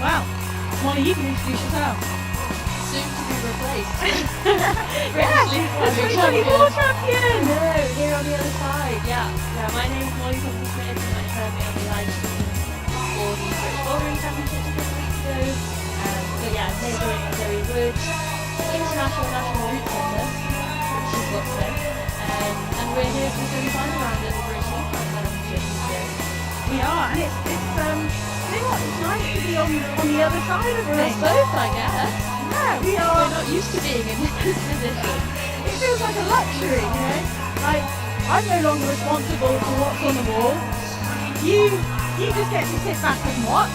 Wow. Molly, you can introduce yourself. Soon to be replaced. Yes, the 2024 champion. No, here on the other side. Yeah, my name's Molly Smith, and I heard me on the live stream for the British Bouldering Championships a couple weeks ago. But yeah, today joining Zoe Woods, international national route tender, which is what's there. And we're here for the semi-final round at the British Semifinal Championships. So We are, and it's you know what, it's nice to be on the other side of us things. both, I guess. Yeah, we are. We're not used to being in this position. It feels like a luxury, you know? Like, I'm no longer responsible for what's on the wall. You just get to sit back and watch.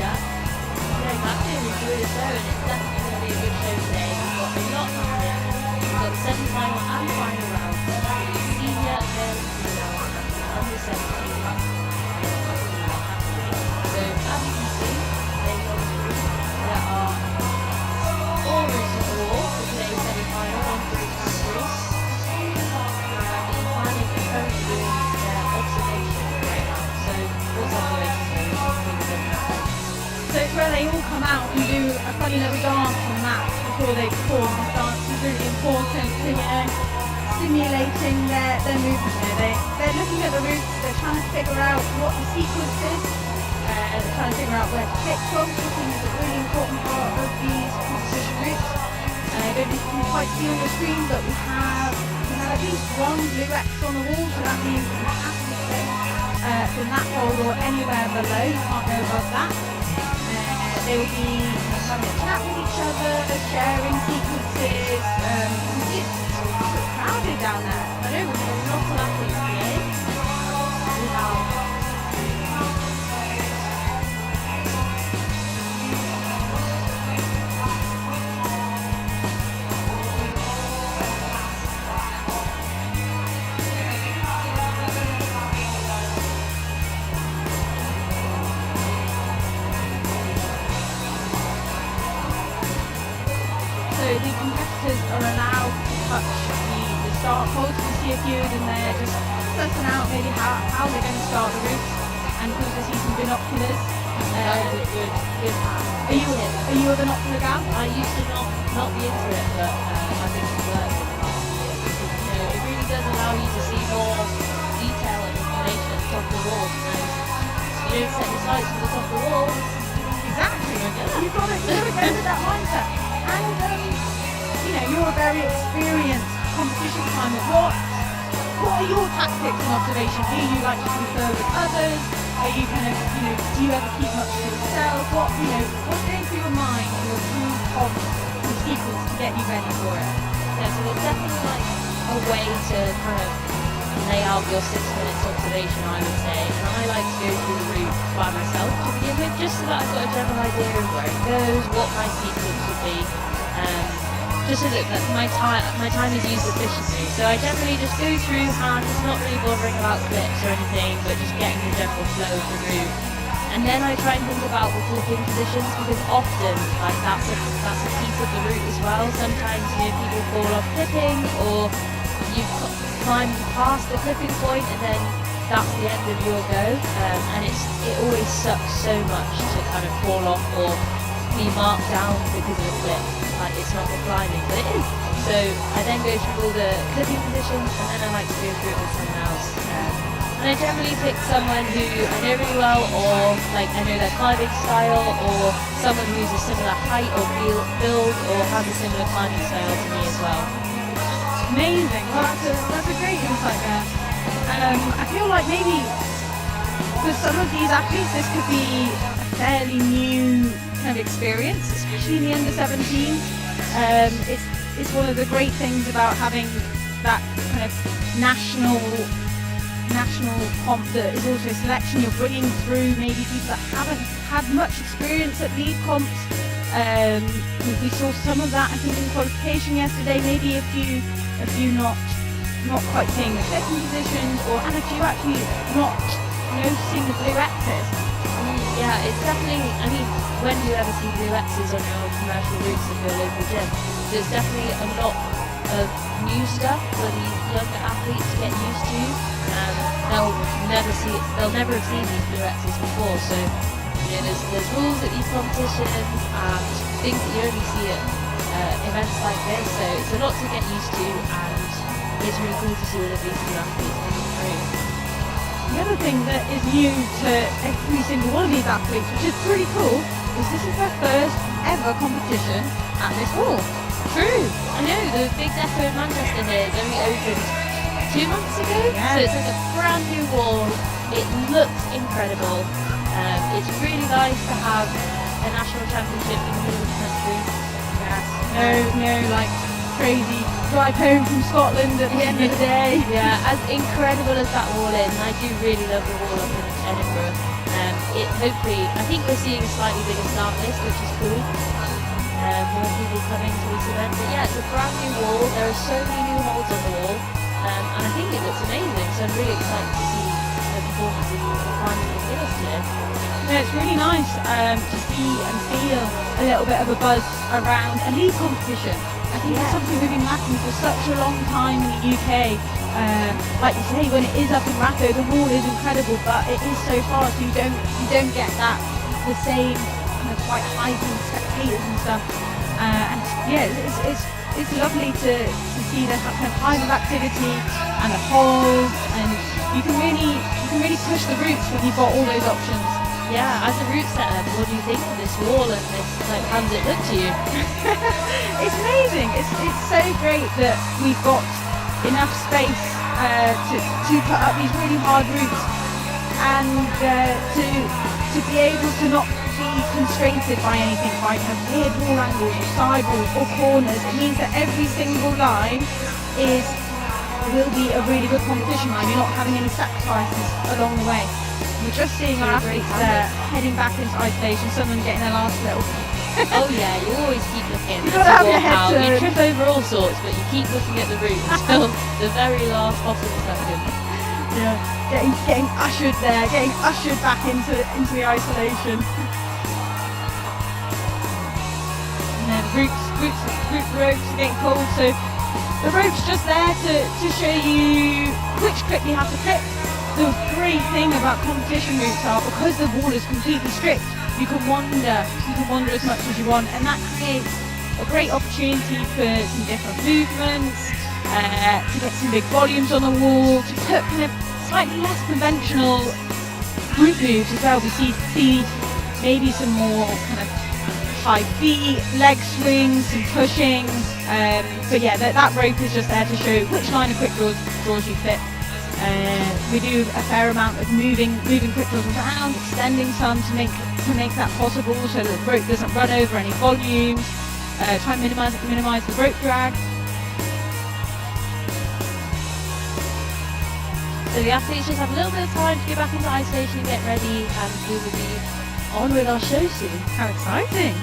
Yeah, exactly. And enjoy the show, and it's definitely going to be a good show today. We've got a lot happening. We've got the semi-final and final round. The senior, male, female, and under 17. So as you can see, based on the group, there are 4 routes on the wall for today's semi-final, 1 for each category. And the finalists are currently doing their observation right now. So what's observation? So it's where they all come out and do a funny little dance on mats before they perform. This dance is really important to, you know, stimulating their movement here. They're looking at the routes, they're trying to figure out what the sequence is, they're trying to figure out where to pick from. Picking is a really important part of these competition routes. I don't know if you can quite see on the screen, but we have at least 1 blue X on the wall, so that means you have to stay from that pole or anywhere below. You can't go above that. They will be having a chat with each other, sharing sequences. It's pretty crowded down there. I know we've got a lot of athletes today. We have the competitors are allowed to touch the start poles. You see a few of them there just sussing out maybe how they're going to start the route, and of course I see some binoculars. Good hat. Are you a binocular gal? I used to not be into it, but I think it's worked in the past year because it really does allow you to see more detail and information at the top of the wall. And you don't set your sights to the top of the wall. Exactly. You've got to go with that mindset. And you know, you're a very experienced competition climber. What are your tactics and observations? Do you like to confer with others? Are you kind of, you know, do you ever keep much to yourself? What's going through your mind, your true comp and sequence to get you ready for it? Yeah, so there's definitely like a way to kind of lay out your 6 minutes observation, I would say. And I like to go through the route by myself to begin with, just so that I've got a general idea of where it goes, what my sequence would be. Just so that my time is used efficiently. So I generally just go through hands, not really bothering about clips or anything, but just getting the general flow of the route. And then I try and think about the flipping positions, because often like that's a piece of the route as well. Sometimes, you know, people fall off clipping, or you climb past the clipping point and then that's the end of your go. And it always sucks so much to kind of fall off or be marked down because of a clip. Like, it's not for climbing, but it is. So I then go through all the clipping positions, and then I like to go through it with someone else. And I generally pick someone who I know really well, or like I know their climbing style, or someone who's a similar height or build, or has a similar climbing style to me as well. Amazing. Well, that's a great insight there. I feel like maybe for some of these athletes this could be a fairly new kind of experience, especially in the under 17s. It's one of the great things about having that kind of national comp that is also a selection. You're bringing through maybe people that haven't had much experience at league comps. We saw some of that, I think, in qualification yesterday. Maybe a few not quite seeing the second positions, and a few actually not noticing the blue X's. Yeah, it's definitely, I mean, when do you ever see blue X's on your commercial routes of your local gym? There's definitely a lot of new stuff for the younger athletes to get used to. They'll never have seen these blue X's before, so There's rules at these competitions and things that you only see at events like this, so it's a lot to get used to, and it's really cool to see all of these new athletes coming through. The other thing that is new to every single one of these athletes, which is pretty cool, is this is their first ever competition at this hall. True. I know, the big depot in Manchester here has only opened 2 months ago, Yeah. so it's like a brand new wall. It looks incredible. It's really nice to have a national championship in the middle of the country. Yes. No, like crazy drive home from Scotland at the end of the day. Yeah, as incredible as that wall is, and I do really love the wall up in Edinburgh. Hopefully, I think we're seeing a slightly bigger start list, which is cool. More people coming to this event. But yeah, it's a brand new wall. There are so many new holds on the wall, and I think it looks amazing. So I'm really excited to see the performance of the final beginners today. Yeah, it's really nice to see and feel a little bit of a buzz around a league competition. I think it's something we've been lacking for such a long time in the UK. Like you say, when it is up in Ratho, the wall is incredible, but it is so far, so you don't get that the same kind of quite heightened spectators and stuff. And yeah, it's lovely to see the kind of hive of activity and the holes, and you can really push the routes when you've got all those options. Yeah, as a route setter, what do you think of this wall and this, like, how does it look to you? It's amazing. It's so great that we've got enough space to put up these really hard routes, and to be able to not be constrained by anything, by kind of weird wall angles or side walls or corners. It means that every single line will be a really good competition line. You're not having any sacrifices along the way. We're just seeing our athletes heading back into isolation, some of them getting their last little. Oh yeah, you always keep looking as You've got to you have your walk head out. turned. You trip over all sorts, but you keep looking at the route until the very last possible second. Yeah, getting ushered there, getting ushered back into the isolation. And then route ropes are getting pulled, so the rope's just there to show you which clip you have to clip. The great thing about competition routes are, because the wall is completely stripped, you can wander as much as you want, and that creates a great opportunity for some different movements, to get some big volumes on the wall, to put kind of slightly less conventional route moves as well. We see maybe some more kind of high feet, leg swings, some pushing, but yeah, that rope is just there to show which line of quick draws you fit. We do a fair amount of moving quick draws around, extending some to make that possible, so that the rope doesn't run over any volumes. Try and minimise the rope drag. So the athletes just have a little bit of time to get back into isolation and get ready, and we will be on with our show soon. How exciting!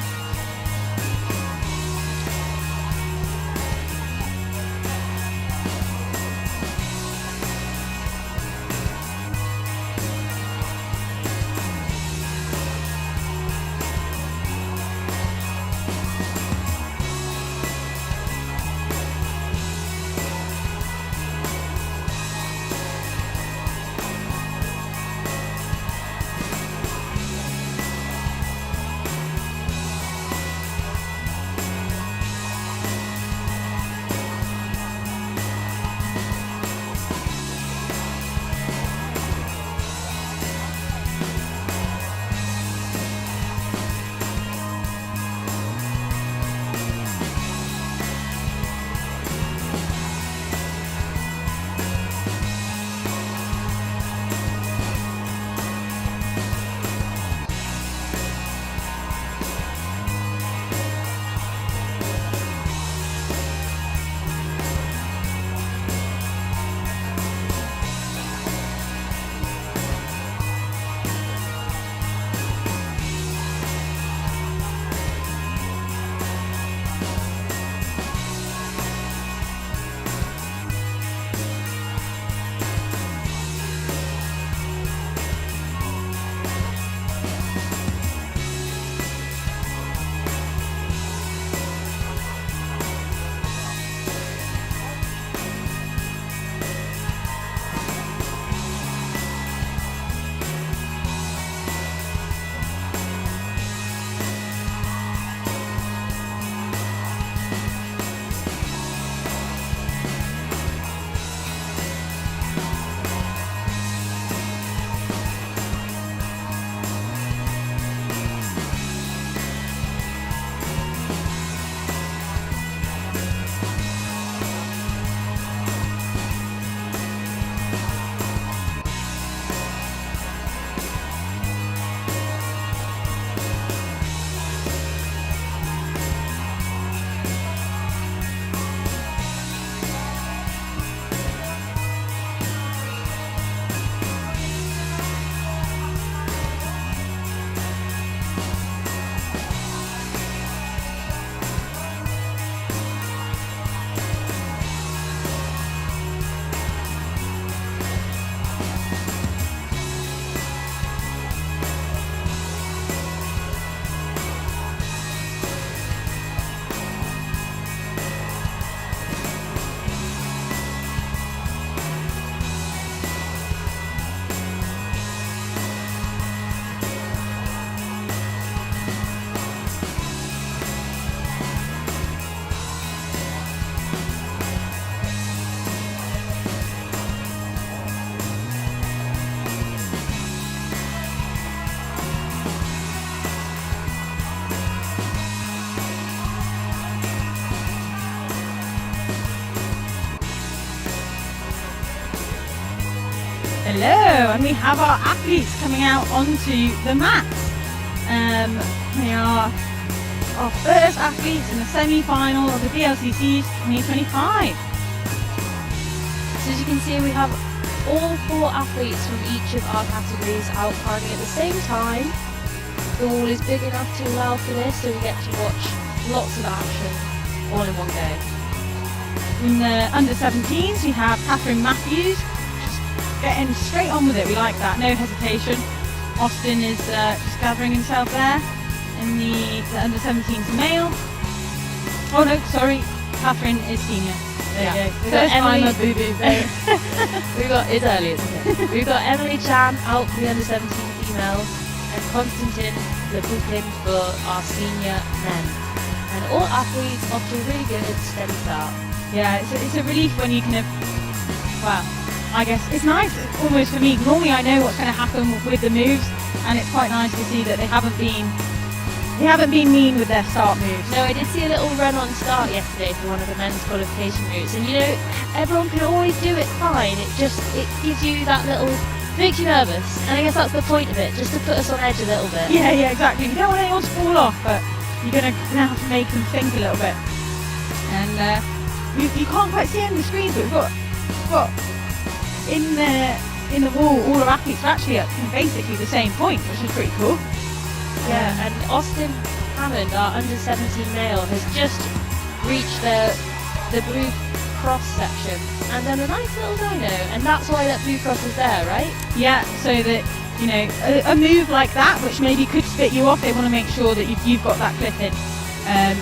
Hello, and we have our athletes coming out onto the mats. They are our first athletes in the semi-final of the BLCC's 2025. So as you can see, we have all 4 athletes from each of our categories out climbing at the same time. The wall is big enough to allow for this, so we get to watch lots of action all in one go. In the under-17s, we have Catherine Matthews, just getting straight on with it. We like that, no hesitation. Austin is just gathering himself there. In the under-17s male. Oh no, sorry, Catherine is senior. There you go. We've got Emily. It's early, isn't it? We've got Emily Chan out for the under-17 female, and Konstantin Lepukin for our senior men. And all athletes off to a really good steady start. Yeah, it's a relief when you kind of, well, I guess it's nice almost for me. Normally I know what's going to happen with the moves, and it's quite nice to see that they haven't been mean with their start moves. No, I did see a little run on start yesterday for one of the men's qualification routes, and you know, everyone can always do it fine. It gives you that little, makes you nervous, and I guess that's the point of it, just to put us on edge a little bit. Yeah, exactly. You don't want anyone to fall off, but you're gonna have to make them think a little bit. And you can't quite see it in the screens, but we've got in the wall, all our athletes are actually at basically the same point, which is pretty cool. Yeah, and Austin Hammond, our under-17 male, has just reached the blue cross section and done a nice little dyno, and that's why that blue cross is there, right? Yeah, so that, you know, a move like that, which maybe could spit you off, they want to make sure that you've got that clip in,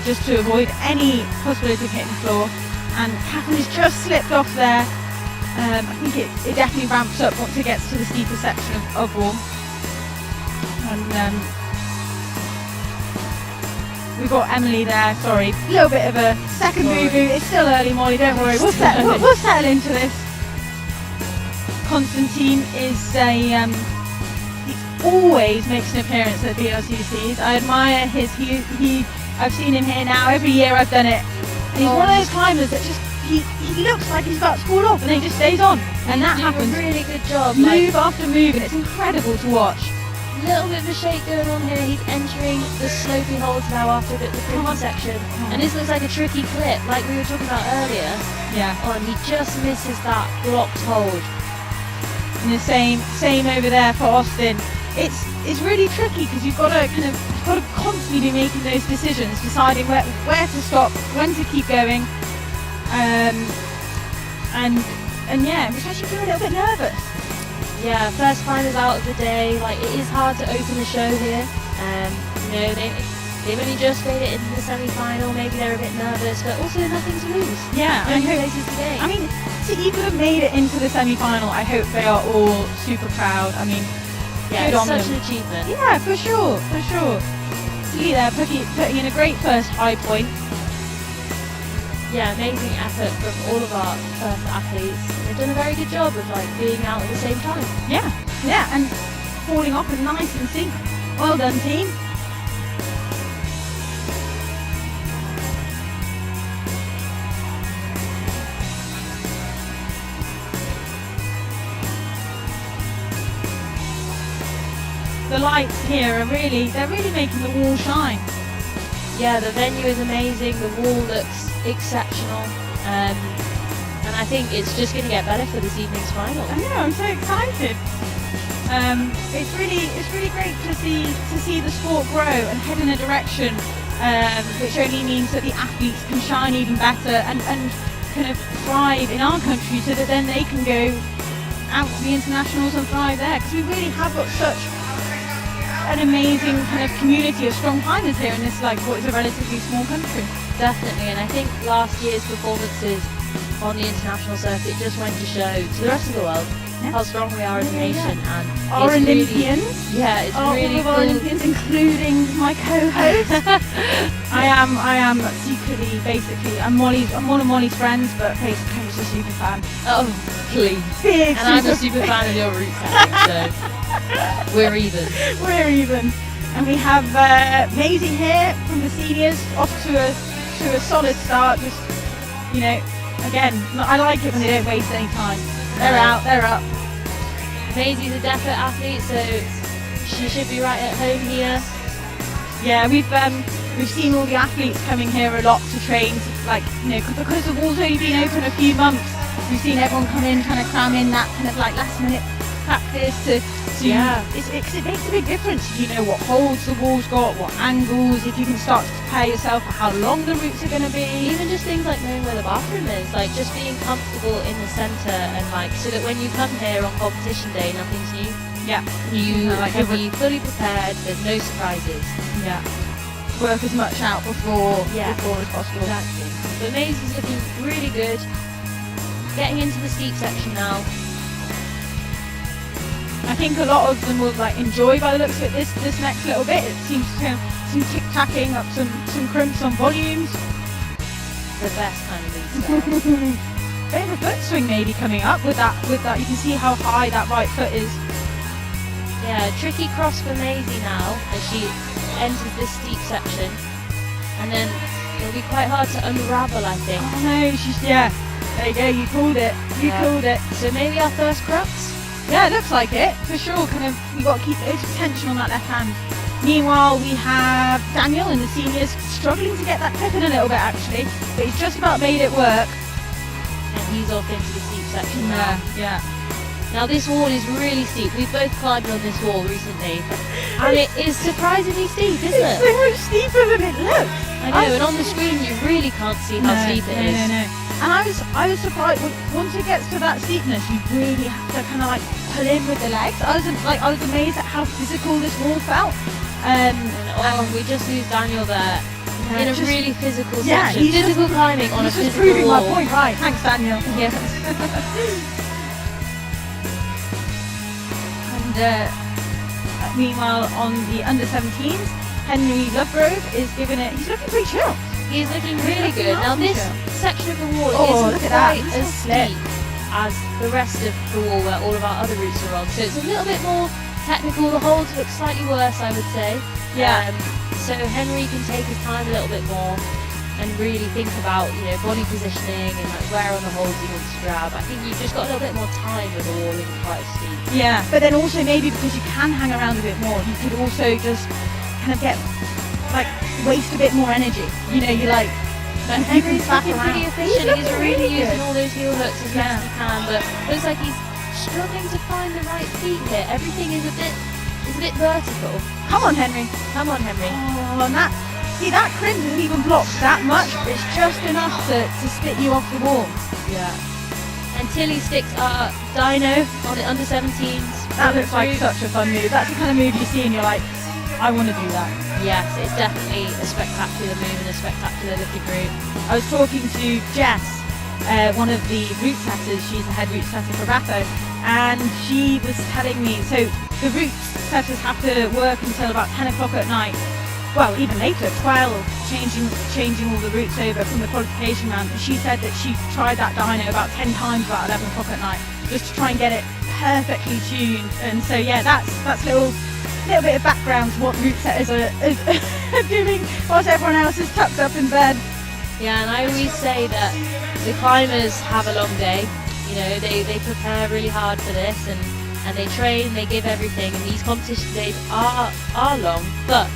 just to avoid any possibility of hitting the floor. And Catherine has just slipped off there. I think it definitely ramps up once it gets to the steeper section of wall. And we've got Emily there, sorry, a little bit of a second boo-boo. It's still early, Molly, don't worry, we'll settle into this. Constantine is he always makes an appearance at BLCCs. I admire I've seen him here now, every year I've done it. And he's one of those climbers that just, he looks like he's about to fall off and then he just stays on. And that happens. A really good job. Move after move, and it's incredible to watch. Little bit of a shake going on here. He's entering the slopey holds now after a bit of the tricky section. And this looks like a tricky clip, like we were talking about earlier. Yeah. Oh, and he just misses that blocked hold. And the same over there for Austin. It's really tricky because you've got to constantly be making those decisions, deciding where to stop, when to keep going, and yeah, which makes you feel a little bit nervous. Yeah, first climbers out of the day. Like, it is hard to open the show here. You know, they've only just made it into the semi-final. Maybe they're a bit nervous, but also nothing to lose. Yeah, no places to gain. I mean, to even have made it into the semi-final, I hope they are all super proud. I mean, yeah, good it's on such them. an achievement. Yeah, for sure. See there, putting in a great first high point. Yeah, amazing effort from all of our first athletes. They've done a very good job of being out at the same time. Yeah, and falling off is nice and sync. Well done, team. The lights here are they're really making the wall shine. Yeah, the venue is amazing, the wall looks exceptional, and I think it's just going to get better for this evening's final. I know, I'm so excited. It's really great to see the sport grow and head in a direction which only means that the athletes can shine even better and kind of thrive in our country, so that then they can go out to the internationals and thrive there, because we really have got such an amazing kind of community of strong climbers here in this, like, what is a relatively small country. Definitely, and I think last year's performances on the international circuit just went to show to the rest of the world how strong we are as a nation. And our it's Olympians, it's really all of our cool. Olympians, including my co-host. I am secretly, basically, I'm one of Molly's friends, but basically I'm just a super fan. Oh, please. Big and I'm a super fan of your route setting, so we're even. We're even. And we have Maisie here from the seniors, off to a solid start. Just, you know, again, I like it when they don't waste any time. They're out, they're up. Maisie's a DEFA athlete, so she should be right at home here. Yeah, we've seen all the athletes coming here a lot to train, like, you know, because the wall's only been open a few months. We've seen everyone come in, trying to cram in that kind of like last minute practice to Yeah. it makes a big difference. You know what holds the wall's got, what angles, if you can start to prepare yourself for how long the routes are going to be. Even just things like knowing where the bathroom is, like just being comfortable in the centre, and like so that when you come here on competition day, nothing's new. Yeah, You like can be fully prepared. There's no surprises. yeah, work as much out before as possible. Exactly. But Maisie's looking really good. Getting into the steep section now. I think a lot of them will like enjoy, by the looks of it, this next little bit. It seems to some tick-tacking up some crimps on volumes. The best kind of lead style. Bit of a foot swing maybe coming up with that. You can see how high that right foot is. Yeah, tricky cross for Maisie now as she enters this steep section, and then it'll be quite hard to unravel, I think. Oh no, there you go, you called it. You called it. So maybe our first crux? Yeah, it looks like it, for sure. Kind of, you've got to keep loads of tension on that left hand. Meanwhile, we have Daniel in the seniors struggling to get that clip in a little bit actually, but he's just about made it work. And he's off into the steep section now. Yeah. Now this wall is really steep. We've both climbed on this wall recently, and it is surprisingly steep, isn't It's it? so much steeper than it looks. I know, and on the screen you really can't see how steep it is. No. And I was surprised once it gets to that steepness, you really have to kind of like pull in with the legs. I was amazed at how physical this wall felt. And we just lose Daniel there in a really physical Yeah, section. Physical climbing on a he's just physical proving wall. my point. Right, thanks Daniel. Yes. And meanwhile, on the under 17s, Henry Lovegrove is giving it. He's looking pretty chill. He's looking really good. Now this section of the wall look isn't at that. quite as steep as the rest of the wall where all of our other routes are on. So it's a little bit more technical. The holds look slightly worse, I would say. Yeah. So Henry can take his time a little bit more and really think about, you know, body positioning and like where on the holds he wants to grab. I think you've just got a little bit more time with the wall being quite steep. Yeah, but then also maybe because you can hang around a bit more, you could also just kind of get like waste a bit more energy. You know, you like. But Henry's looking pretty efficient. He's really using all those heel hooks as best he can, but looks like he's struggling to find the right feet here. Everything is a bit vertical. Come on, Henry. Come on, Henry. Oh, and that crimp isn't even blocked that much. It's just enough to spit you off the wall. Yeah. And Tilly sticks our dyno on the under 17s. That looks like such a fun move. That's the kind of move you see and you're like, I want to do that. Yes, it's definitely a spectacular move and a spectacular looking route. I was talking to Jess, one of the route setters. She's the head route setter for Rappo, and she was telling me, so the route setters have to work until about 10 o'clock at night. Well, even later, 12, changing all the routes over from the qualification round. And she said that she tried that dyno about 10 times about 11 o'clock at night, just to try and get it perfectly tuned. And so yeah, that's a little bit of background to what route setters are doing whilst everyone else is tucked up in bed. Yeah, and I always say that the climbers have a long day. You know, they prepare really hard for this, and they train, they give everything, and these competition days are long, but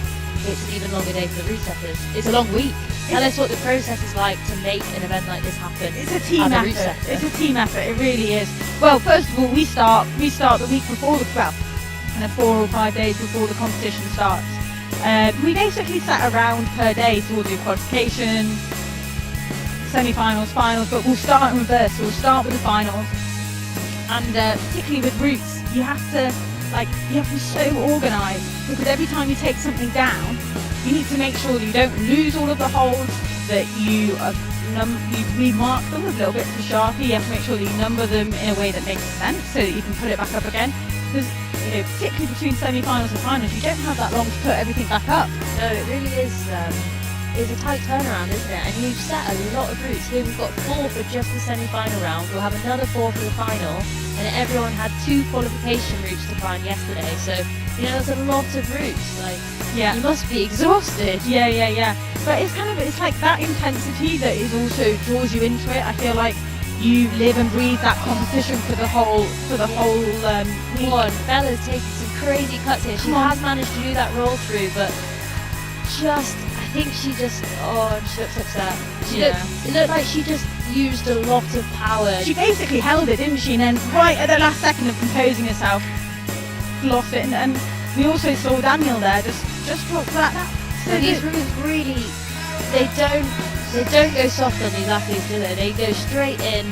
it's an even longer day for the route setters. It's a long week. Tell us what the process is like to make an event like this happen. It's a team effort. It's a team effort. It really is. Well, first of all, we start the week before kind of 4 or 5 days before the competition starts. We basically set a round per day, so we'll do qualification, semi-finals, finals, but we'll start in reverse. So we'll start with the finals, and particularly with routes, you have to be so organised, because every time you take something down, you need to make sure that you don't lose all of the holds, that you remark them with little bits of Sharpie. You have to make sure that you number them in a way that makes sense so that you can put it back up again. Because, you know, particularly between semi-finals and finals, you don't have that long to put everything back up. No, it really is a tight turnaround, isn't it? And you've set a lot of routes. Here we've got 4 for just the semi-final round. We'll have another 4 for the final, and everyone had 2 qualification routes to climb yesterday. So, you know, there's a lot of routes. Like, Yeah. you must be exhausted. Yeah. But it's like that intensity that is also draws you into it. I feel like you live and breathe that competition for the whole week. Bella's taking some crazy cuts here. She has managed to do that roll through, but I think she just, she looks upset. It looked like she just used a lot of power. She basically held it, didn't she? And then right at the last second of composing herself, lost it. And we also saw Daniel there just drop that. So these routes really, they don't go soft on these athletes, do they? They go straight in.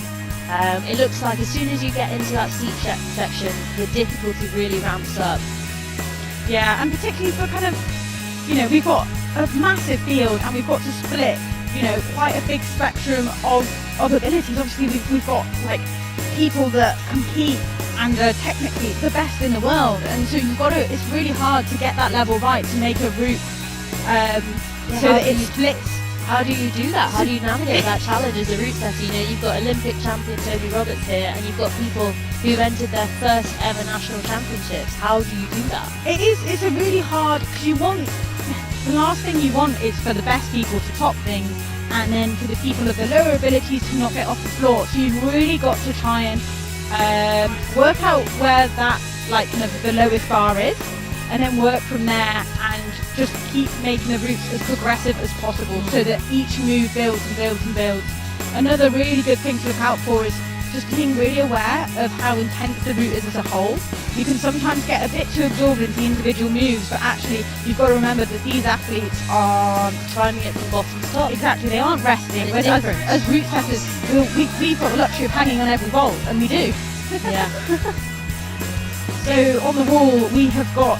It looks like as soon as you get into that seat section, the difficulty really ramps up. Yeah, and particularly for kind of, we've got a massive field and we've got to split, quite a big spectrum of abilities. Obviously, we've got like people that compete and are technically the best in the world, and so it's really hard to get that level right to make a route so that it splits. How do you do that? How do you navigate that challenge as a route setter? You've got Olympic champion Toby Roberts here, and you've got people who've entered their first ever national championships. How do you do that? It's a really hard, because the last thing you want is for the best people to top things, and then for the people of the lower abilities to not get off the floor. So you've really got to try and work out where that kind of the lowest bar is, and then work from there and just keep making the routes as progressive as possible so that each move builds and builds and builds. Another really good thing to look out for is just being really aware of how intense the route is as a whole. You can sometimes get a bit too absorbed into the individual moves, but actually you've got to remember that these athletes are climbing it from bottom to top. Exactly, they aren't resting. Whereas as route setters, we've got the luxury of hanging on every vault, and we do. Yeah. So on the wall we have got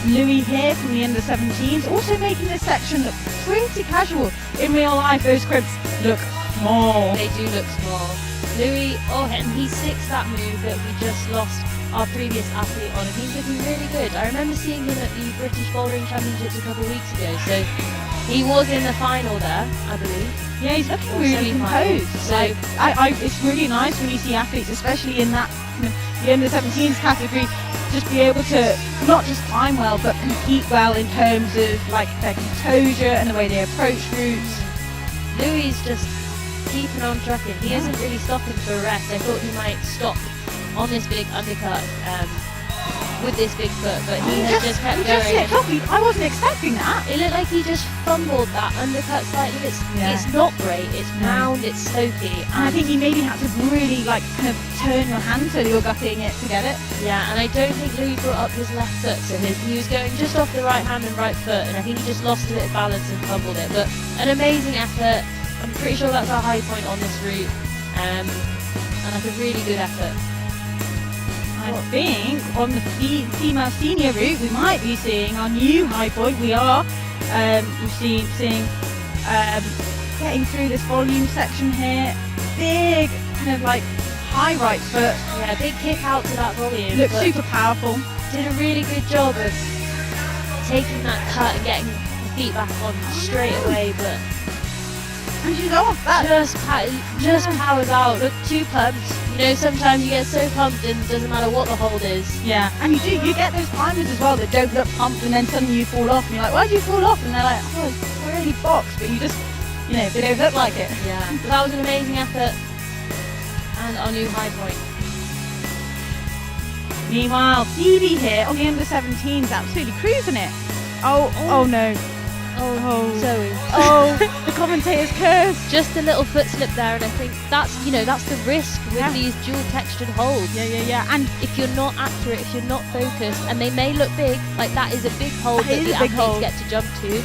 Louis here from the under-17s, also making this section look pretty casual. In real life, those cribs look small. They do look small. Louis, and he sticks that move that we just lost our previous athlete on, and he's looking really good. I remember seeing him at the British Bouldering Championships a couple of weeks ago, so he was in the final there, I believe. Yeah, he's looking really composed. So it's really nice when you see athletes, especially in that the under-17s category, just be able to not just climb well, but compete well in terms of their composure and the way they approach routes. Louis just keeping on trucking. He isn't really stopping for a rest. I thought he might stop on this big undercut with this big foot, but he has just kept going. I wasn't expecting that. It looked like he just fumbled that undercut slightly. It's not great. It's round. It's slopey. And I think he maybe had to really kind of turn your hand so you're gutting it to get it. Yeah, and I don't think Louis brought up his left foot, so he was going just off the right hand and right foot, and I think he just lost a bit of balance and fumbled it. But an amazing effort. I'm pretty sure that's our high point on this route, and that's a really good effort. I think on the female senior route we might be seeing our new high point. We are seeing getting through this volume section here. Big kind of high right foot. Yeah, big kick out to that volume. Looks super powerful. Did a really good job of taking that cut and getting the feet back on straight away, but and she's off. That just powers out. Look, too pumped. Sometimes you get so pumped and it doesn't matter what the hold is. Yeah, and you get those climbers as well that don't look pumped, and then suddenly you fall off and you're like, why did you fall off? And they're like, oh, it's already boxed, but you just, they don't look like it. Yeah, but that was an amazing effort and our new high point. Meanwhile, Phoebe here on the under-17s absolutely cruising it. Oh no. Oh, Zoe. Oh, the commentator's curse. Just a little foot slip there, and I think that's the risk with these dual textured holds. Yeah. And if you're not accurate, if you're not focused, and they may look big, that is a big hold that the athletes get to jump to.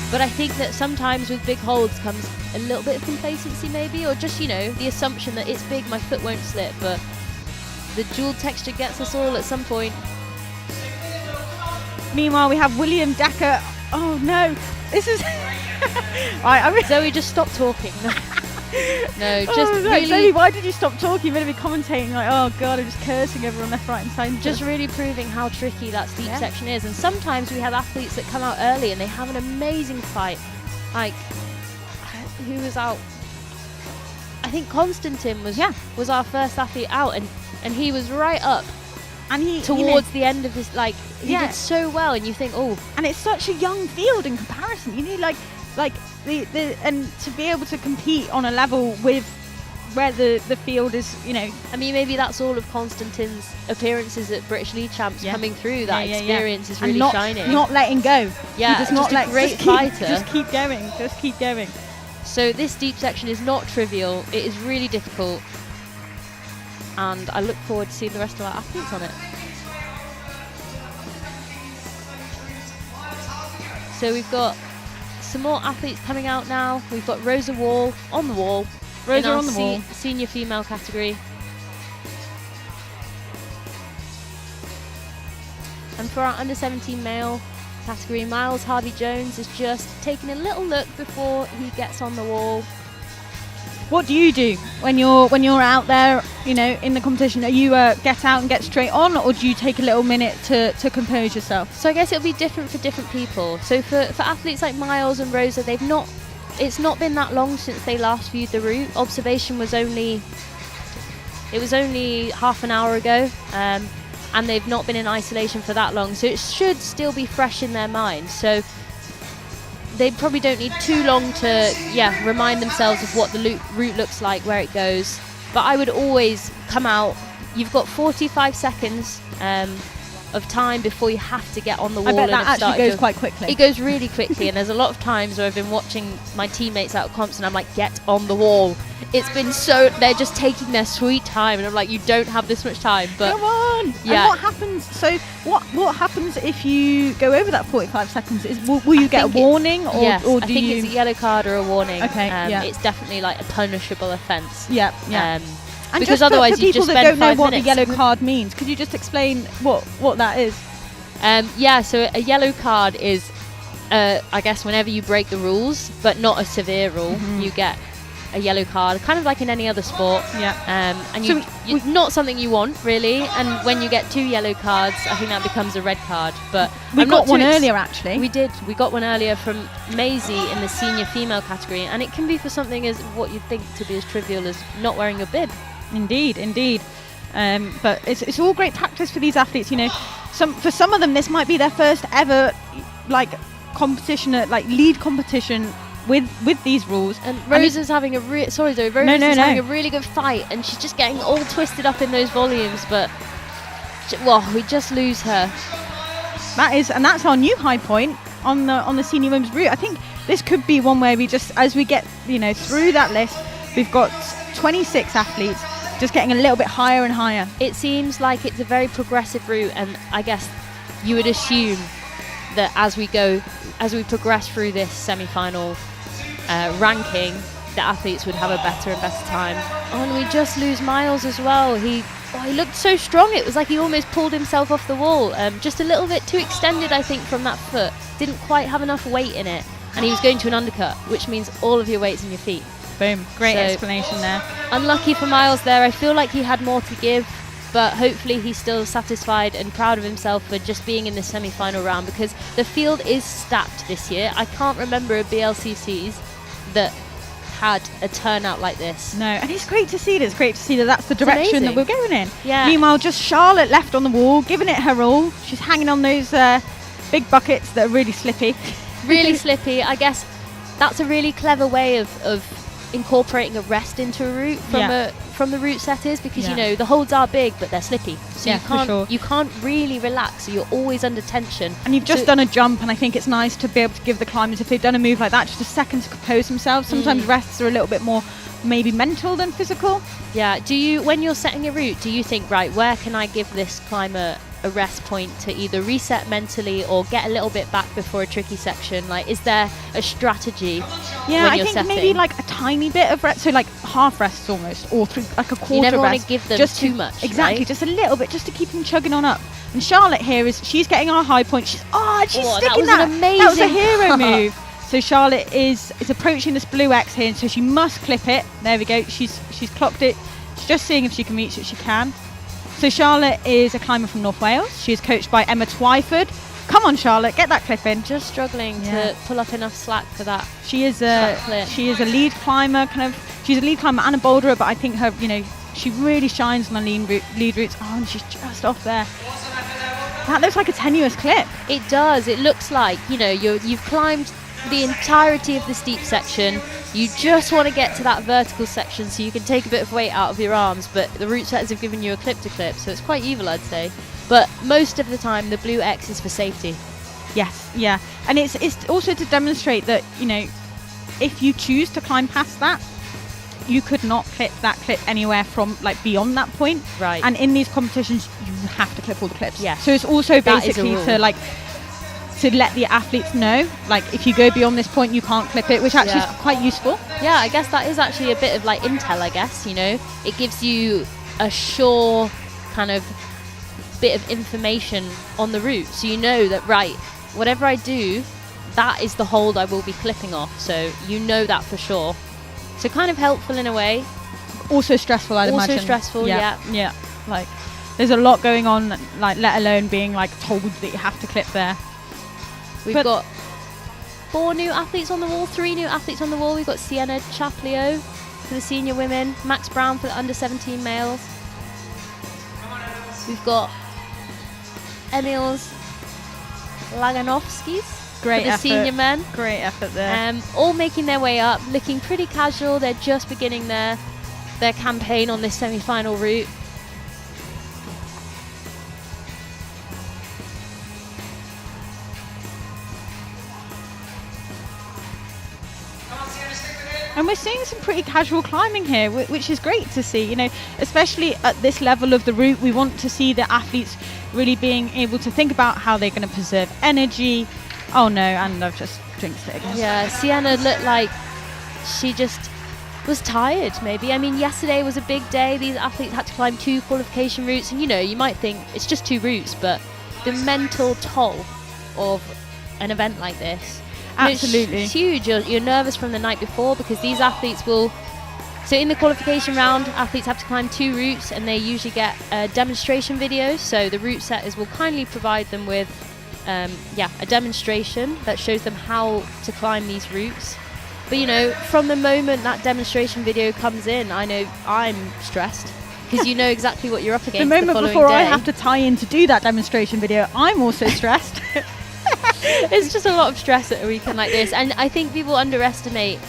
But I think that sometimes with big holds comes a little bit of complacency maybe, or just, the assumption that it's big, my foot won't slip, but the dual texture gets us all at some point. Meanwhile, we have William Decker. Oh no, this is... Zoe, just stop talking. No, just really... Zoe, why did you stop talking? You're going to be commentating oh god, I'm just cursing everyone left, right and centre. Just really proving how tricky that steep section is. And sometimes we have athletes that come out early and they have an amazing fight. Who was out? I think Konstantin was our first athlete out, and he was right up. And he towards the end of this, he did so well, and you think, and it's such a young field in comparison. You need and to be able to compete on a level with where the field is, you know. I mean, maybe that's all of Constantine's appearances at British League Champs coming through. That experience is really shining. Not letting go. Yeah, he does not just a great fighter. Just keep going. Just keep going. So this deep section is not trivial. It is really difficult. And I look forward to seeing the rest of our athletes on it. So we've got some more athletes coming out now. We've got Rosa Wall on the wall. Rosa on the wall. Senior female category. And for our under 17 male category, Miles Harvey-Jones is just taking a little look before he gets on the wall. What do you do when you're out there, you know, in the competition? Are you get out and get straight on, or do you take a little minute to compose yourself? So I guess it'll be different for different people. So for athletes like Miles and Rosa, it's not been that long since they last viewed the route. Observation was only half an hour ago, and they've not been in isolation for that long. So it should still be fresh in their mind. So they probably don't need too long to remind themselves of what the route looks like, where it goes. But I would always come out. You've got 45 seconds of time before you have to get on the wall. I bet that actually goes quite quickly. It goes really quickly, and there's a lot of times where I've been watching my teammates out of comps and I'm like, get on the wall. It's been they're just taking their sweet time, and I'm like, you don't have this much time. But come on. Yeah. And what happens? So what happens if you go over that 45 seconds? Will you get a warning, or yes, or I think it's a yellow card or a warning. Okay. It's definitely like a punishable offence. Yeah. And because just otherwise for you people just that spend don't know 5 what minutes. the yellow card means, could you just explain what that is? So a yellow card is, I guess, whenever you break the rules, but not a severe rule, you get a yellow card, kind of like in any other sport. Yeah. And you not something you want, really. And when you get 2 yellow cards, I think that becomes a red card. But we got one earlier, actually. We did. We got one earlier from Maisie in the senior female category, and it can be for something as what you'd think to be as trivial as not wearing a bib. Indeed. But it's all great practice for these athletes. You know, for some of them, this might be their first ever competition, lead competition with these rules. And Rosa's having Rosa's having a really good fight, and she's just getting all twisted up in those volumes. But we just lose her. That's our new high point on the senior women's route. I think this could be one where we just, as we get through that list, we've got 26 athletes just getting a little bit higher and higher. It seems like it's a very progressive route, and I guess you would assume that as we progress through this semi-final ranking, the athletes would have a better and better time. Oh, and we just lose Miles as well. He looked so strong. It was like he almost pulled himself off the wall. Just a little bit too extended, I think, from that foot. Didn't quite have enough weight in it, and he was going to an undercut, which means all of your weight's in your feet. Boom. Great explanation there. Unlucky for Miles there. I feel like he had more to give, but hopefully he's still satisfied and proud of himself for just being in the semi-final round, because the field is stacked this year. I can't remember a BLCCs that had a turnout like this. No, and it's great to see that. It's great to see that that's the direction that we're going in. Yeah. Meanwhile, just Charlotte left on the wall, giving it her all. She's hanging on those big buckets that are really slippy. Really slippy. I guess that's a really clever way of incorporating a rest into a route from the route setters, because the holds are big but they're slippy, so you can't really relax, so you're always under tension. And you've just done a jump, and I think it's nice to be able to give the climbers, if they've done a move like that, just a second to compose themselves. Sometimes rests are a little bit more maybe mental than physical. Yeah. When you're setting a route, do you think, right, where can I give this climber a rest point to either reset mentally or get a little bit back before a tricky section? Like, is there a strategy? Yeah, when I you're think setting? maybe like a tiny bit of rest, so like half rests almost, or like a quarter. You never rest, want to give them just too much. Exactly, right? just a little bit, just to keep them chugging on up. And Charlotte here she's getting our high point. She's sticking that. Was an amazing that was a hero move. So Charlotte is approaching this blue X here, and so she must clip it. There we go. She's clocked it. She's just seeing if she can reach it. She can. So Charlotte is a climber from North Wales. She is coached by Emma Twyford. Come on, Charlotte, get that clip in. Just struggling to pull up enough slack for that. She is a lead climber, she's a lead climber and a boulderer, but I think her, she really shines on the lead routes. Oh, and she's just off there. That looks like a tenuous clip. It does. It looks like, you've climbed the entirety of the steep section. You just want to get to that vertical section so you can take a bit of weight out of your arms, but the route setters have given you a clip to clip, so it's quite evil, I'd say. But most of the time, the blue X is for safety. Yes, yeah. And it's also to demonstrate that, you know, if you choose to climb past that, you could not clip that clip anywhere from like beyond that point. Right. And in these competitions, you have to clip all the clips. Yeah. So it's also That is a basically rule. to let the athletes know, like, if you go beyond this point, you can't clip it, which actually is quite useful. Yeah, I guess that is actually a bit of like intel, I guess, you know. It gives you a sure kind of bit of information on the route. So you know that, right, whatever I do, that is the hold I will be clipping off. So you know that for sure. So kind of helpful in a way. Also stressful, I'd imagine. Also stressful, yeah. Yeah, like, there's a lot going on, like, let alone being, like, told that you have to clip there. We've got 4 new athletes on the wall, 3 new athletes on the wall. We've got Sienna Chaplio for the senior women, Max Brown for the under 17 males. We've got Emils Laganovskis Great for the effort. senior men. Great effort there. All making their way up, looking pretty casual. They're just beginning their campaign on this semi-final route. And we're seeing some pretty casual climbing here, which is great to see, you know, especially at this level of the route. We want to see the athletes really being able to think about how they're going to preserve energy. Oh no, and I've just jinxed it again. Yeah, Sienna looked like she just was tired, maybe. I mean, yesterday was a big day. These athletes had to climb 2 qualification routes, and you know, you might think it's just 2 routes, but the mental toll of an event like this, Absolutely. it's huge. You're nervous from the night before, because these athletes will, so in the qualification round, athletes have to climb 2 routes, and they usually get demonstration videos. So the route setters will kindly provide them with a demonstration that shows them how to climb these routes. But you know, from the moment that demonstration video comes in, I know I'm stressed, because you know exactly what you're up against. The moment following before day. I have to tie in to do that demonstration video, I'm also stressed. It's just a lot of stress at a weekend like this, and I think people underestimate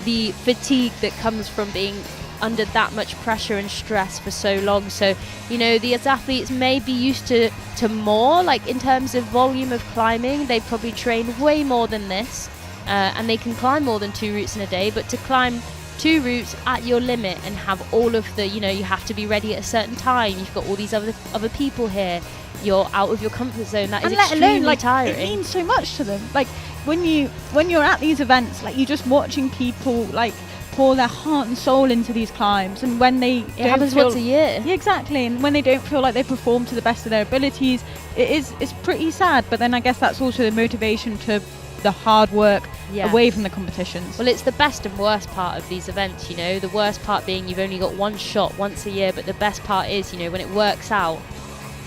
the fatigue that comes from being under that much pressure and stress for so long. So, you know, these athletes may be used to more, like in terms of volume of climbing. They probably train way more than this, and they can climb more than 2 routes in a day. But to climb 2 routes at your limit and have all of the, you know, you have to be ready at a certain time. You've got all these other people here. You're out of your comfort zone. That is And let extremely alone, like, tiring. it means so much to them. Like, when you're at these events, like, you're just watching people like pour their heart and soul into these climbs, and when they It happens once a year. Yeah, exactly. And when they don't feel like they perform to the best of their abilities, it's pretty sad. But then I guess that's also the motivation to the hard work away from the competitions. Well, it's the best and worst part of these events, you know. The worst part being you've only got one shot once a year, but the best part is, you know, when it works out,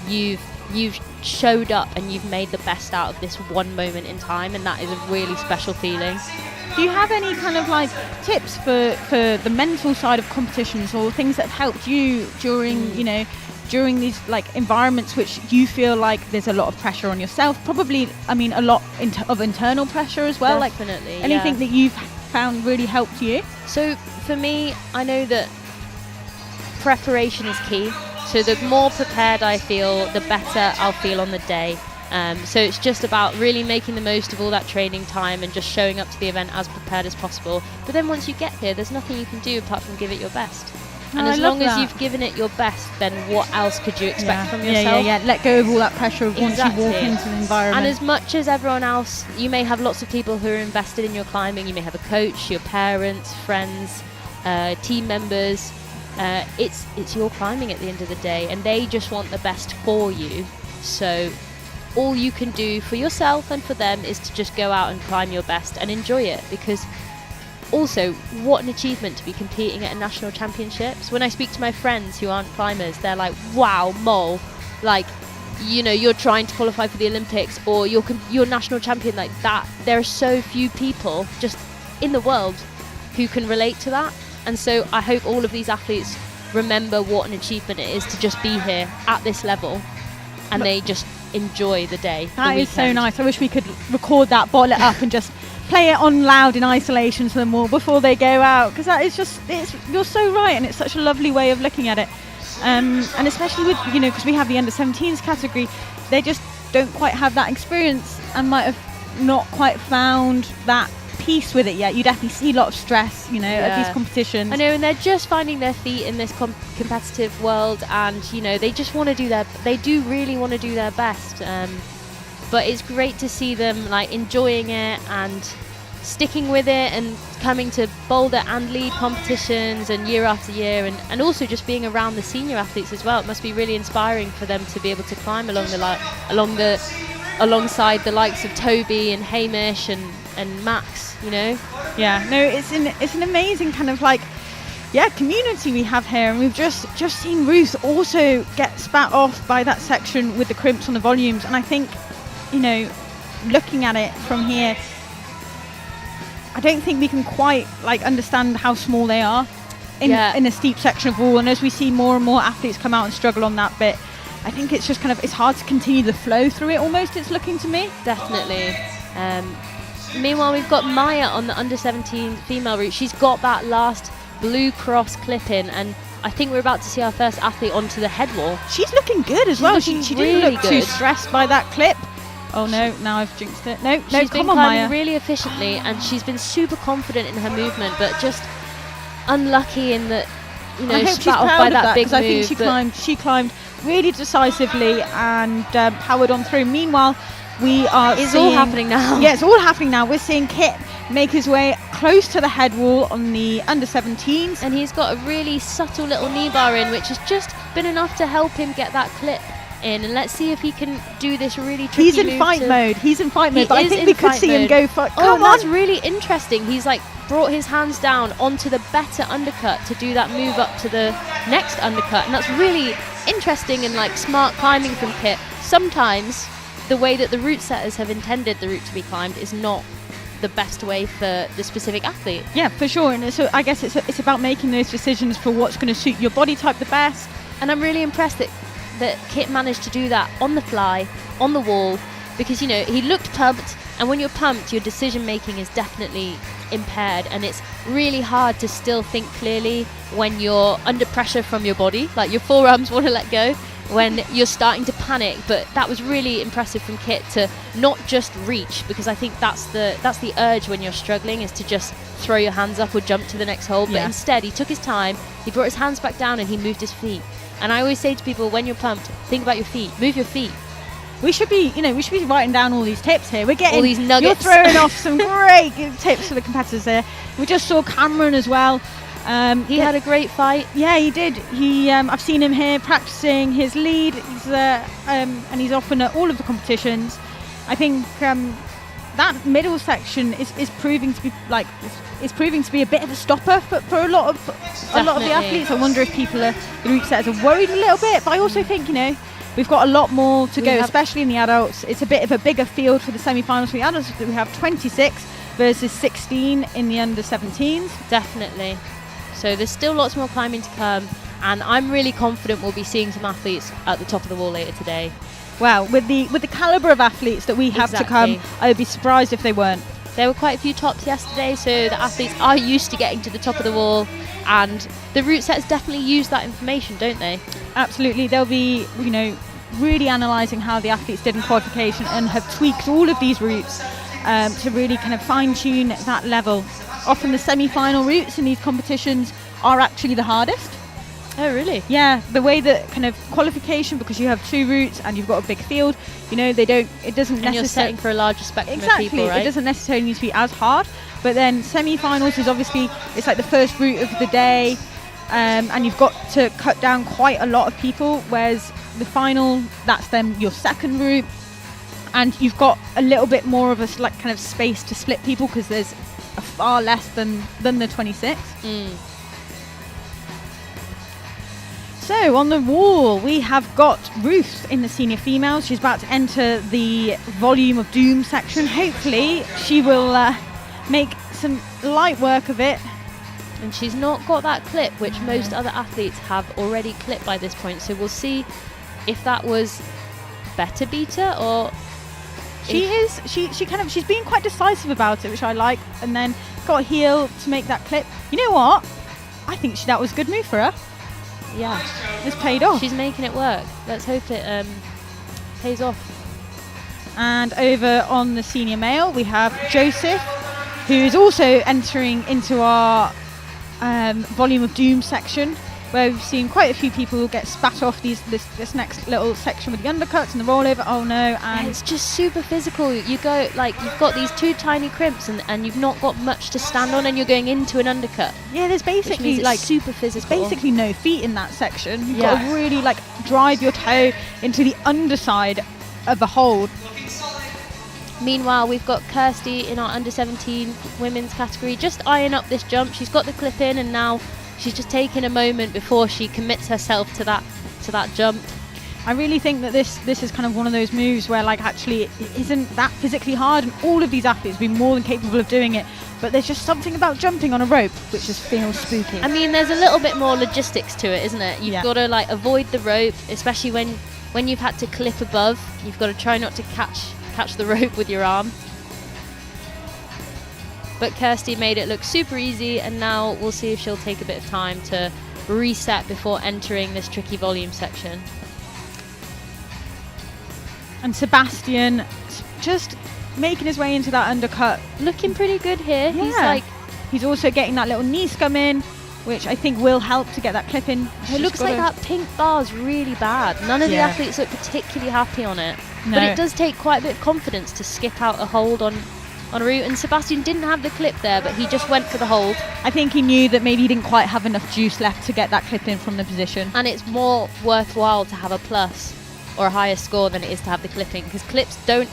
you've showed up and you've made the best out of this one moment in time, and that is a really special feeling. Do you have any kind of like tips for the mental side of competitions, or things that have helped you during, you know, during these like environments which you feel like there's a lot of pressure on yourself? Probably, I mean, a lot of internal pressure as well. Definitely, like anything that you've found really helped you? So for me, I know that preparation is key. So the more prepared I feel, the better I'll feel on the day. So it's just about really making the most of all that training time and just showing up to the event as prepared as possible. But then once you get here, there's nothing you can do apart from give it your best. And as long as you've given it your best, then what else could you expect from yourself? Yeah. Let go of all that pressure of once you walk into the environment. And as much as everyone else, you may have lots of people who are invested in your climbing. You may have a coach, your parents, friends, team members. It's your climbing at the end of the day, and they just want the best for you. So all you can do for yourself and for them is to just go out and climb your best and enjoy it. Because also, what an achievement to be competing at a national championships. When I speak to my friends who aren't climbers, they're like, wow, Mol, like, you know, you're trying to qualify for the Olympics, or you're national champion like that. There are so few people just in the world who can relate to that. And so I hope all of these athletes remember what an achievement it is to just be here at this level, and they just enjoy the day. That is so nice. I wish we could record that, bottle it up, and just play it on loud in isolation to them all before they go out, because that is just, you're so right, and it's such a lovely way of looking at it. And especially with, because we have the under-17s category, they just don't quite have that experience and might have not quite found that piece with it yet. You definitely see a lot of stress, at these competitions. I know, and they're just finding their feet in this competitive world, and they just want to do really want to do their best. But it's great to see them like enjoying it and sticking with it and coming to boulder and lead competitions and year after year, and also just being around the senior athletes as well. It must be really inspiring for them to be able to climb alongside the likes of Toby and Hamish and Max. Yeah, no, it's an amazing kind of community we have here, and we've just seen Ruth also get spat off by that section with the crimps on the volumes, and I think looking at it from here, I don't think we can quite understand how small they are in a steep section of wall. And as we see more and more athletes come out and struggle on that bit, I think it's just it's hard to continue the flow through it almost, it's looking to me. Definitely. Meanwhile, we've got Maya on the under-17 female route. She's got that last blue cross clip in, and I think we're about to see our first athlete onto the head wall. She's looking good as well. She really didn't look too good. stressed by that clip. Oh no, now I've jinxed it. No, she's come been on, climbing Maya. really efficiently, and she's been super confident in her movement, but just unlucky in that, I hope she's spat off proud by of that big because move. I think she climbed really decisively and powered on through. Meanwhile, it's all happening now. Yeah, it's all happening now. We're seeing Kit make his way close to the head wall on the under-17s, and he's got a really subtle little knee bar in, which has just been enough to help him get that clip in. And let's see if he can do this really tricky He's in fight mode. But I think we could see him go for. Come on, that's really interesting. He's brought his hands down onto the better undercut to do that move up to the next undercut, and that's really interesting and smart climbing from Kit. Sometimes the way that the route setters have intended the route to be climbed is not the best way for the specific athlete. Yeah, for sure. And so I guess it's about making those decisions for what's going to suit your body type the best. And I'm really impressed that Kit managed to do that on the fly, on the wall, because he looked pumped, and when you're pumped, your decision making is definitely impaired, and it's really hard to still think clearly when you're under pressure from your body, your forearms want to let go when you're starting to panic. But that was really impressive from Kit to not just reach, because I think that's the urge when you're struggling, is to just throw your hands up or jump to the next hole. But instead he took his time, he brought his hands back down, and he moved his feet. And I always say to people, when you're pumped, think about your feet, move your feet. We should be writing down all these tips here. We're getting all these nuggets. You're throwing off some great tips for the competitors there. We just saw Cameron as well. He had a great fight. Yeah, he did. I've seen him here practicing his lead. He's and he's often at all of the competitions. I think that middle section is proving to be a bit of a stopper for a lot of the athletes. I wonder if the route setters are worried a little bit, but I also think we've got a lot more to go, especially in the adults. It's a bit of a bigger field for the semi-finals. For the adults, we have 26 versus 16 in the under-17s. Definitely. So there's still lots more climbing to come, and I'm really confident we'll be seeing some athletes at the top of the wall later today. Well, with the calibre of athletes that we have to come, I would be surprised if they weren't. There were quite a few tops yesterday, so the athletes are used to getting to the top of the wall, and the route setters definitely use that information, don't they? Absolutely. They'll be, really analysing how the athletes did in qualification and have tweaked all of these routes to really kind of fine-tune that level. Often the semi-final routes in these competitions are actually the hardest. Oh, really? Yeah, the way that kind of qualification, because you have two routes and you've got a big field, it doesn't necessarily... And you're setting for a larger spectrum of people, right? It doesn't necessarily need to be as hard, but then semi-finals is obviously, it's like the first route of the day, and you've got to cut down quite a lot of people, whereas the final, that's then your second route, and you've got a little bit more of a kind of space to split people, because there's a far less than the 26. So on the wall we have got Ruth in the senior females. She's about to enter the volume of doom section. Hopefully she will make some light work of it. And she's not got that clip, which most other athletes have already clipped by this point. So we'll see if that was better beta, or She's being quite decisive about it, which I like, and then got a heel to make that clip. You know what? I think that was a good move for her. Yeah. It's paid off. She's making it work. Let's hope it pays off. And over on the senior male, we have Joseph, who is also entering into our Volume of Doom section, where we've seen quite a few people get spat off this next little section with the undercuts and the rollover. Oh no! And yeah, it's just super physical. You go like you've got these two tiny crimps and you've not got much to stand on, and you're going into an undercut. Yeah, there's basically like super physical. There's basically no feet in that section. You've got to really like drive your toe into the underside of the hold. Meanwhile, we've got Kirsty in our under 17 women's category just eyeing up this jump. She's got the clip in, and now she's just taking a moment before she commits herself to that jump. I really think that this is kind of one of those moves where like actually it isn't that physically hard, and all of these athletes will be more than capable of doing it, but there's just something about jumping on a rope which just feels spooky. I mean, there's a little bit more logistics to it, isn't it? You've got to like avoid the rope, especially when you've had to clip above. You've got to try not to catch the rope with your arm. But Kirsty made it look super easy, and now we'll see if she'll take a bit of time to reset before entering this tricky volume section. And Sebastian just making his way into that undercut. Looking pretty good here. Yeah. He's also getting that little knee scum in, which I think will help to get that clip in. It looks like that pink bar is really bad. None of the athletes look particularly happy on it. No. But it does take quite a bit of confidence to skip out a hold on a route, and Sebastian didn't have the clip there, but he just went for the hold. I think he knew that maybe he didn't quite have enough juice left to get that clip in from the position. And it's more worthwhile to have a plus or a higher score than it is to have the clipping, because clips don't,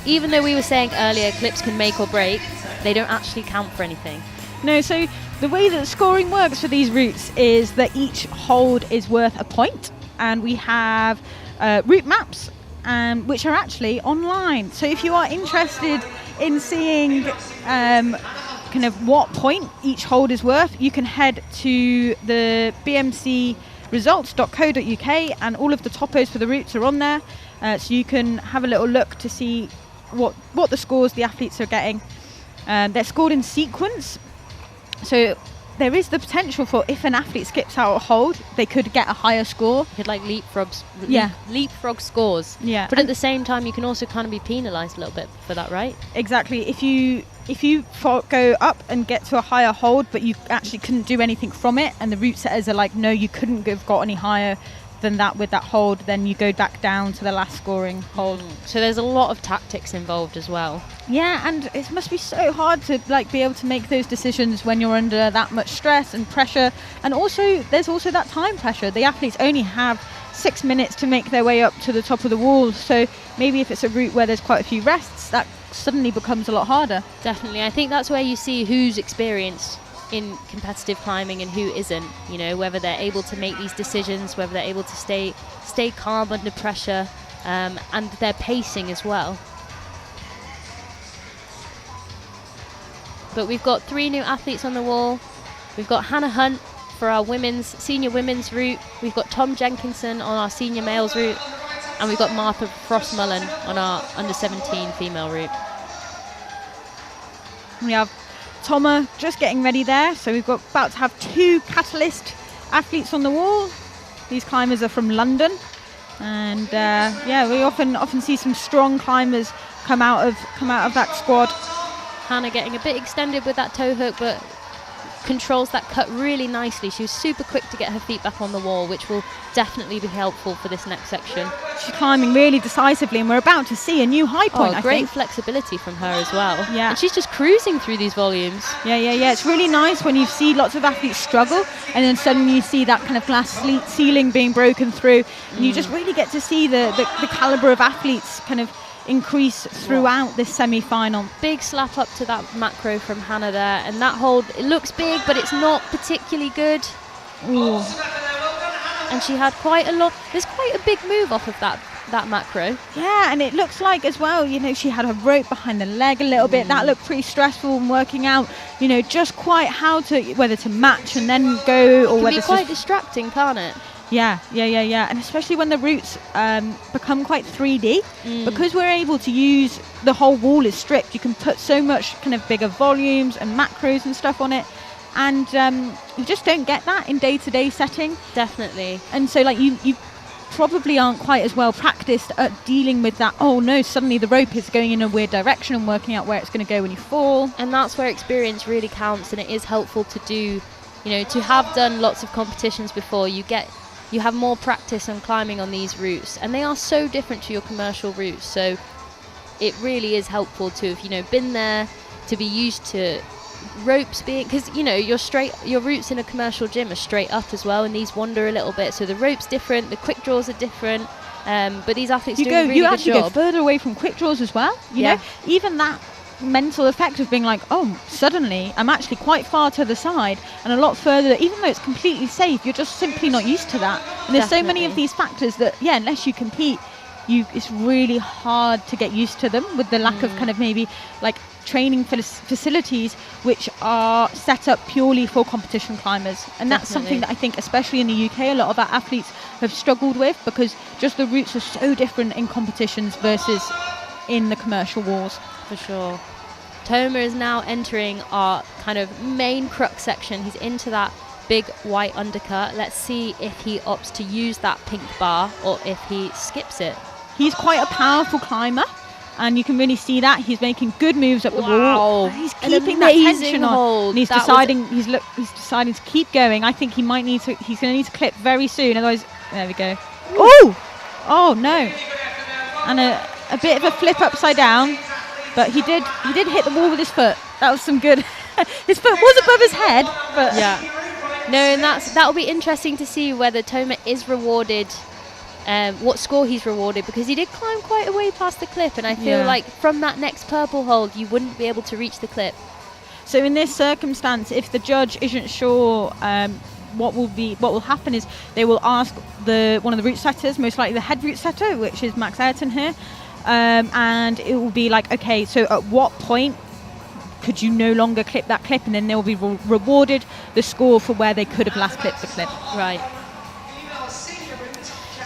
even though we were saying earlier clips can make or break, they don't actually count for anything. No, so the way that scoring works for these routes is that each hold is worth a point, and we have route maps which are actually online. So if you are interested in seeing kind of what point each hold is worth, you can head to the bmcresults.co.uk, and all of the topos for the routes are on there, so you can have a little look to see what the scores the athletes are getting. They're scored in sequence, so there is the potential for, if an athlete skips out a hold, they could get a higher score. You could like leapfrog scores. Yeah. But at the same time, you can also kind of be penalised a little bit for that, right? Exactly. If you go up and get to a higher hold, but you actually couldn't do anything from it, and the route setters are like, no, you couldn't have got any higher than that with that hold, then you go back down to the last scoring hold. So there's a lot of tactics involved as well. Yeah, and it must be so hard to like be able to make those decisions when you're under that much stress and pressure. And also there's also that time pressure. The athletes only have 6 minutes to make their way up to the top of the wall, so maybe if it's a route where there's quite a few rests, that suddenly becomes a lot harder. Definitely. I think that's where you see who's experienced in competitive climbing and who isn't, you know, whether they're able to make these decisions, whether they're able to stay calm under pressure, and their pacing as well. But we've got 3 new athletes on the wall. We've got Hannah Hunt for our senior women's route. We've got Tom Jenkinson on our senior males route, and we've got Martha Frost-Mullen on our under 17 female route. We have Toma just getting ready there, so we've got about to have 2 Catalyst athletes on the wall. These climbers are from London, and we often see some strong climbers come out of that squad. Hannah getting a bit extended with that toe hook, but controls that cut really nicely. She was super quick to get her feet back on the wall, which will definitely be helpful for this next section. She's climbing really decisively, and we're about to see a new high point. Great flexibility from her as well. Yeah, and she's just cruising through these volumes. Yeah. It's really nice when you see lots of athletes struggle, and then suddenly you see that kind of glass ceiling being broken through, and you just really get to see the caliber of athletes kind of increase throughout this semi-final. Big slap up to that macro from Hannah there, and that hold, it looks big, but it's not particularly good. Ooh. And she had quite a lot, there's quite a big move off of that macro. Yeah, and it looks like as well, you know, she had her rope behind the leg a little bit. That looked pretty stressful, and working out, you know, just quite whether to match and then go, or whether it can be quite distracting, can't it? Yeah. And especially when the routes become quite 3D, because we're able to use the whole wall is stripped, you can put so much kind of bigger volumes and macros and stuff on it. And you just don't get that in day-to-day setting. Definitely. And so like you probably aren't quite as well practiced at dealing with that. Oh no, suddenly the rope is going in a weird direction and working out where it's going to go when you fall. And that's where experience really counts, and it is helpful to do, to have done lots of competitions before. You have more practice on climbing on these routes, and they are so different to your commercial routes. So it really is helpful to have, been there, to be used to ropes being, because your routes in a commercial gym are straight up as well, and these wander a little bit, so the rope's different, the quick draws are different, but these athletes do a really good job. You actually go further away from quick draws as well, you know, even that mental effect of being like, oh, suddenly I'm actually quite far to the side and a lot further, even though it's completely safe, you're just simply not used to that. And there's so many of these factors that unless you compete, it's really hard to get used to them, with the lack of kind of maybe like training facilities which are set up purely for competition climbers. And that's something that I think, especially in the UK, a lot of our athletes have struggled with, because just the routes are so different in competitions versus in the commercial walls. For sure. Toma is now entering our kind of main crux section. He's into that big white undercut. Let's see if he opts to use that pink bar or if he skips it. He's quite a powerful climber, and you can really see that he's making good moves up the wall. He's keeping that tension on. And he's deciding to keep going. I think he's going to need to clip very soon, otherwise there we go. Oh no. And a bit of a flip upside down, but he did hit the wall with his foot. That was some good. His foot was above his head, but no, and that'll be interesting to see whether Toma is rewarded, what score he's rewarded, because he did climb quite a way past the clip, and I feel like from that next purple hold you wouldn't be able to reach the clip. So in this circumstance, if the judge isn't sure what will happen is they will ask one of the route setters, most likely the head route setter, which is Max Ayrton here, and it will be like, okay, so at what point could you no longer clip that clip, and then they'll be rewarded the score for where they could have last clipped the clip. Right.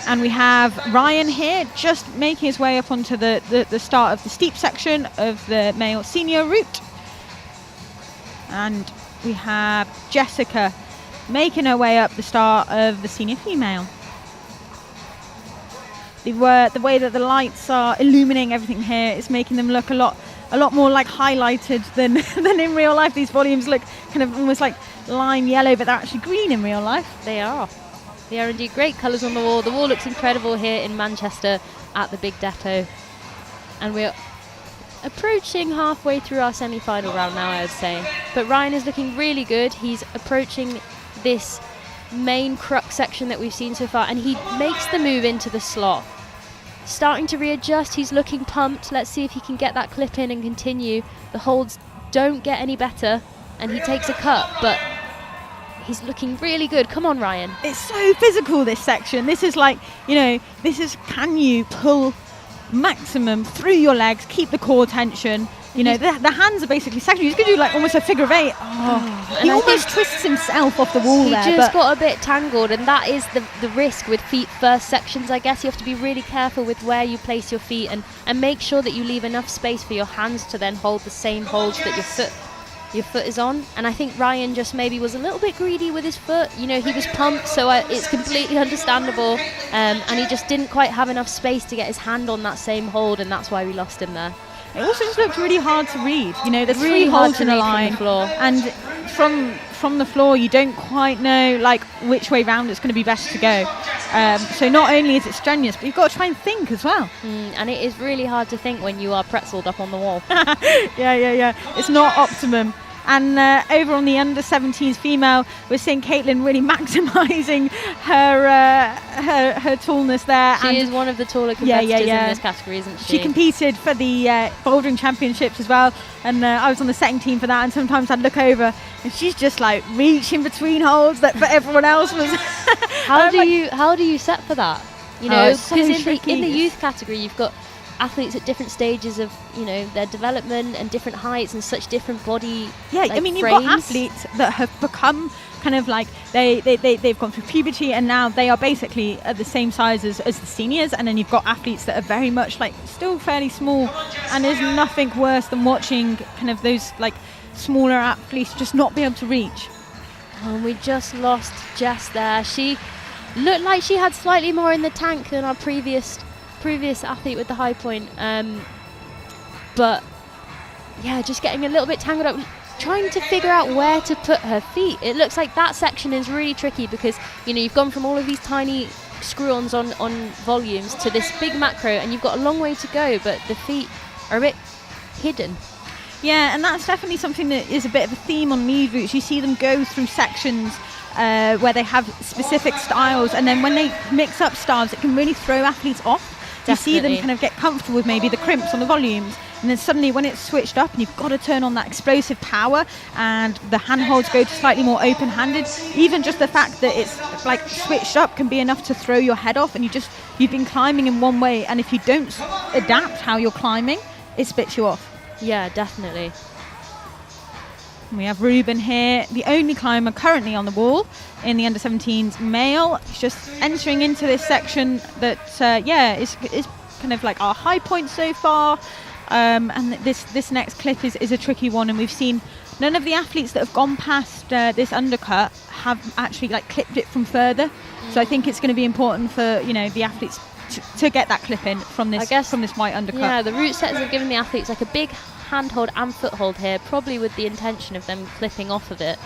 And we have Ryan here just making his way up onto the start of the steep section of the male senior route. And we have Jessica making her way up the start of the senior female. The way that the lights are illuminating everything here is making them look a lot more like highlighted than in real life. These volumes look kind of almost like lime yellow, but they're actually green in real life. They are indeed great colours on the wall. The wall looks incredible here in Manchester at the big depot, and we're approaching halfway through our semi-final round now, I would say. But Ryan is looking really good. He's approaching this main crux section that we've seen so far, and he makes the move into the slot, starting to readjust. He's looking pumped. Let's see if he can get that clip in and continue. The holds don't get any better, and he takes a cut, but he's looking really good. Come on, Ryan. It's so physical, this section. This is like, can you pull maximum through your legs, keep the core tension? The hands are basically secondary. He's going to do like almost a figure of 8. He almost twists himself off the wall there. He just got a bit tangled, and that is the risk with feet first sections, I guess. You have to be really careful with where you place your feet and make sure that you leave enough space for your hands to then hold the same holds that your foot is on. And I think Ryan just maybe was a little bit greedy with his foot. He was pumped, so it's completely understandable. And he just didn't quite have enough space to get his hand on that same hold, and that's why we lost him there. It also just looked really hard to read. There's really 3 holds in a line, and from the floor you don't quite know like which way round it's going to be best to go. So not only is it strenuous, but you've got to try and think as well. And it is really hard to think when you are pretzeled up on the wall. Yeah. It's not optimum. And over on the under-17s female, we're seeing Caitlin really maximising her tallness there. She is one of the taller competitors in this category, isn't she? She competed for the bouldering championships as well, and I was on the setting team for that, and sometimes I'd look over and she's just like reaching between holds that for everyone else was. How do you set for that? Because so in the youth category you've got athletes at different stages of their development and different heights and such different body you've got athletes that have become kind of like they've gone through puberty, and now they are basically at the same size as the seniors. And then you've got athletes that are very much like still fairly small, and there's nothing worse than watching kind of those like smaller athletes just not be able to reach. And we just lost Jess there. She looked like she had slightly more in the tank than our previous athlete with the high point. But yeah, just getting a little bit tangled up, trying to figure out where to put her feet. It looks like that section is really tricky because, you know, you've gone from all of these tiny screw-ons on volumes to this big macro, and you've got a long way to go, but the feet are a bit hidden. Yeah, and that's definitely something that is a bit of a theme on lead routes. You see them go through sections where they have specific styles, and then when they mix up styles, it can really throw athletes off. You see them kind of get comfortable with maybe the crimps on the volumes, and then suddenly when it's switched up and you've got to turn on that explosive power and the handholds go to slightly more open-handed, even just the fact that it's like switched up can be enough to throw your head off, and you've been climbing in one way, and if you don't adapt how you're climbing, it spits you off. Yeah, definitely. And we have Ruben here, the only climber currently on the wall in the under-17s male. He's just entering into this section that, is kind of like our high point so far. And this next clip is a tricky one, and we've seen none of the athletes that have gone past this undercut have actually like clipped it from further. So I think it's going to be important for, you know, the athletes to get that clip in from this white undercut. Yeah, the route setters have given the athletes like a big handhold and foothold here, probably with the intention of them clipping off of it.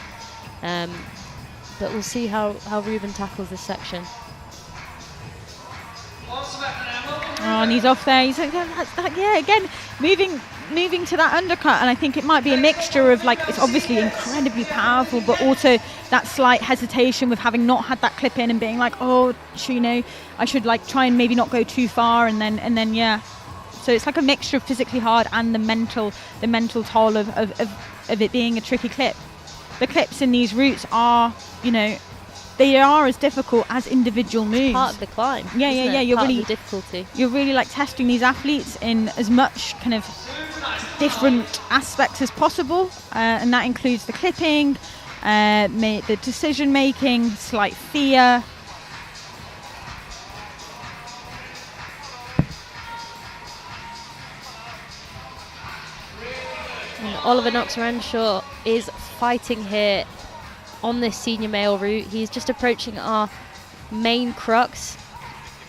But we'll see how Ruben tackles this section. Oh, and he's off there. He's like, again, moving to that undercut, and I think it might be a mixture of like, it's obviously incredibly powerful, but also that slight hesitation with having not had that clip in and being like, oh, you know, I should like try and maybe not go too far, and then yeah. So it's like a mixture of physically hard and the mental toll of it being a tricky clip. The clips in these routes are, you know, they are as difficult as individual moves. Part of the climb. Yeah. You're part really of the difficulty. You're really like testing these athletes in as much kind of different aspects as possible, and that includes the clipping, the decision making, slight fear. And Oliver Knox-Renshaw is fighting here on this senior male route. He's just approaching our main crux.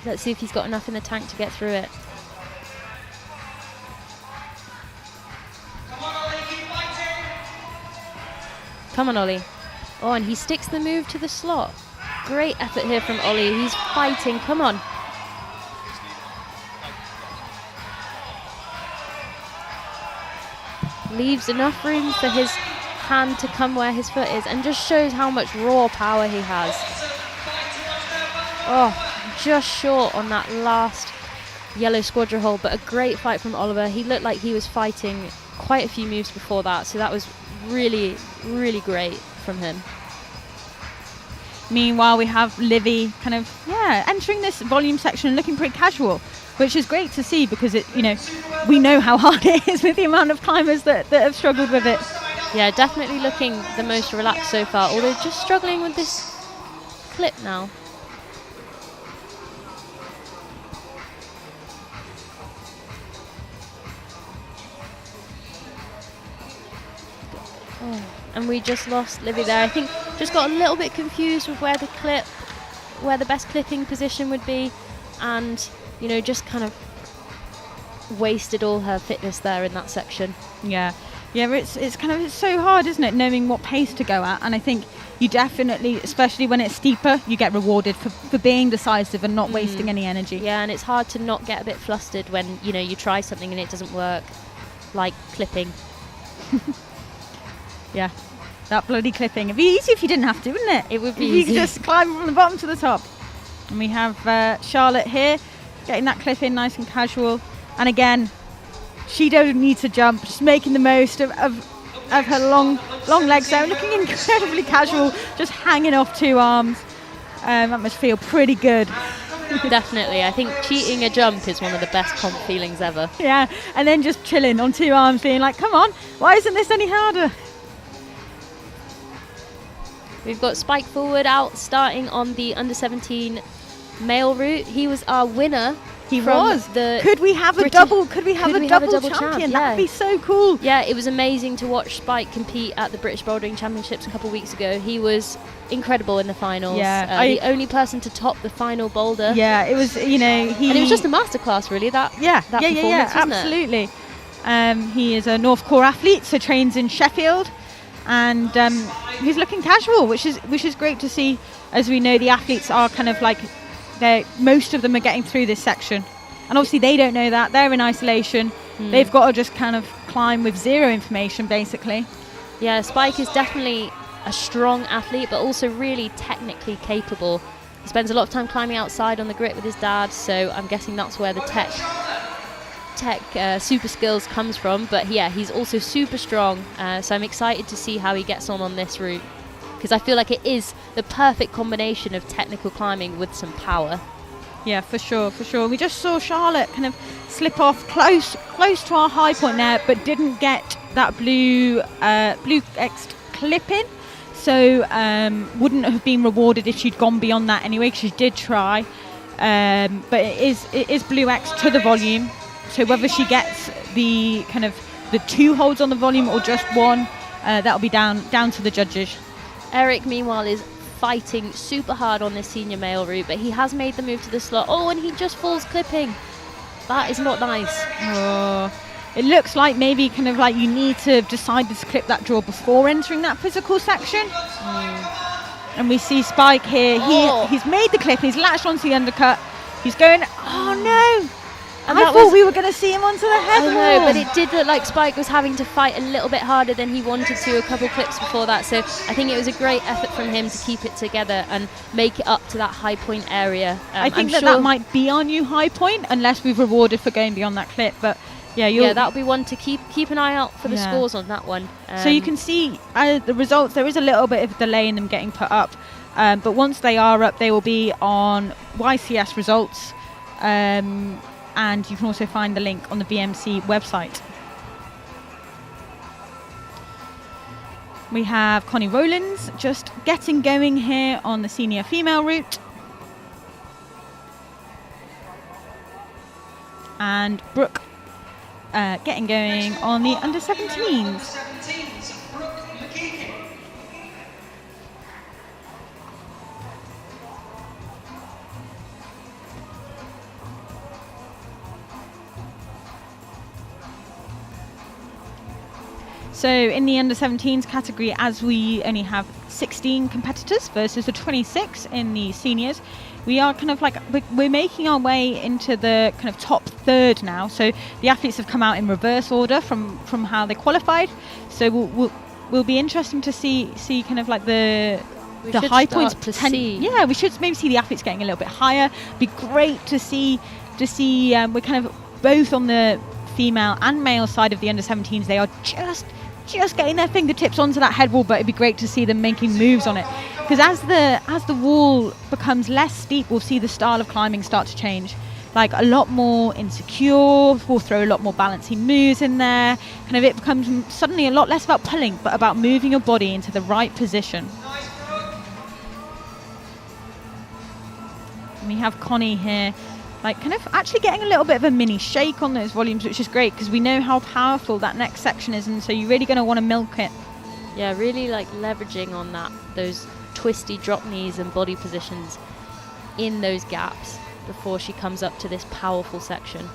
Let's see if he's got enough in the tank to get through it. Come on, Ollie. Oh, and he sticks the move to the slot. Great effort here from Ollie. He's fighting. Come on. Leaves enough room for his hand to come where his foot is, and just shows how much raw power he has. Oh, just short on that last yellow squadron hold, but a great fight from Oliver. He looked like he was fighting quite a few moves before that, so that was really, really great from him. Meanwhile, we have Livy kind of, entering this volume section and looking pretty casual, which is great to see because we know how hard it is with the amount of climbers that have struggled with it. Yeah, definitely looking the most relaxed so far, although just struggling with this clip now. Oh, and we just lost Livy there. I think just got a little bit confused with where the best clipping position would be, and just kind of wasted all her fitness there in that section. Yeah, it's so hard, isn't it, knowing what pace to go at, and I think you definitely, especially when it's steeper, you get rewarded for being decisive and not wasting any energy. Yeah, and it's hard to not get a bit flustered when you try something and it doesn't work, like clipping. Yeah, that bloody clipping. It'd be easy if you didn't have to, wouldn't it? It would be easy. You could just climb from the bottom to the top. And we have Charlotte here, getting that clip in nice and casual. And again, she doesn't need to jump, just making the most of her long legs there, looking incredibly casual, just hanging off two arms. That must feel pretty good. Definitely. I think cheating a jump is one of the best comp feelings ever. Yeah, and then just chilling on two arms, being like, come on, why isn't this any harder? We've got Spike Forward out starting on the under-17 male route. He was our winner. He was. Could we have a double? Could we have a double champion? Yeah. That'd be so cool. Yeah, it was amazing to watch Spike compete at the British Bouldering Championships a couple of weeks ago. He was incredible in the finals. Yeah, the only person to top the final boulder. Yeah, it was. You know, and it was just a masterclass, really. That performance, absolutely. He is a North Core athlete, so trains in Sheffield, and he's looking casual, which is great to see. As we know, the athletes are kind of like. Most of them are getting through this section, and obviously they don't know that. They're in isolation. They've got to just kind of climb with zero information, basically. Yeah, Spike is definitely a strong athlete, but also really technically capable. He spends a lot of time climbing outside on the grit with his dad, so I'm guessing that's where the tech super skills comes from. But yeah, he's also super strong, so I'm excited to see how he gets on this route. Because I feel like it is the perfect combination of technical climbing with some power. Yeah, for sure. We just saw Charlotte kind of slip off close to our high point there, but didn't get that blue X clip in. So wouldn't have been rewarded if she'd gone beyond that anyway, because she did try. But it is blue X to the volume. So whether she gets the kind of the 2 holds on the volume or just 1, that'll be down to the judges. Eric, meanwhile, is fighting super hard on this senior male route, but he has made the move to the slot. Oh, and he just falls clipping. That is not nice. Oh, it looks like maybe kind of like you need to have decided to clip that draw before entering that physical section. And we see Spike here. He's made the clip. He's latched onto the undercut. He's going, oh no. And I thought we were going to see him onto the head. I know, but it did look like Spike was having to fight a little bit harder than he wanted to a couple clips before that. So I think it was a great effort from him to keep it together and make it up to that high point area. I think that might be our new high point, unless we've rewarded for going beyond that clip. But yeah, that'll be one to keep an eye out for the scores on that one. So you can see the results. There is a little bit of delay in them getting put up, but once they are up, they will be on YCS results. And you can also find the link on the BMC website. We have Connie Rowlands just getting going here on the senior female route. And Brooke getting going on the under-17s. So in the under-17s category, as we only have 16 competitors versus the 26 in the seniors, we are kind of like, we're making our way into the kind of top third now. So the athletes have come out in reverse order from how they qualified. So we'll be interesting to see kind of like the high points. Yeah, we should maybe see the athletes getting a little bit higher. Be great to see we're kind of both on the female and male side of the under-17s. They are just getting their fingertips onto that head wall, but it'd be great to see them making moves on it, because as the wall becomes less steep, we'll see the style of climbing start to change, like a lot more insecure. We'll throw a lot more balancing moves in there. Kind of it becomes suddenly a lot less about pulling, but about moving your body into the right position. And we have Connie here, like kind of actually getting a little bit of a mini shake on those volumes, which is great because we know how powerful that next section is, and so you're really going to want to milk it. Yeah, really like leveraging on those twisty drop knees and body positions in those gaps before she comes up to this powerful section.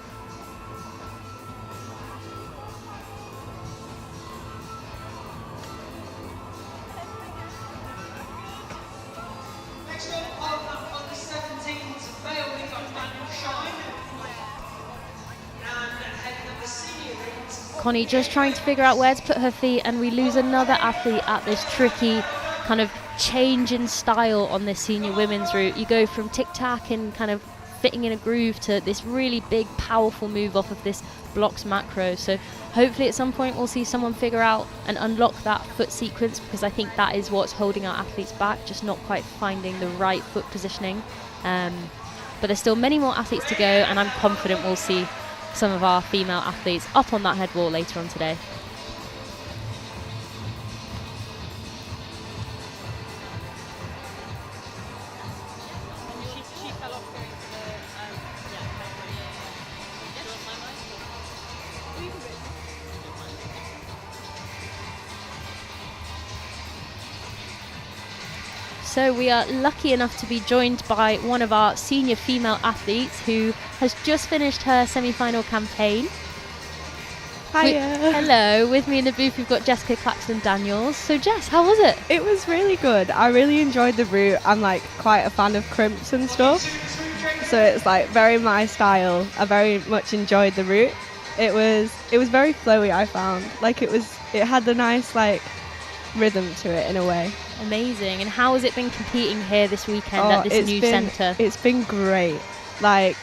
Connie just trying to figure out where to put her feet, and we lose another athlete at this tricky kind of change in style on this senior women's route. You go from tic-tac and kind of fitting in a groove to this really big, powerful move off of this blocks macro. So hopefully at some point we'll see someone figure out and unlock that foot sequence, because I think that is what's holding our athletes back, just not quite finding the right foot positioning. But there's still many more athletes to go, and I'm confident we'll see some of our female athletes up on that head wall later on today. So we are lucky enough to be joined by one of our senior female athletes who has just finished her semi-final campaign. Hiya. Hello, with me in the booth we've got Jessica Claxton-Daniels. So Jess, how was it? It was really good. I really enjoyed the route. I'm like quite a fan of crimps and stuff, so it's like very my style. I very much enjoyed the route. It was very flowy. I found like it had a nice like rhythm to it in a way. Amazing. And how has it been competing here this weekend at this new centre? It's been great. Like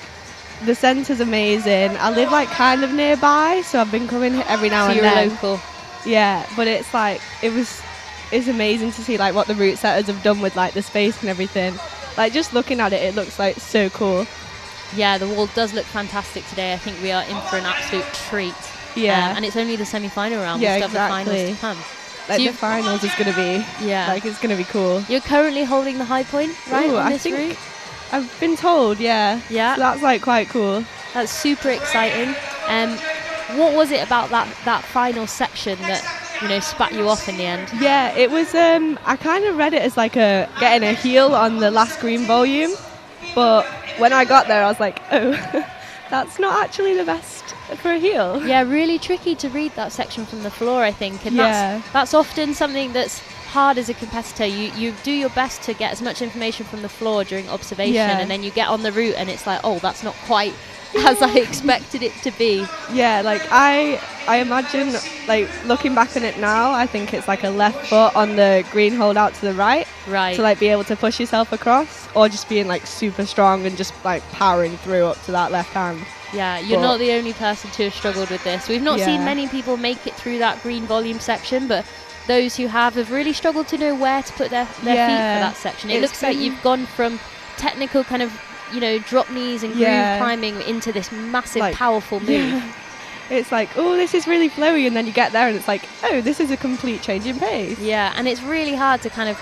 the centre's amazing. I live like kind of nearby, so I've been coming every now and then. So you're local. Yeah, but it's like it's amazing to see like what the route setters have done with like the space and everything. Like just looking at it, it looks like so cool. Yeah, the wall does look fantastic today. I think we are in for an absolute treat. Yeah, and it's only the semi-final round. Yeah, we still have the exactly. finals to come. Like So the finals is gonna be it's gonna be cool. You're currently holding the high point, right? Ooh, on I this think route? I've been told, yeah. Yeah. So that's like quite cool. That's super exciting. What was it about that final section that spat you off in the end? Yeah, it was. I kind of read it as like getting a heel on the last green volume, but when I got there, I was like, oh, that's not actually the best for a heel. Yeah, really tricky to read that section from the floor, I think, and Yeah. that's often something that's hard as a competitor. You do your best to get as much information from the floor during observation, Yeah. and then you get on the route and it's like, oh, that's not quite as I expected it to be. Yeah, like I imagine, like looking back on it now, I think it's like a left foot on the green hold out to the right. Right. To like be able to push yourself across, or just being like super strong and just like powering through up to that left hand. Yeah, you're not the only person to have struggled with this. We've not seen Yeah. many people make it through that green volume section, but those who have really struggled to know where to put their feet for that section. It It's looks like been- you've gone from technical kind of, drop knees and groove climbing into this massive, Like, powerful move. Yeah. It's like, oh, this is really flowy, and then you get there and it's like, oh, this is a complete change in pace. Yeah, and it's really hard to kind of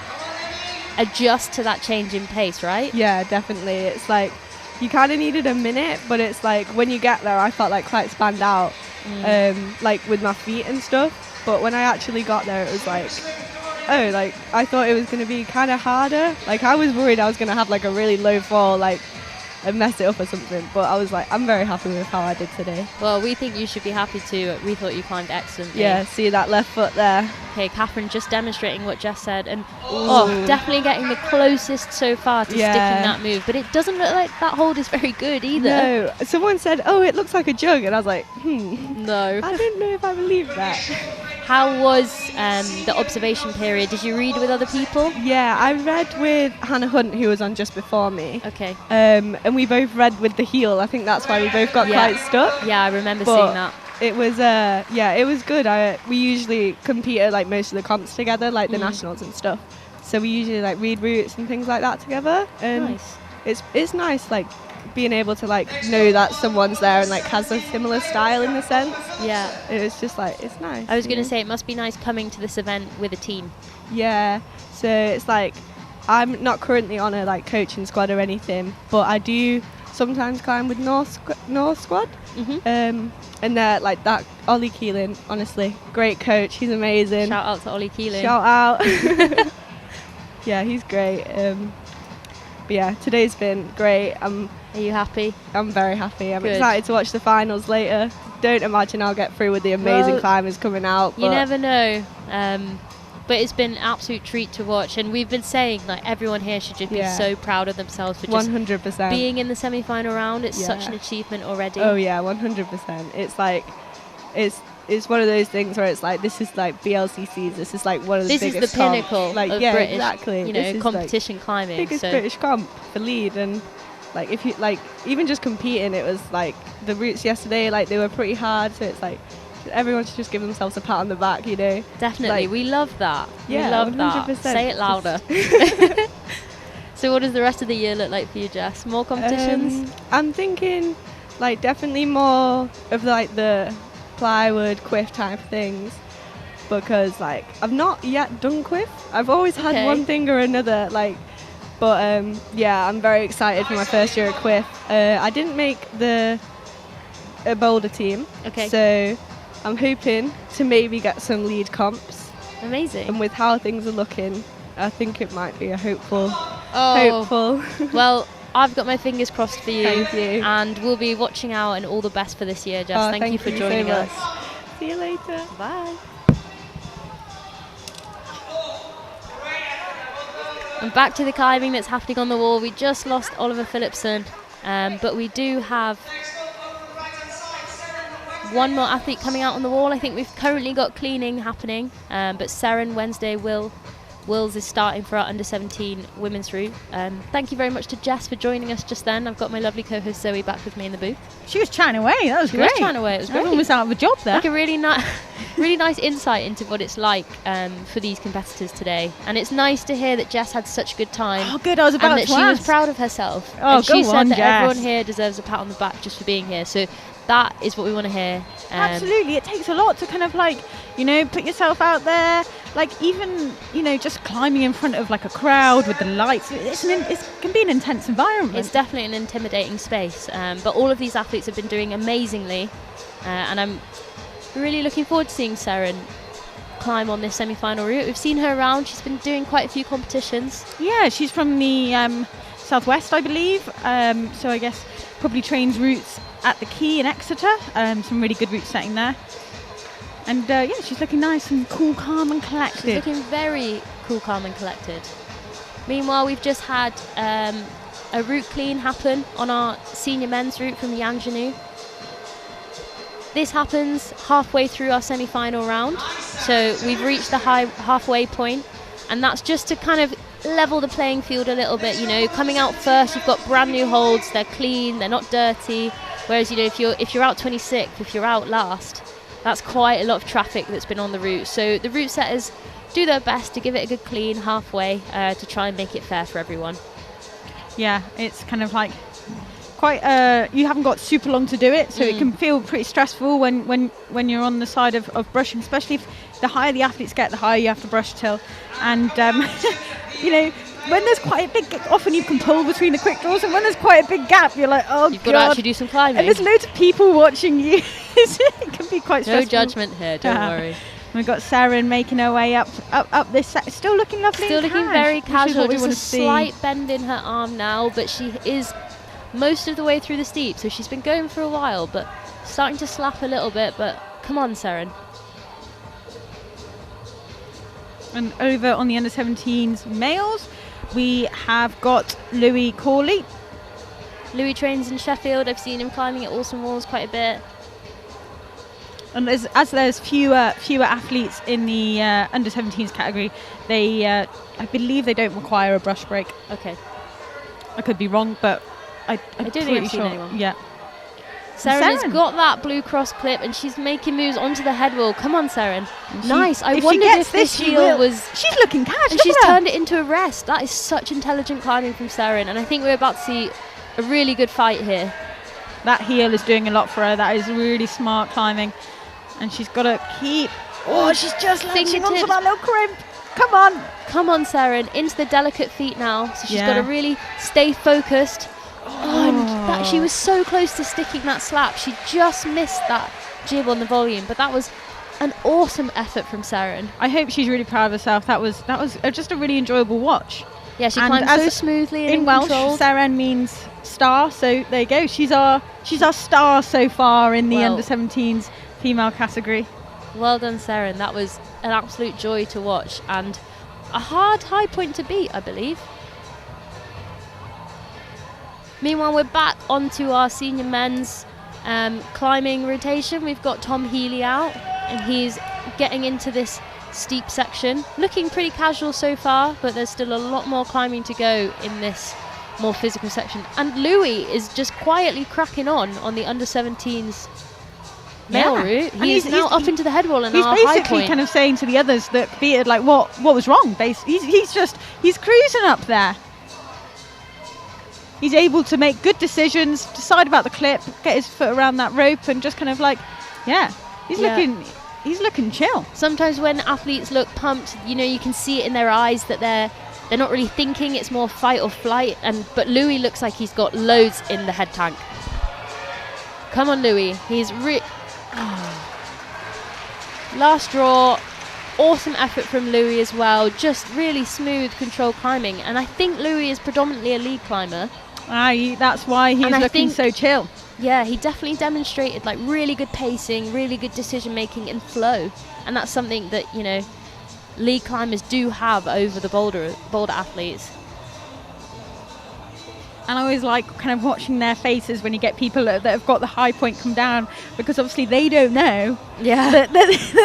adjust to that change in pace, right? Yeah, definitely. It's like you kind of needed a minute, but it's like when you get there, I felt like quite spanned out, like with my feet and stuff. But when I actually got there, it was like, oh, like I thought it was going to be kind of harder. Like I was worried I was going to have like a really low fall, like and mess it up or something. But I was like, I'm very happy with how I did today. Well, we think you should be happy too. We thought you climbed excellently. Yeah, see that left foot there. Okay, Catherine just demonstrating what Jess said, and Ooh. definitely getting the closest so far to Yeah. sticking that move. But it doesn't look like that hold is very good either. No, someone said, oh, it looks like a jug, and I was like, No. I don't know if I believe that. How was the observation period? Did you read with other people? Yeah, I read with Hannah Hunt, who was on just before me. Okay. And we both read with the heel. I think that's why we both got quite stuck. Yeah, I remember But seeing that. It was, it was good. We usually compete at like most of the comps together, like the nationals and stuff. So we usually like read routes and things like that together. And Nice. it's nice, like being able to like know that someone's there and like has a similar style in the sense. Yeah. It's just like it's nice. I was going to you know? say it must be nice coming to this event with a team. Yeah, so it's like I'm not currently on a like coaching squad or anything, but I do sometimes climb with North Squad. And they're like that. Ollie Keelan, honestly, great coach. He's amazing. Shout out to Ollie Keelan. Shout out. Yeah, he's great. But yeah, today's been great. Are you happy? I'm very happy. I'm Good. excited to watch the finals later. Don't imagine I'll get through with the amazing Well, climbers coming out. You but never know. But it's been an absolute treat to watch, and we've been saying like everyone here should just be Yeah. so proud of themselves for just 100%. being in the semi-final round. It's such Yeah. an achievement already. Oh yeah, 100%. It's like, it's one of those things where it's like this is like BLCCs. This is like one of the This is biggest the pinnacle like of yeah, British, exactly. This is, competition climbing. like, biggest So British comp for lead, and like if you like even just competing, it was like the routes yesterday, like they were pretty hard. So it's like everyone should just give themselves a pat on the back, you know. definitely, like- we love that. Yeah, we love 100%. that. Say it louder. So what does the rest of the year look like for you, Jess? More competitions? I'm thinking like definitely more of like the plywood quiff type things, because like I've not yet done quiff. I've always had Okay. one thing or another, like, but yeah, I'm very excited for my first year at quiff. I didn't make the boulder team, Okay. so I'm hoping to maybe get some lead comps, Amazing. and with how things are looking, I think it might be a hopeful. Oh, well, I've got my fingers crossed for you. Thank you. And we'll be watching out, and all the best for this year, Jess. Thank you for joining us. See you later. Bye. And back to the climbing that's happening on the wall. We just lost Oliver Phillipson, but we do have one more athlete coming out on the wall. I think we've currently got cleaning happening, but Seren Wednesday Wills is starting for our under-17 women's route. Thank you very much to Jess for joining us just then. I've got my lovely co-host Zoe back with me in the booth. She was chatting away. That was great. She was chatting away. It was great. Everyone was out of a job there. Like a really nice insight into what it's like for these competitors today. And it's nice to hear that Jess had such a good time. Oh, good. I was about and that to she ask. was proud of herself. Oh, and she go said on, that Jess. everyone here deserves a pat on the back just for being here. So that is what we want to hear. Absolutely. It takes a lot to kind of like, put yourself out there. Like even, just climbing in front of like a crowd with the lights. It can be an intense environment. It's definitely an intimidating space. But all of these athletes have been doing amazingly. And I'm really looking forward to seeing Seren climb on this semi-final route. We've seen her around. She's been doing quite a few competitions. Yeah, she's from the southwest, I believe. So I guess probably trains routes at the Key in Exeter. Some really good route setting there. And she's looking nice and cool, calm and collected. She's looking very cool, calm and collected. Meanwhile, we've just had a route clean happen on our senior men's route from the Anjanu. This happens halfway through our semi-final round. So we've reached the halfway point, and that's just to kind of level the playing field a little bit. Coming out first, you've got brand new holds, they're clean, they're not dirty. Whereas, if you're out 26th, if you're out last, that's quite a lot of traffic that's been on the route. So the route setters do their best to give it a good clean halfway to try and make it fair for everyone. Yeah, it's kind of like quite you haven't got super long to do it, so it can feel pretty stressful when you're on the side of brushing, especially if the higher the athletes get, the higher you have to brush till. And when there's quite a big gap, often you can pull between the quick draws, and when there's quite a big gap, you're like, oh, you've got to actually do some climbing. And there's loads of people watching you. It can be quite stressful. No judgment here, don't worry. We've got Seren making her way up this set. Still looking lovely. Still looking very casual. Just a slight bend in her arm now, but she is most of the way through the steep, so she's been going for a while, but starting to slap a little bit. But come on, Seren. And over on the under-17s males, we have got Louis Corley. Louis trains in Sheffield. I've seen him climbing at Alston Walls quite a bit. And as there's fewer athletes in the under-17s category, they I believe they don't require a brush break. Okay. I could be wrong, but I'm don't pretty think I've sure. seen anyone. Yeah. Seren has got that Blue Cross clip, and she's making moves onto the head wall. Come on, Seren. Nice. I wondered if this heel was... She's looking cash. And she's turned it into a rest. That is such intelligent climbing from Seren, and I think we're about to see a really good fight here. That heel is doing a lot for her. That is really smart climbing. And she's got to keep... Oh, she's just latching onto that little crimp. Come on. Come on, Seren. Into the delicate feet now. So she's got to really stay focused. And she was so close to sticking that slap. She just missed that jib on the volume, but that was an awesome effort from Seren. I hope she's really proud of herself. That was just a really enjoyable watch. Yeah, she climbed so smoothly and in Welsh. Seren means star, so there you go. She's our star so far in the under-17s female category. Well done, Seren. That was an absolute joy to watch and a hard high point to beat, I believe. Meanwhile, we're back onto our senior men's climbing rotation. We've got Tom Healy out, and he's getting into this steep section. Looking pretty casual so far, but there's still a lot more climbing to go in this more physical section. And Louis is just quietly cracking on the under-17s male route. He's now up into the head wall and he's our high basically point. Kind of saying to the others that beat like what was wrong. He's cruising up there. He's able to make good decisions, decide about the clip, get his foot around that rope, and just kind of like, he's looking chill. Sometimes when athletes look pumped, you can see it in their eyes that they're not really thinking. It's more fight or flight. But Louis looks like he's got loads in the head tank. Come on, Louis. He's last draw. Awesome effort from Louis as well. Just really smooth, controlled climbing. And I think Louis is predominantly a lead climber. That's why he's looking so chill. Yeah, he definitely demonstrated like really good pacing, really good decision making and flow. And that's something that, you know, lead climbers do have over the boulder athletes. And I always like kind of watching their faces when you get people that have got the high point come down, because obviously they don't know that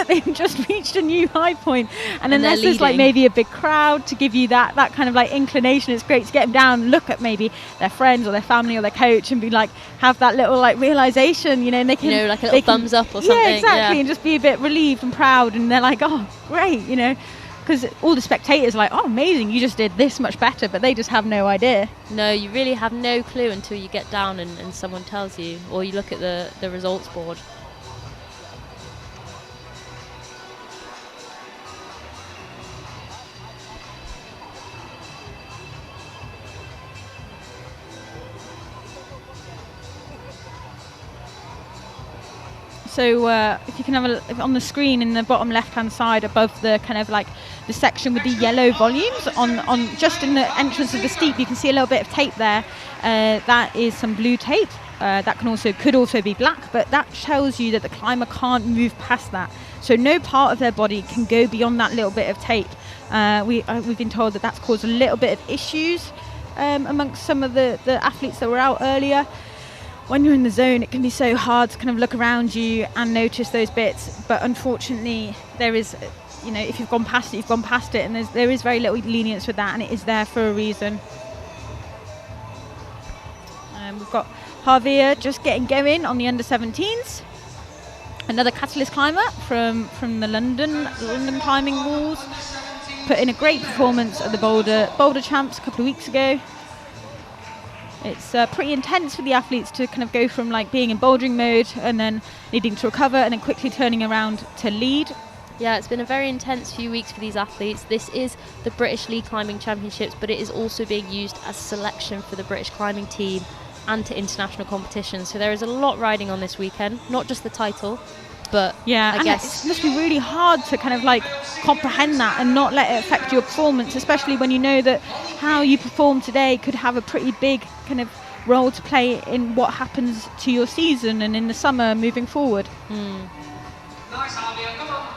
they've just reached a new high point. And unless there's like maybe a big crowd to give you that kind of like inclination, it's great to get them down, look at maybe their friends or their family or their coach and be like, have that little like realization, you know, and they can, you know, like a little thumbs up or something. Yeah, exactly. And just be a bit relieved and proud. And they're like, oh, great, you know. Because all the spectators are like, oh, amazing, you just did this much better, but they just have no idea. No, you really have no clue until you get down and someone tells you, or you look at the results board. So if you can have a look on the screen in the bottom left-hand side above the kind of like the section with the yellow volumes on just in the entrance of the steep, you can see a little bit of tape there. That is some blue tape. That could also be black, but that tells you that the climber can't move past that. So no part of their body can go beyond that little bit of tape. We've been told that that's caused a little bit of issues amongst some of the athletes that were out earlier. When you're in the zone, it can be so hard to kind of look around you and notice those bits. But unfortunately, there is, you know, if you've gone past it, you've gone past it, and there is very little lenience with that, and it is there for a reason. We've got Javier just getting going on the under-17s. Another Catalyst climber from the London climbing walls. Put in a great performance at the Boulder Champs a couple of weeks ago. It's pretty intense for the athletes to kind of go from like being in bouldering mode and then needing to recover and then quickly turning around to lead. Yeah, it's been a very intense few weeks for these athletes. This is the British Lead Climbing Championships, but it is also being used as selection for the British climbing team and to international competitions. So there is a lot riding on this weekend, not just the title, but yeah, I guess it must be really hard to kind of like comprehend that and not let it affect your performance, especially when you know that how you perform today could have a pretty big kind of role to play in what happens to your season and in the summer moving forward. Nice, Javier, come on.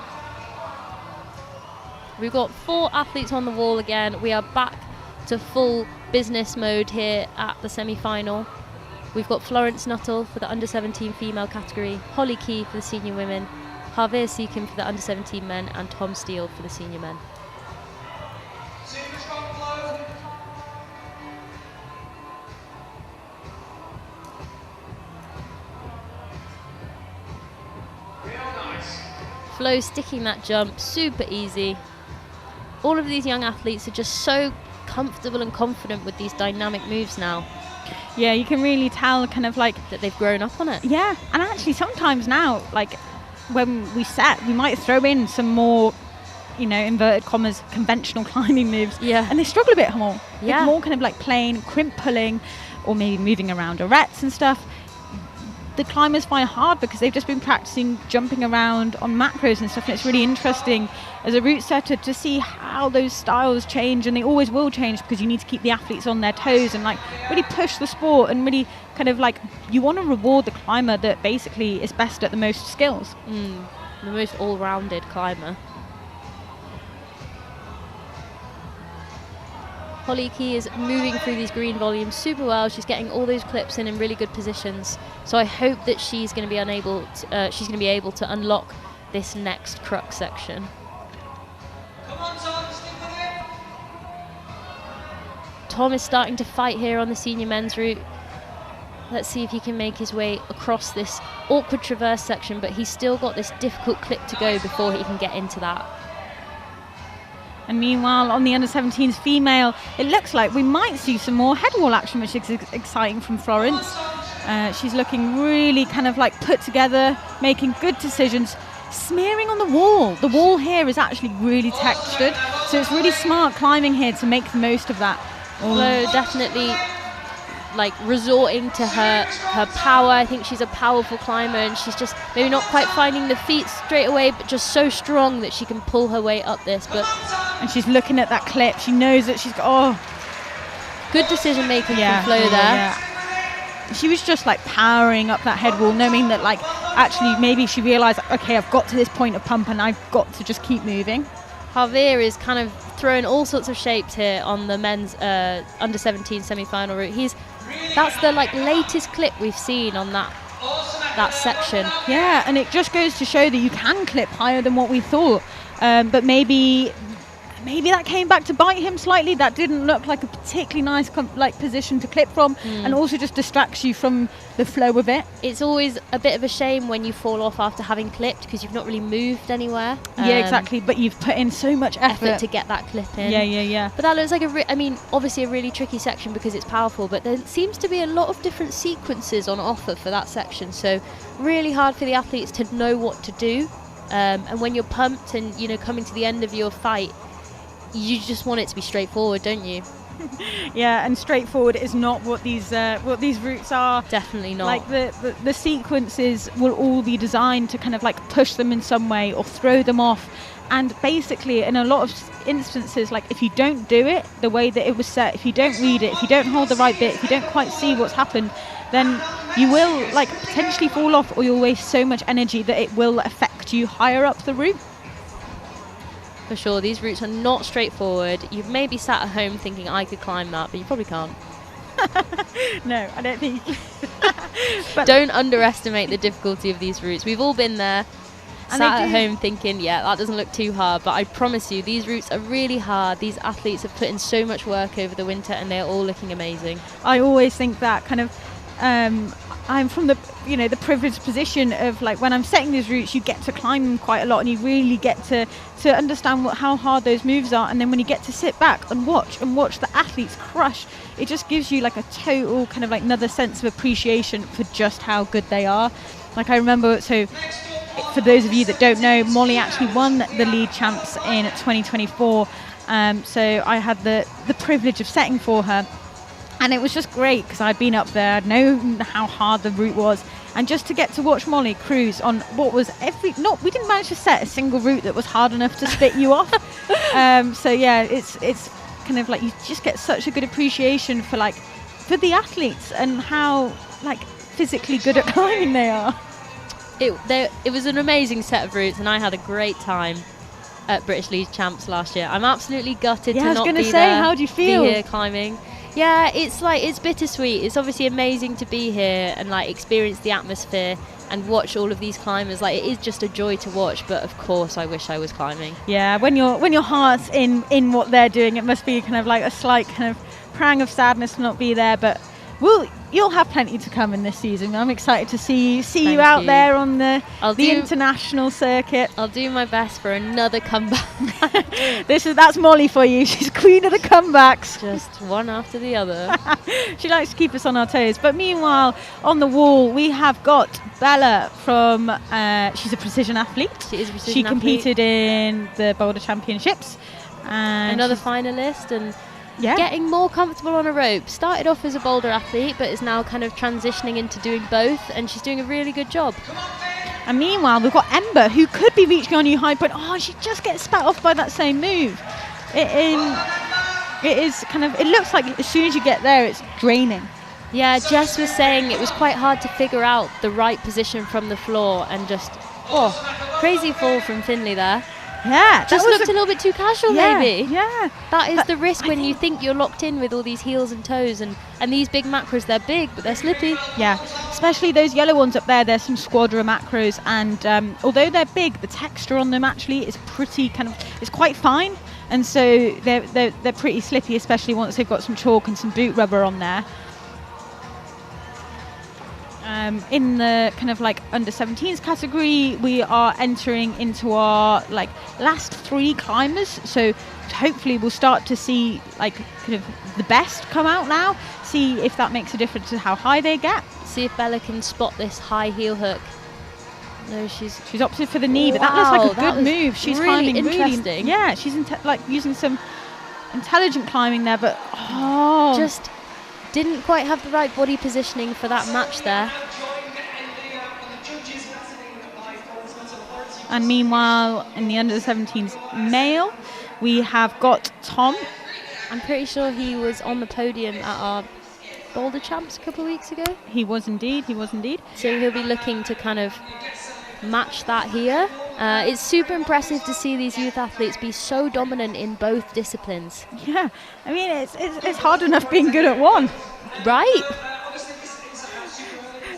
We've got 4 athletes on the wall again. We are back to full business mode here at the semi-final. We've got Florence Nuttall for the under-17 female category, Holly Key for the senior women, Javier Seakin for the under-17 men, and Tom Steele for the senior men. Super strong flow. Real nice. Flo sticking that jump, super easy. All of these young athletes are just so comfortable and confident with these dynamic moves now. Yeah, you can really tell kind of like that they've grown up on it. Yeah, and actually sometimes now, like when we set, we might throw in some more, you know, inverted commas, conventional climbing moves. Yeah. And they struggle a bit more. Yeah. Like more kind of like plain crimp pulling or maybe moving around arêtes and stuff. The climbers find hard because they've just been practicing jumping around on macros and stuff, and it's really interesting as a route setter to see how those styles change, and they always will change because you need to keep the athletes on their toes and like really push the sport and really kind of like you want to reward the climber that basically is best at the most skills. The most all-rounded climber. Holly Key is moving through these green volumes super well. She's getting all those clips in really good positions. So I hope that she's going to be able to unlock this next crux section. Come on, Tom, stick with it. Tom is starting to fight here on the senior men's route. Let's see if he can make his way across this awkward traverse section, but he's still got this difficult clip to go before he can get into that. And meanwhile, on the under-17s female, it looks like we might see some more head wall action, which is exciting from Florence. She's looking really kind of like put together, making good decisions, smearing on the wall. The wall here is actually really textured, so it's really smart climbing here to make the most of that. Flo definitely like resorting to her power. I think she's a powerful climber, and she's just maybe not quite finding the feet straight away, but just so strong that she can pull her way up this. But And she's looking at that clip. She knows that she's got, good decision making from Flo there. Yeah. She was just like powering up that head wall, knowing that like actually maybe she realised, okay, I've got to this point of pump and I've got to just keep moving. Javier is kind of throwing all sorts of shapes here on the men's under 17 semi-final route. That's the like latest clip we've seen on that section. Yeah, and it just goes to show that you can clip higher than what we thought. But maybe that came back to bite him slightly. That didn't look like a particularly nice position to clip from, and also just distracts you from the flow of it. It's always a bit of a shame when you fall off after having clipped because you've not really moved anywhere. Yeah, exactly. But you've put in so much effort to get that clip in. Yeah. But that looks like obviously a really tricky section because it's powerful, but there seems to be a lot of different sequences on offer for that section. So really hard for the athletes to know what to do. And when you're pumped and coming to the end of your fight, you just want it to be straightforward, don't you? Yeah, and straightforward is not what these routes are. Definitely not. Like the sequences will all be designed to kind of like push them in some way or throw them off. And basically, in a lot of instances, like if you don't do it the way that it was set, if you don't read it, if you don't hold the right bit, if you don't quite see what's happened, then you will like potentially fall off, or you'll waste so much energy that it will affect you higher up the route. For sure, these routes are not straightforward. You've maybe sat at home thinking I could climb that, but you probably can't. No, I don't think. But don't underestimate the difficulty of these routes. We've all been there, and sat at home thinking, yeah, that doesn't look too hard. But I promise you, these routes are really hard. These athletes have put in so much work over the winter, and they're all looking amazing. I always think that kind of. I'm from the privileged position of like when I'm setting these routes, you get to climb them quite a lot, and you really get to understand how hard those moves are. And then when you get to sit back and watch the athletes crush, it just gives you like a total kind of like another sense of appreciation for just how good they are. Like I remember, so for those of you that don't know, Molly actually won the lead champs in 2024. So I had the privilege of setting for her. And it was just great because I'd been up there, I'd known how hard the route was, and just to get to watch Molly cruise on what was we didn't manage to set a single route that was hard enough to spit you off. So yeah, it's kind of like you just get such a good appreciation for the athletes and how like physically good at climbing they are. It was an amazing set of routes, and I had a great time at British League Champs last year. I'm absolutely gutted to not be there. How do you feel? Be here climbing. Yeah, it's bittersweet. It's obviously amazing to be here and like experience the atmosphere and watch all of these climbers. Like it is just a joy to watch, but of course I wish I was climbing. Yeah, when your heart's in what they're doing, it must be kind of like a slight kind of prang of sadness to not be there, but you'll have plenty to come in this season. I'm excited to see you out there on the international circuit. I'll do my best for another comeback. That's Molly for you. She's queen of the comebacks. Just one after the other. She likes to keep us on our toes. But meanwhile, on the wall, we have got Bella from. She's a precision athlete. She is a precision She athlete. competed in the Boulder Championships. And another finalist and. Yeah. Getting more comfortable on a rope. Started off as a boulder athlete, but is now kind of transitioning into doing both, and she's doing a really good job. And meanwhile, we've got Ember, who could be reaching on new high point. Oh, she just gets spat off by that same move. It is kind of. It looks like as soon as you get there, it's draining. Yeah, Jess was saying it was quite hard to figure out the right position from the floor, and just crazy fall from Finley there. Yeah, just looked a little bit too casual, maybe. Yeah, that is the risk when you think you're locked in with all these heels and toes, and these big macros. They're big, but they're slippy. Yeah, especially those yellow ones up there. There's some Squadra macros, and although they're big, the texture on them actually is pretty it's quite fine, and so they're pretty slippy, especially once they've got some chalk and some boot rubber on there. In the kind of like under 17s category, we are entering into our like last 3 climbers, so hopefully we'll start to see like kind of the best come out now, see if that makes a difference to how high they get. See if Bella can spot this high heel hook. No, she's opted for the knee, but that looks like a good move. She's really climbing interesting. Yeah, she's like using some intelligent climbing there, but just didn't quite have the right body positioning for that match there. And meanwhile, in the under-17s male, we have got Tom. I'm pretty sure he was on the podium at our Boulder Champs a couple of weeks ago. He was indeed. So he'll be looking to kind of match that here. It's super impressive to see these youth athletes be so dominant in both disciplines. Yeah, I mean, it's hard enough being good at one. Right?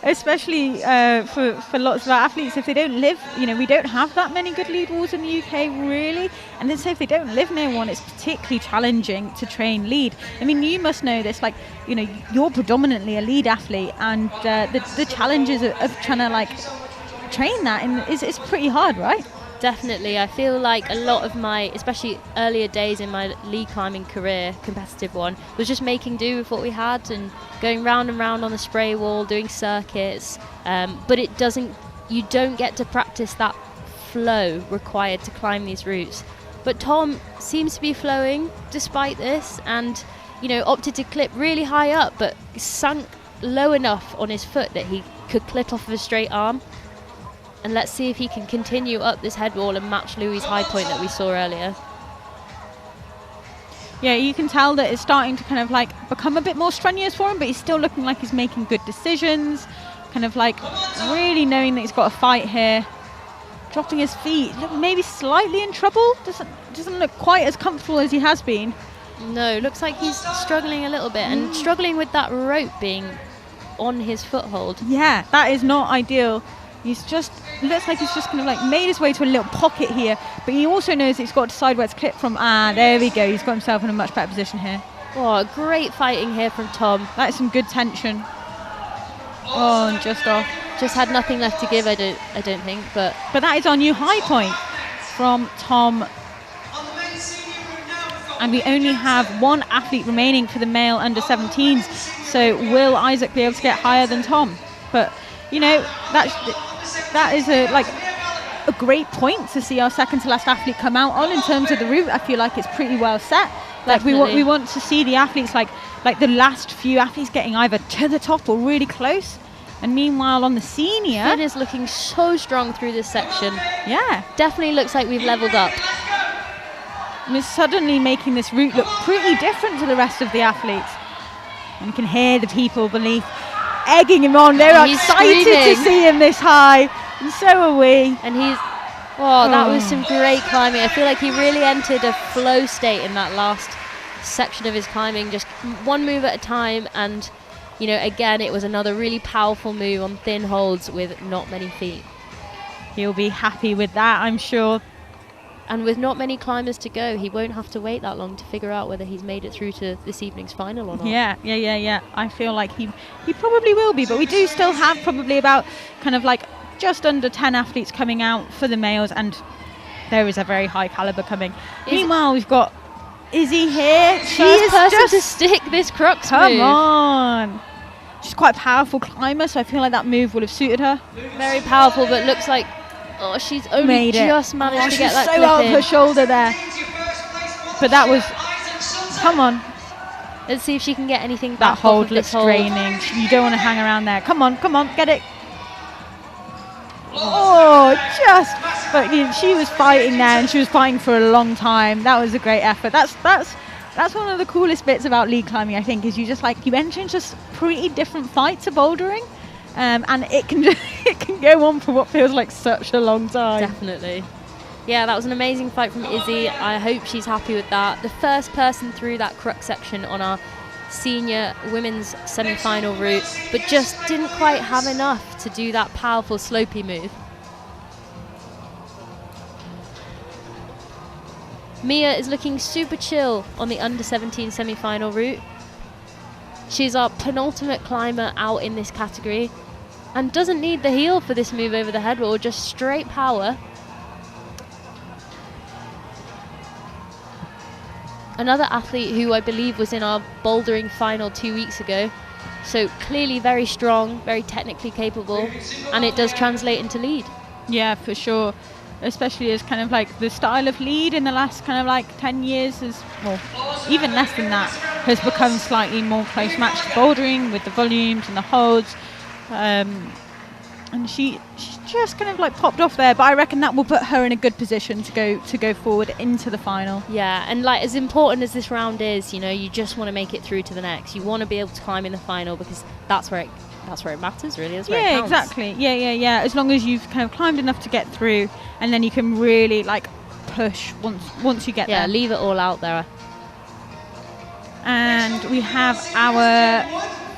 Especially for lots of our athletes, if they don't live, we don't have that many good lead walls in the UK, really. And then, so if they don't live near one, it's particularly challenging to train lead. I mean, you must know this, you're predominantly a lead athlete, and the challenges of trying to, train that is pretty hard, right? Definitely. I feel like a lot of my, especially earlier days in my lead climbing career, competitive one, was just making do with what we had and going round and round on the spray wall, doing circuits. But you don't get to practice that flow required to climb these routes. But Tom seems to be flowing despite this, and opted to clip really high up, but sunk low enough on his foot that he could clip off of a straight arm. And let's see if he can continue up this head wall and match Louis' high point that we saw earlier. Yeah, you can tell that it's starting to kind of become a bit more strenuous for him, but he's still looking like he's making good decisions, kind of really knowing that he's got a fight here. Dropping his feet, maybe slightly in trouble. Doesn't look quite as comfortable as he has been. No, looks like he's struggling a little bit and struggling with that rope being on his foothold. Yeah, that is not ideal. Looks like he's just kind of made his way to a little pocket here, but he also knows that he's got to decide where to clip from. There we go. He's got himself in a much better position here. Oh, great fighting here from Tom. That is some good tension. Oh, and just off. Just had nothing left to give, I don't think, but that is our new high point from Tom. And we only have one athlete remaining for the male under-17s. So will Isaac be able to get higher than Tom? But that is a great point to see our second to last athlete come out on in terms of the route. I feel like it's pretty well set. We want to see the athletes like the last few athletes getting either to the top or really close. And meanwhile on the senior, Finn is looking so strong through this section. Yeah, definitely looks like we've leveled up. And it's suddenly making this route look pretty different to the rest of the athletes. And you can hear the people beneath egging him on. They're excited to see him this high, and so are we. And that was some great climbing. I feel like he really entered a flow state in that last section of his climbing, just one move at a time. And again, it was another really powerful move on thin holds with not many feet. He'll be happy with that, I'm sure. And with not many climbers to go, he won't have to wait that long to figure out whether he's made it through to this evening's final or not. Yeah. I feel like he probably will be, but we do still have probably about just under 10 athletes coming out for the males, and there is a very high caliber coming. Meanwhile, we've got Izzy here. She is person to stick this crux move. Come on. She's quite a powerful climber, so I feel like that move would have suited her. Very powerful, but looks like she's only just managed to get that so clip out of in. her shoulder there. But that was, come on. Let's see if she can get anything back. That hold looks draining. You don't want to hang around there. Come on, get it. But she was fighting there, and she was fighting for a long time. That was a great effort. That's one of the coolest bits about lead climbing, I think, is you just you enter into a pretty different fight to bouldering. And it can go on for what feels like such a long time. Definitely. Yeah, that was an amazing fight from Izzy. I hope she's happy with that. The first person through that crux section on our senior women's semi-final route, but just didn't quite have enough to do that powerful slopey move. Mia is looking super chill on the under-17 semi-final route. She's our penultimate climber out in this category and doesn't need the heel for this move over the head wall, just straight power. Another athlete who I believe was in our bouldering final 2 weeks ago. So clearly very strong, very technically capable, and it does translate into lead. Yeah, for sure. Especially as the style of lead in the last 10 years is, well, even less than that, has become slightly more close match to bouldering with the volumes and the holds. And she's just kind of like popped off there, but I reckon that will put her in a good position to go forward into the final. Yeah, and like as important as this round is, you know, you just want to make it through to the next. You want to be able to climb in the final because that's where it matters, really. That's where it counts. Exactly. Yeah. As long as you've kind of climbed enough to get through, and then you can really like push once you get there. Yeah, leave it all out there. And we have our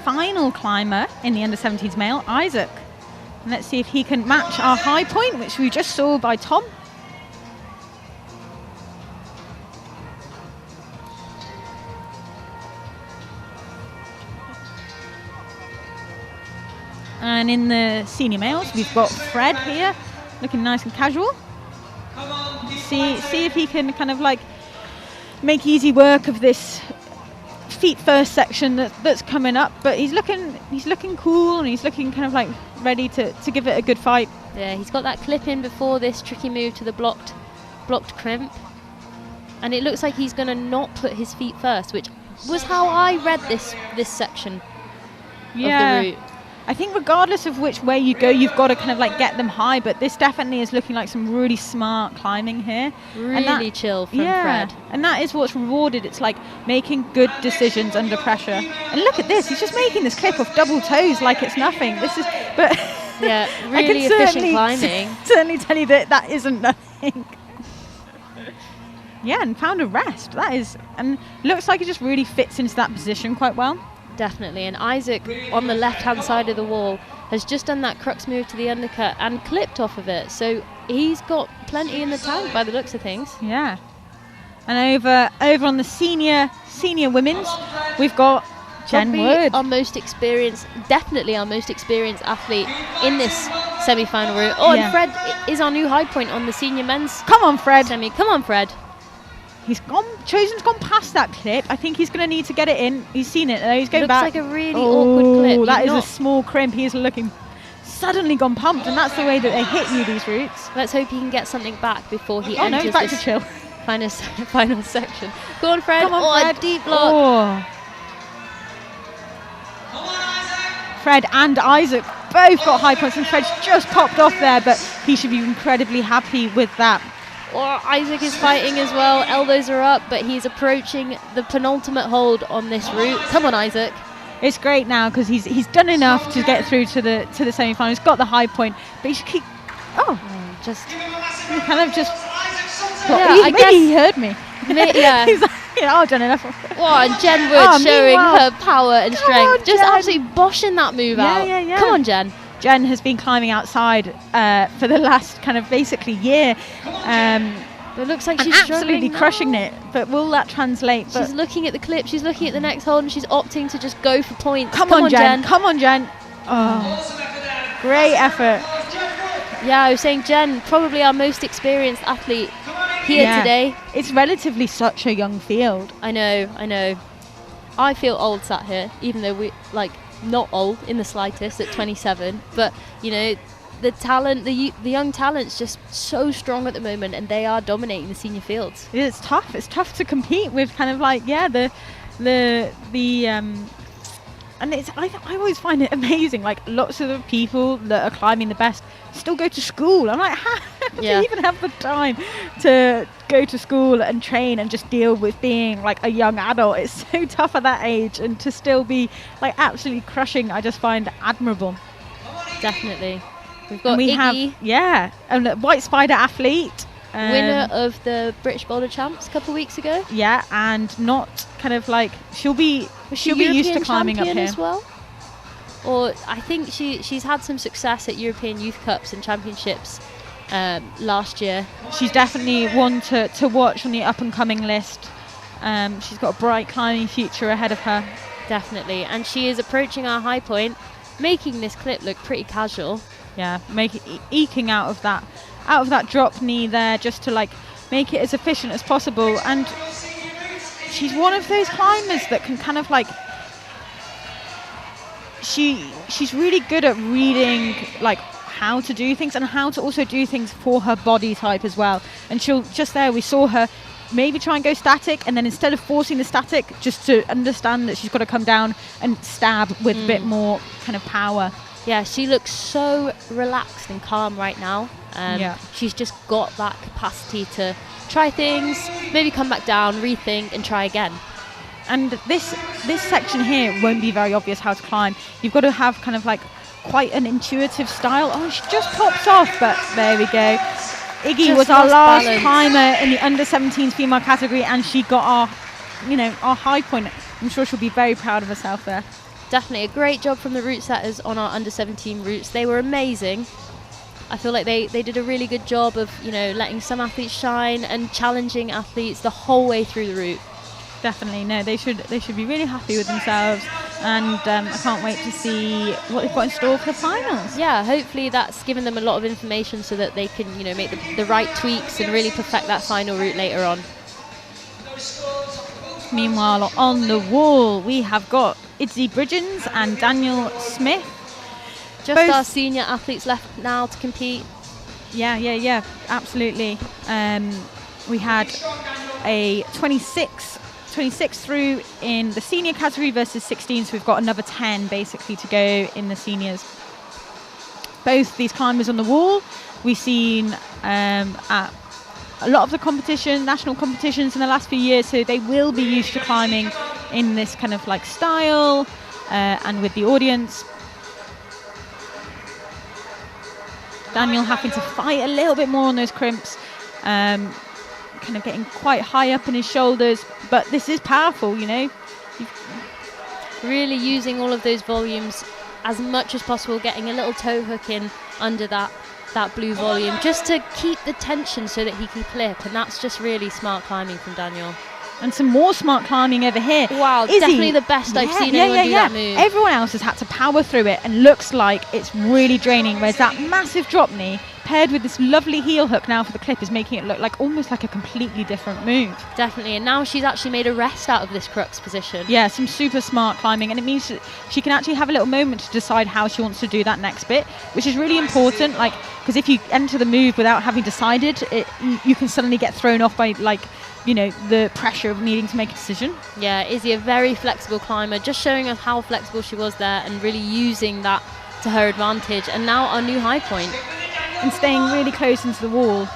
final climber in the under-17s male, Isaac. And let's see if he can match our high point, which we just saw by Tom. And in the senior males, we've got Fred here, looking nice and casual. See if he can kind of like make easy work of this feet first section that's coming up. But he's looking cool, and he's looking kind of like ready to give it a good fight. Yeah, he's got that clip in before this tricky move to the blocked crimp, and it looks like he's going to not put his feet first, which was how I read this section of the route. I think regardless of which way you go, you've got to kind of like get them high, but this definitely is looking like some really smart climbing here. Really chill from Fred. And that is what's rewarded. It's like making good decisions under pressure. And look at this, he's just making this clip off double toes like it's nothing. Yeah, really efficient climbing. Certainly tell you that isn't nothing. Yeah, and found a rest. That is, and looks like it just really fits into that position quite well. Definitely, and Isaac on the left-hand side of the wall has just done that crux move to the undercut and clipped off of it. So he's got plenty in the tank by the looks of things. Yeah. And over on the senior women's, we've got Jen Wood. Definitely our most experienced athlete in this semi-final route. Oh, Yeah. and Fred is our new high point on the senior men's Come on, Fred. semi. Come on, Fred. Chosen's gone past that clip. I think he's going to need to get it in. He's seen it though. He's going Looks back. like a really awkward clip. That is a small crimp. He is looking suddenly gone pumped, and that's the way that they hit you, these routes. Let's hope he can get something back before he No, enters he's back this to chill. final section. Go on, Fred. Come on, Fred. A deep block. Oh. Come on, Isaac. Fred and Isaac both got high points, and Fred's just popped off there, but he should be incredibly happy with that. Or Isaac is fighting as well. Elbows are up, but he's approaching the penultimate hold on this route. Come on, Isaac. It's great now because he's done enough to get through to the semi-final. He's got the high point, but he should keep. Just Give him a massive He kind of just. Isaac Sutton. Yeah, I maybe guess- he heard me. yeah. He's like, I've done enough. Oh, and Jen Wood showing meanwhile- her power and Come strength. on, Just Jen. absolutely boshing that move out. Yeah. Come on, Jen. Jen has been climbing outside for the last kind of basically year. It looks like And she's absolutely struggling crushing now. it. But will that translate? But She's looking at the clip, she's looking at the next hold, and she's opting to just go for points. come on, Jen. Come on, Jen. Oh, Awesome effort there. great effort. Yeah, I was saying Jen, probably our most experienced athlete here Yeah. today. It's relatively such a young field. I know. I feel old sat here, even though we not old in the slightest at 27. But the talent, the young talent's just so strong at the moment, and they are dominating the senior fields. It's tough. It's tough to compete with kind of like and it's I always find it amazing. Like lots of the people that are climbing the best still go to school. I'm like, how do Yeah. you even have the time to go to school and train and just deal with being like a young adult? It's so tough at that age, and to still be like absolutely crushing, I just find admirable. Definitely. We've got And we Iggy, have and a White Spider athlete, winner of the British Boulder Champs a couple of weeks ago. yeah, and not kind of like she'll be used to European climbing up champion here as well. Or I think she's had some success at European Youth Cups and Championships last year. She's definitely one to watch on the up and coming list. She's got a bright climbing future ahead of her. Definitely, and she is approaching our high point, making this clip look pretty casual. Yeah, eking out of that drop knee there, just to like make it as efficient as possible. And she's one of those climbers that can kind of like she's really good at reading like how to do things and how to also do things for her body type as well. And she'll just there we saw her maybe try and go static, and then instead of forcing the static, just to understand that she's got to come down and stab with a bit more kind of power. Yeah, she looks so relaxed and calm right now. She's just got that capacity to try things, maybe come back down, rethink, and try again. And this section here won't be very obvious how to climb. You've got to have kind of like quite an intuitive style. Oh, she just pops off, but there we go. Iggy Just was our lost last balance. climber in the under 17s female category, and she got our high point. I'm sure she'll be very proud of herself there. Definitely a great job from the route setters on our under 17 routes. They were amazing. I feel like they did a really good job of, letting some athletes shine and challenging athletes the whole way through the route. Definitely, no, they should be really happy with themselves, and I can't wait to see what they've got in store for the finals. Yeah, hopefully that's given them a lot of information so that they can, make the right tweaks and really perfect that final route later on. Meanwhile, on the wall, we have got Izzy Bridgens and Daniel Smith. Just Both- our senior athletes left now to compete. Yeah, absolutely. We had a 26 through in the senior category versus 16, so we've got another 10 basically to go in the seniors. Both these climbers on the wall we've seen at a lot of the competition, national competitions in the last few years, so they will be used to climbing in this kind of like style and with the audience. Daniel having to fight a little bit more on those crimps, kind of getting quite high up in his shoulders, but this is powerful, Really using all of those volumes as much as possible, getting a little toe hook in under that blue volume just to keep the tension so that he can clip, and that's just really smart climbing from Daniel. And some more smart climbing over here. Wow, Izzy, definitely the best I've seen anyone do that move. Everyone else has had to power through it and looks like it's really draining, whereas that massive drop knee paired with this lovely heel hook now for the clip is making it look like almost like a completely different move. Definitely, and now she's actually made a rest out of this crux position. Yeah, some super smart climbing, and it means that she can actually have a little moment to decide how she wants to do that next bit, which is really important, because if you enter the move without having decided, you can suddenly get thrown off by the pressure of needing to make a decision. Yeah, Izzy, a very flexible climber, just showing us how flexible she was there and really using that to her advantage. And now our new high point. And staying really close into the wall.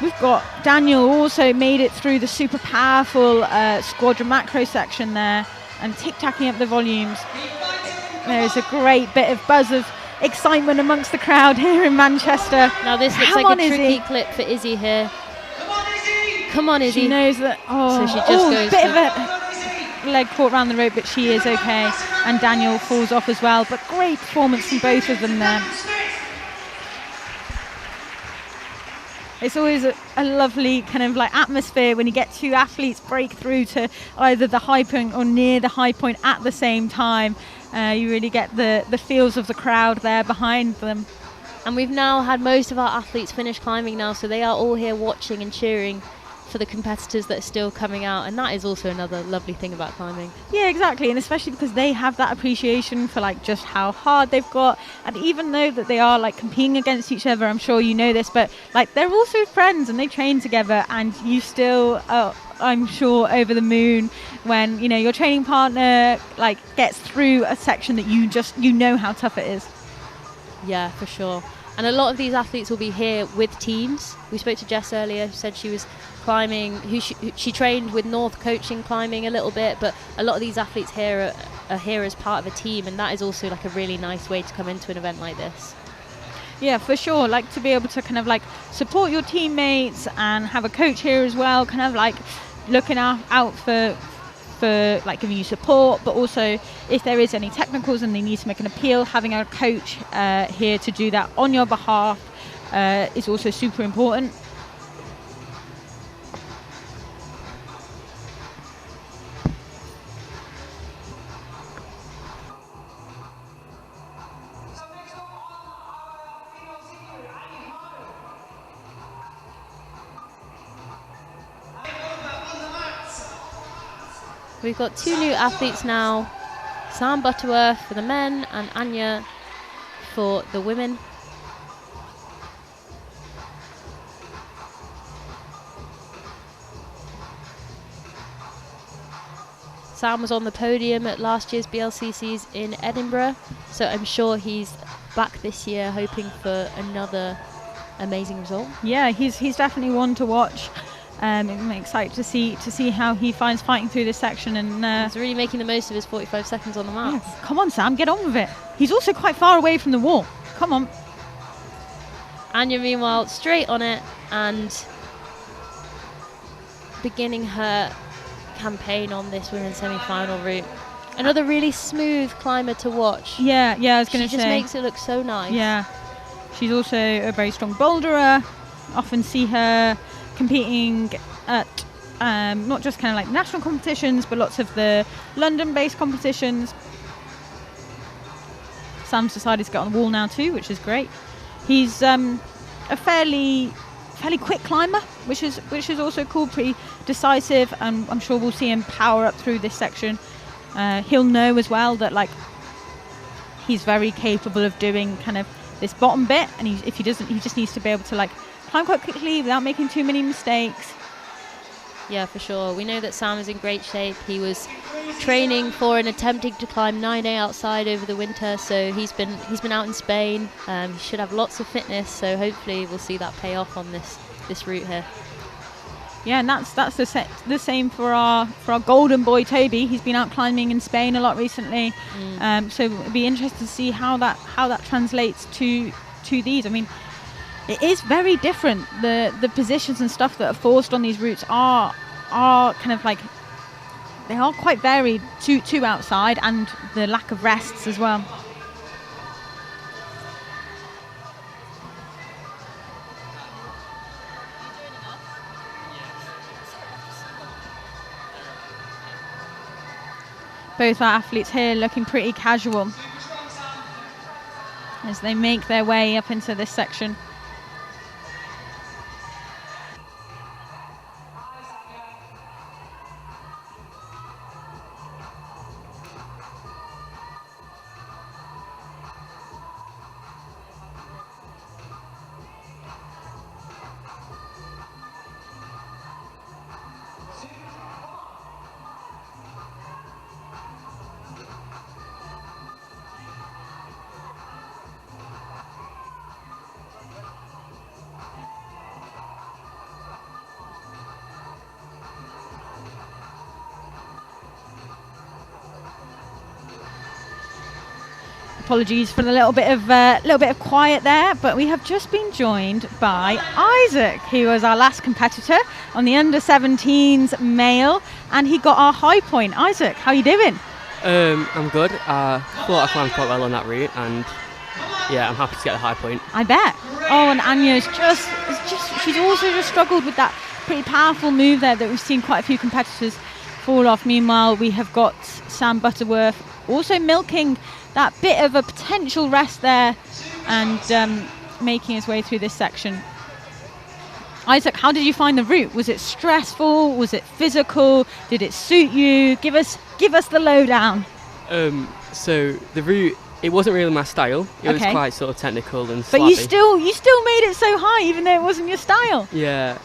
We've got Daniel also made it through the super powerful squadron macro section there and tic-tacking up the volumes. There is a great bit of buzz of excitement amongst the crowd here in Manchester. Now this looks Come like on, a tricky Izzy. clip for Izzy here. Come on, Izzy! Come on, Izzy. She knows that. So she just goes bit for- of a leg caught around the rope, but she is okay. And Daniel falls off as well. But great performance from both of them there. It's always a lovely kind of like atmosphere when you get two athletes break through to either the high point or near the high point at the same time. You really get the feels of the crowd there behind them. And we've now had most of our athletes finish climbing now, so they are all here watching and cheering for the competitors that are still coming out, and that is also another lovely thing about climbing. Yeah, exactly, and especially because they have that appreciation for like just how hard they've got, and even though that they are like competing against each other, I'm sure you know this, but like they're also friends and they train together, and you still I'm sure over the moon when your training partner like gets through a section that you know how tough it is. Yeah, for sure. And a lot of these athletes will be here with teams. We spoke to Jess earlier, who said she was climbing, she trained with North coaching climbing a little bit, but a lot of these athletes here are here as part of a team, and that is also like a really nice way to come into an event like this. Yeah, for sure. Like to be able to kind of like support your teammates and have a coach here as well, kind of like looking out for like giving you support, but also if there is any technicals and they need to make an appeal, having a coach here to do that on your behalf is also super important. We've got two new athletes now, Sam Butterworth for the men and Anya for the women. Sam was on the podium at last year's BLCCs in Edinburgh, so I'm sure he's back this year hoping for another amazing result. Yeah, he's definitely one to watch. I'm excited to see how he finds fighting through this section, and He's really making the most of his 45 seconds on the mat. yeah, come on, Sam, get on with it. He's also quite far away from the wall. Come on. Anya, meanwhile, straight on it and beginning her campaign on this women's semi-final route. Another really smooth climber to watch. Yeah, I was going to She say. just makes it look so nice. Yeah, she's also a very strong boulderer. Often see her competing at not just kind of like national competitions, but lots of the London-based competitions. Sam's decided to get on the wall now too, which is great. He's a fairly quick climber, which is also cool, pretty decisive, and I'm sure we'll see him power up through this section. He'll know as well that like he's very capable of doing kind of this bottom bit, and if he doesn't, he just needs to be able to like climb quite quickly without making too many mistakes. Yeah, for sure. We know that Sam is in great shape. He was training for and attempting to climb 9A outside over the winter, so he's been out in Spain. He should have lots of fitness, so hopefully we'll see that pay off on this route here. Yeah, and that's the same for our golden boy Toby. He's been out climbing in Spain a lot recently, so it'll be interesting to see how that translates to these. I mean, it is very different. The positions and stuff that are forced on these routes are kind of like, they are quite varied to outside, and the lack of rests as well. Both our athletes here looking pretty casual as they make their way up into this section. Apologies for the little bit of quiet there, but we have just been joined by Isaac, who was our last competitor on the under-17s male, and he got our high point. Isaac, how are you doing? I'm good. I thought I climbed quite well on that route, and yeah, I'm happy to get the high point. I bet. Oh, and Anya's she's also just struggled with that pretty powerful move there that we've seen quite a few competitors fall off. Meanwhile, we have got Sam Butterworth also milking that bit of a potential rest there and making his way through this section. Isaac, how did you find the route? Was it stressful? Was it physical? Did it suit you? Give us the lowdown. So the route, it wasn't really my style. It was Okay. quite sort of technical and But slappy. you still made it so high, even though it wasn't your style. Yeah.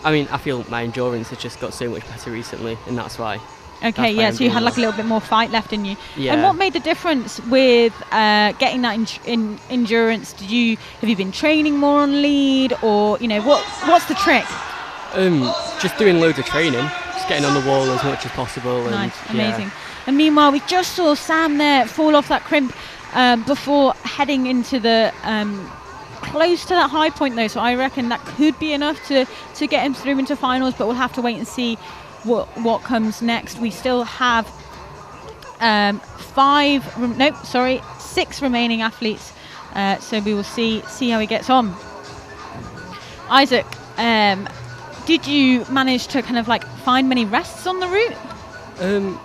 I mean, I feel my endurance has just got so much better recently, and that's why. Okay, That's why yeah, I'm so you doing had like a well. little bit more fight left in you. Yeah. And what made the difference with getting that in endurance? Have you been training more on lead, or what's the trick? Just doing loads of training, just getting on the wall as much as possible. Nice, and, yeah. amazing. And meanwhile, we just saw Sam there fall off that crimp before heading into the close to that high point though. So I reckon that could be enough to get him through into finals, but we'll have to wait and see what comes next. We still have 6 remaining athletes, so we will see how he gets on. Isaac, did you manage to kind of like find many rests on the route?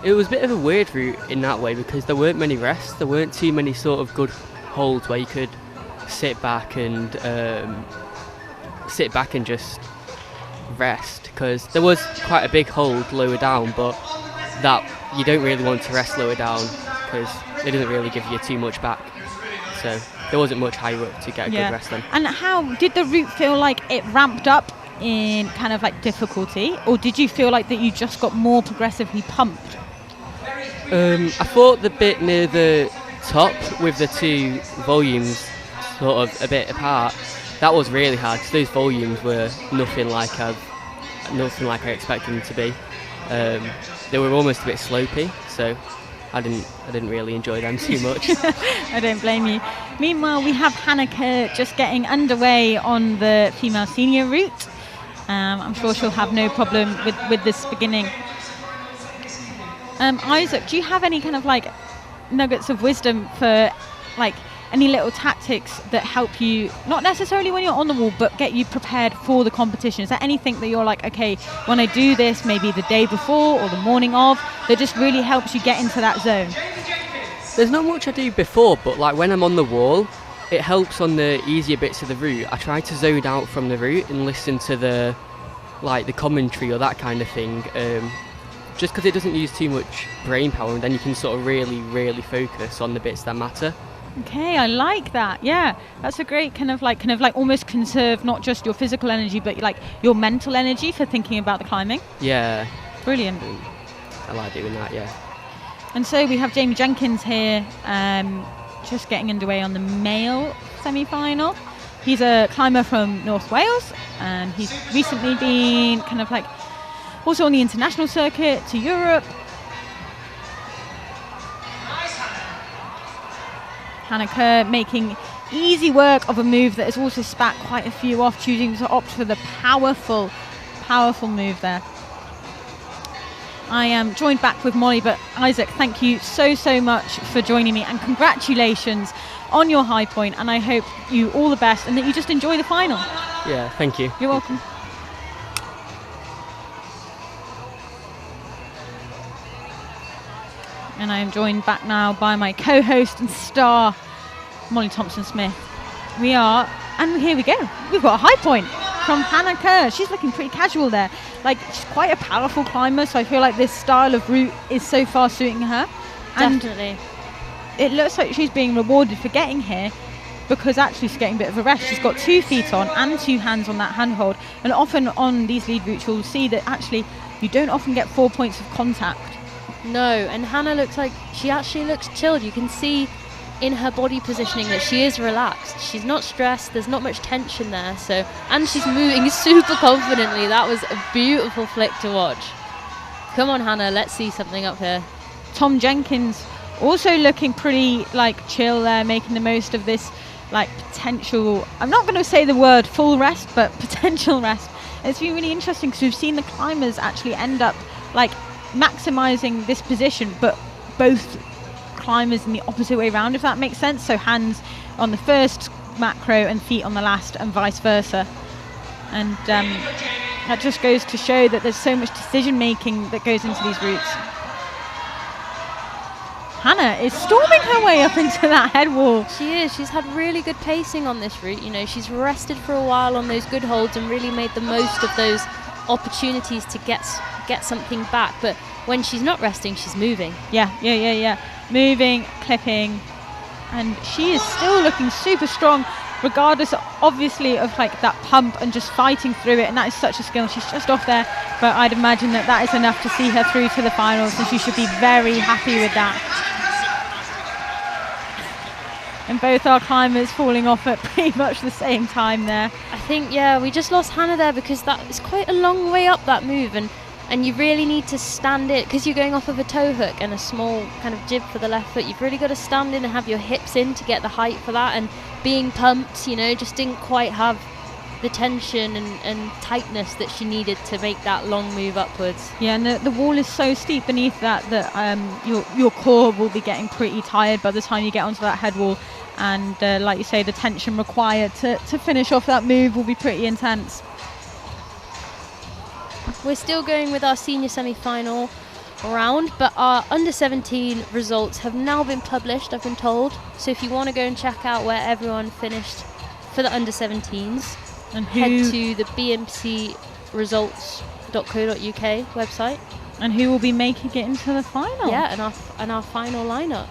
It was a bit of a weird route in that way because there weren't many rests. There weren't too many sort of good holds where you could sit back and just rest, because there was quite a big hold lower down, but that you don't really want to rest lower down because it doesn't really give you too much back. So there wasn't much higher up to get a good rest then. And how did the route feel like it ramped up in kind of like difficulty, or did you feel like that you just got more progressively pumped? I thought the bit near the top with the two volumes sort of a bit apart, that was really hard because those volumes were nothing like I expected them to be. They were almost a bit slopey, so I didn't really enjoy them too much. I don't blame you. Meanwhile, we have Hannah Kerr just getting underway on the female senior route. I'm sure she'll have no problem with this beginning. Isaac, do you have any kind of like nuggets of wisdom for like any little tactics that help you, not necessarily when you're on the wall, but get you prepared for the competition? Is there anything that you're like, okay, when I do this, maybe the day before or the morning of, that just really helps you get into that zone? There's not much I do before, but like when I'm on the wall, it helps on the easier bits of the route. I try to zone out from the route and listen to the commentary or that kind of thing, just because it doesn't use too much brain power, and then you can sort of really focus on the bits that matter. Okay, I like that. Yeah, that's a great kind of like almost conserve not just your physical energy, but like your mental energy for thinking about the climbing. Yeah. Brilliant. I like doing that, yeah. And so we have Jamie Jenkins here, just getting underway on the male semi-final. He's a climber from North Wales, and he's recently been kind of like also on the international circuit to Europe. Hannah Kerr making easy work of a move that has also spat quite a few off, choosing to opt for the powerful move there. I am joined back with Molly, but Isaac, thank you so much for joining me, and congratulations on your high point, and I hope you all the best and that you just enjoy the final. Yeah, thank you. You're welcome. And I am joined back now by my co-host and star, Molly Thompson-Smith. And here we go. We've got a high point from Hannah Kerr. She's looking pretty casual there. Like, she's quite a powerful climber, so I feel like this style of route is so far suiting her. Definitely. And it looks like she's being rewarded for getting here, because actually she's getting a bit of a rest. She's got 2 feet on and 2 hands on that handhold. And often on these lead routes, you'll see that actually you don't often get 4 points of contact. No, and Hannah looks like she actually looks chilled. You can see in her body positioning that she is relaxed. She's not stressed. There's not much tension there. So, and she's moving super confidently. That was a beautiful flick to watch. Come on, Hannah, let's see something up here. Tom Jenkins also looking pretty like chill there, making the most of this like potential, I'm not going to say the word full rest, but potential rest. It's been really interesting because we've seen the climbers actually end up like maximizing this position, but both climbers in the opposite way around, if that makes sense. So hands on the first macro and feet on the last, and vice versa. And that just goes to show that there's so much decision making that goes into these routes. Hannah is storming her way up into that head wall. She is. She's had really good pacing on this route. You know, she's rested for a while on those good holds and really made the most of those opportunities to get something back. But when she's not resting, she's moving. Yeah. Moving, clipping, and she is still looking super strong, regardless obviously of like that pump and just fighting through it. And that is such a skill. She's just off there, but I'd imagine that is enough to see her through to the finals, and she should be very happy with that. And both our climbers falling off at pretty much the same time there. I think, yeah, we just lost Hannah there because that is quite a long way up, that move, and you really need to stand it because you're going off of a toe hook and a small kind of jib for the left foot. You've really got to stand in and have your hips in to get the height for that, and being pumped, you know, just didn't quite have the tension and tightness that she needed to make that long move upwards. Yeah, and the wall is so steep beneath that your core will be getting pretty tired by the time you get onto that head wall, and like you say, the tension required to finish off that move will be pretty intense. We're still going with our senior semi-final round, but our under-17 results have now been published, I've been told. So if you want to go and check out where everyone finished for the under-17s, and head to the bmcresults.co.uk website. And who will be making it into the final? Yeah, and our final lineup.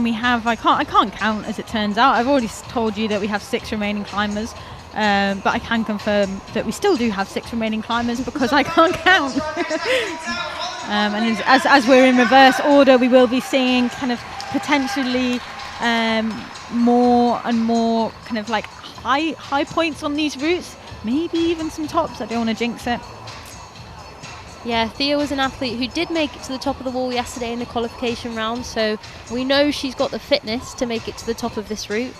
and we have I can't count as it turns out. I've already told you that we have 6 remaining climbers, but I can confirm that we still do have 6 remaining climbers because I can't count. And as we're in reverse order, we will be seeing kind of potentially more and more kind of like high points on these routes, maybe even some tops. I don't want to jinx it. Yeah, Thea was an athlete who did make it to the top of the wall yesterday in the qualification round, so we know she's got the fitness to make it to the top of this route.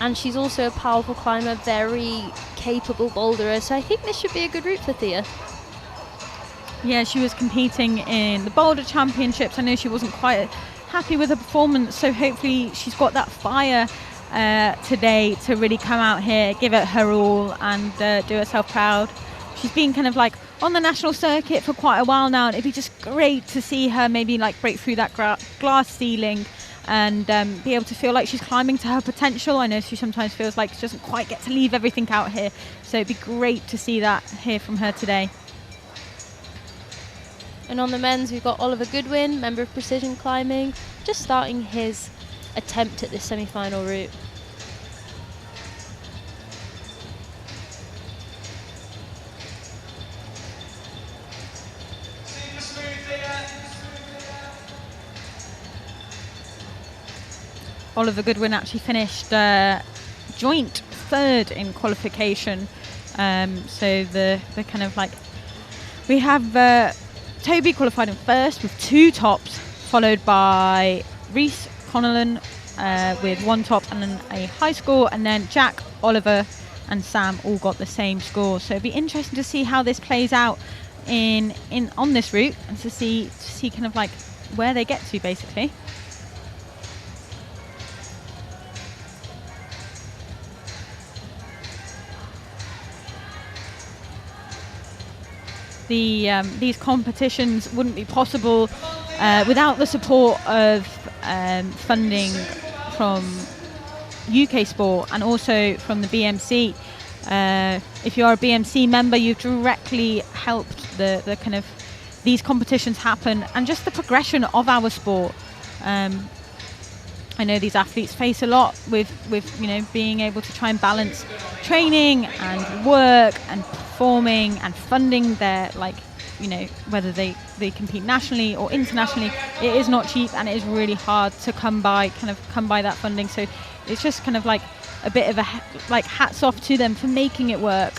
And she's also a powerful climber, very capable boulderer, so I think this should be a good route for Thea. Yeah, she was competing in the Boulder Championships. I know she wasn't quite happy with her performance, so hopefully she's got that fire today to really come out here, give it her all, and do herself proud. She's been kind of like on the national circuit for quite a while now, and it'd be just great to see her maybe like break through that glass ceiling and be able to feel like she's climbing to her potential. I know she sometimes feels like she doesn't quite get to leave everything out here, so it'd be great to see that here from her today. And on the men's, we've got Oliver Goodwin, member of Precision Climbing, just starting his attempt at this semi-final route. Oliver Goodwin actually finished joint 3rd in qualification. So the kind of like, we have Toby qualified in 1st with 2 tops, followed by Reese Connellan with 1 top and then a high score, and then Jack, Oliver and Sam all got the same score. So it'd be interesting to see how this plays out in on this route, and to see kind of like where they get to basically. These competitions wouldn't be possible without the support of funding from UK Sport and also from the BMC. If you're a BMC member, you've directly helped the kind of these competitions happen and just the progression of our sport. I know these athletes face a lot with you know, being able to try and balance training and work and performing and funding their, like, you know, whether they compete nationally or internationally. It is not cheap, and it is really hard to come by that funding. So it's just kind of like a bit of a like hats off to them for making it work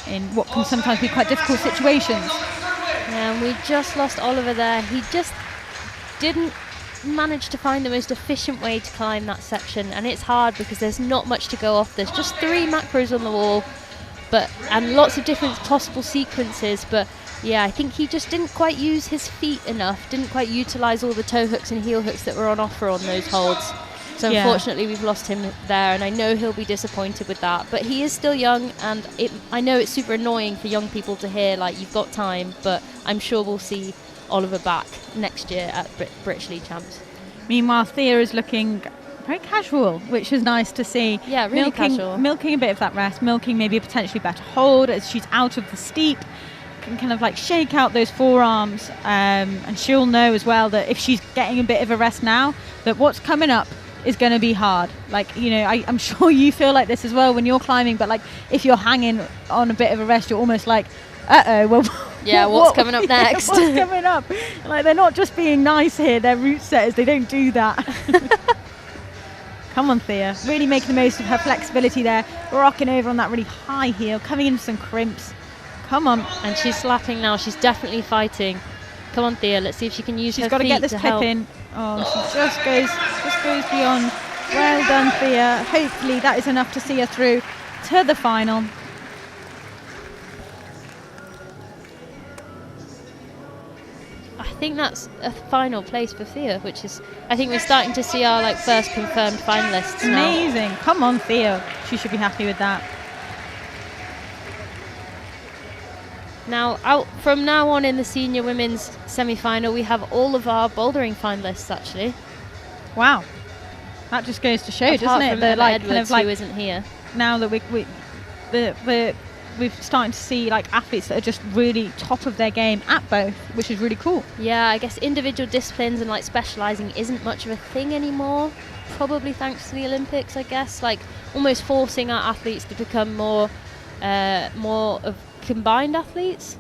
in what can sometimes be quite difficult situations. And we just lost Oliver there. He just didn't manage to find the most efficient way to climb that section, and it's hard because there's not much to go off. There's just 3 macros on the wall, and lots of different possible sequences, but yeah, I think he just didn't quite use his feet enough, didn't quite utilize all the toe hooks and heel hooks that were on offer on those holds. So yeah, unfortunately we've lost him there, and I know he'll be disappointed with that, but he is still young, and I know it's super annoying for young people to hear like you've got time, but I'm sure we'll see Oliver back next year at British League Champs. Meanwhile, Thea is looking very casual, which is nice to see. Yeah, really casual. Milking a bit of that rest, milking maybe a potentially better hold as she's out of the steep, can kind of like shake out those forearms, and she'll know as well that if she's getting a bit of a rest now, that what's coming up is going to be hard. Like, you know, I'm sure you feel like this as well when you're climbing, but like if you're hanging on a bit of a rest, you're almost like, well, yeah, what's coming up next? What's coming up? Like, they're not just being nice here, they're route setters, they don't do that. Come on, Thea, really making the most of her flexibility there, rocking over on that really high heel, coming in some crimps. Come on. And she's slapping now, she's definitely fighting. Come on, Thea, let's see if she can use her feet to help. She's got to get this clip in. Oh, she just goes beyond. Well done, Thea. Hopefully that is enough to see her through to the final. I think that's a final place for Thea, which is, I think we're starting to see our like first confirmed finalists now. Amazing. Come on, Thea. She should be happy with that. Now, from now on in the senior women's semi-final, we have all of our bouldering finalists actually. Wow, that just goes to show, Apart doesn't it? from The Emma like Edwards, kind of like who isn't here. now that we the we're starting to see like athletes that are just really top of their game at both, which is really cool. Yeah, I guess individual disciplines and like specialising isn't much of a thing anymore, probably thanks to the Olympics, I guess, like almost forcing our athletes to become more of combined athletes.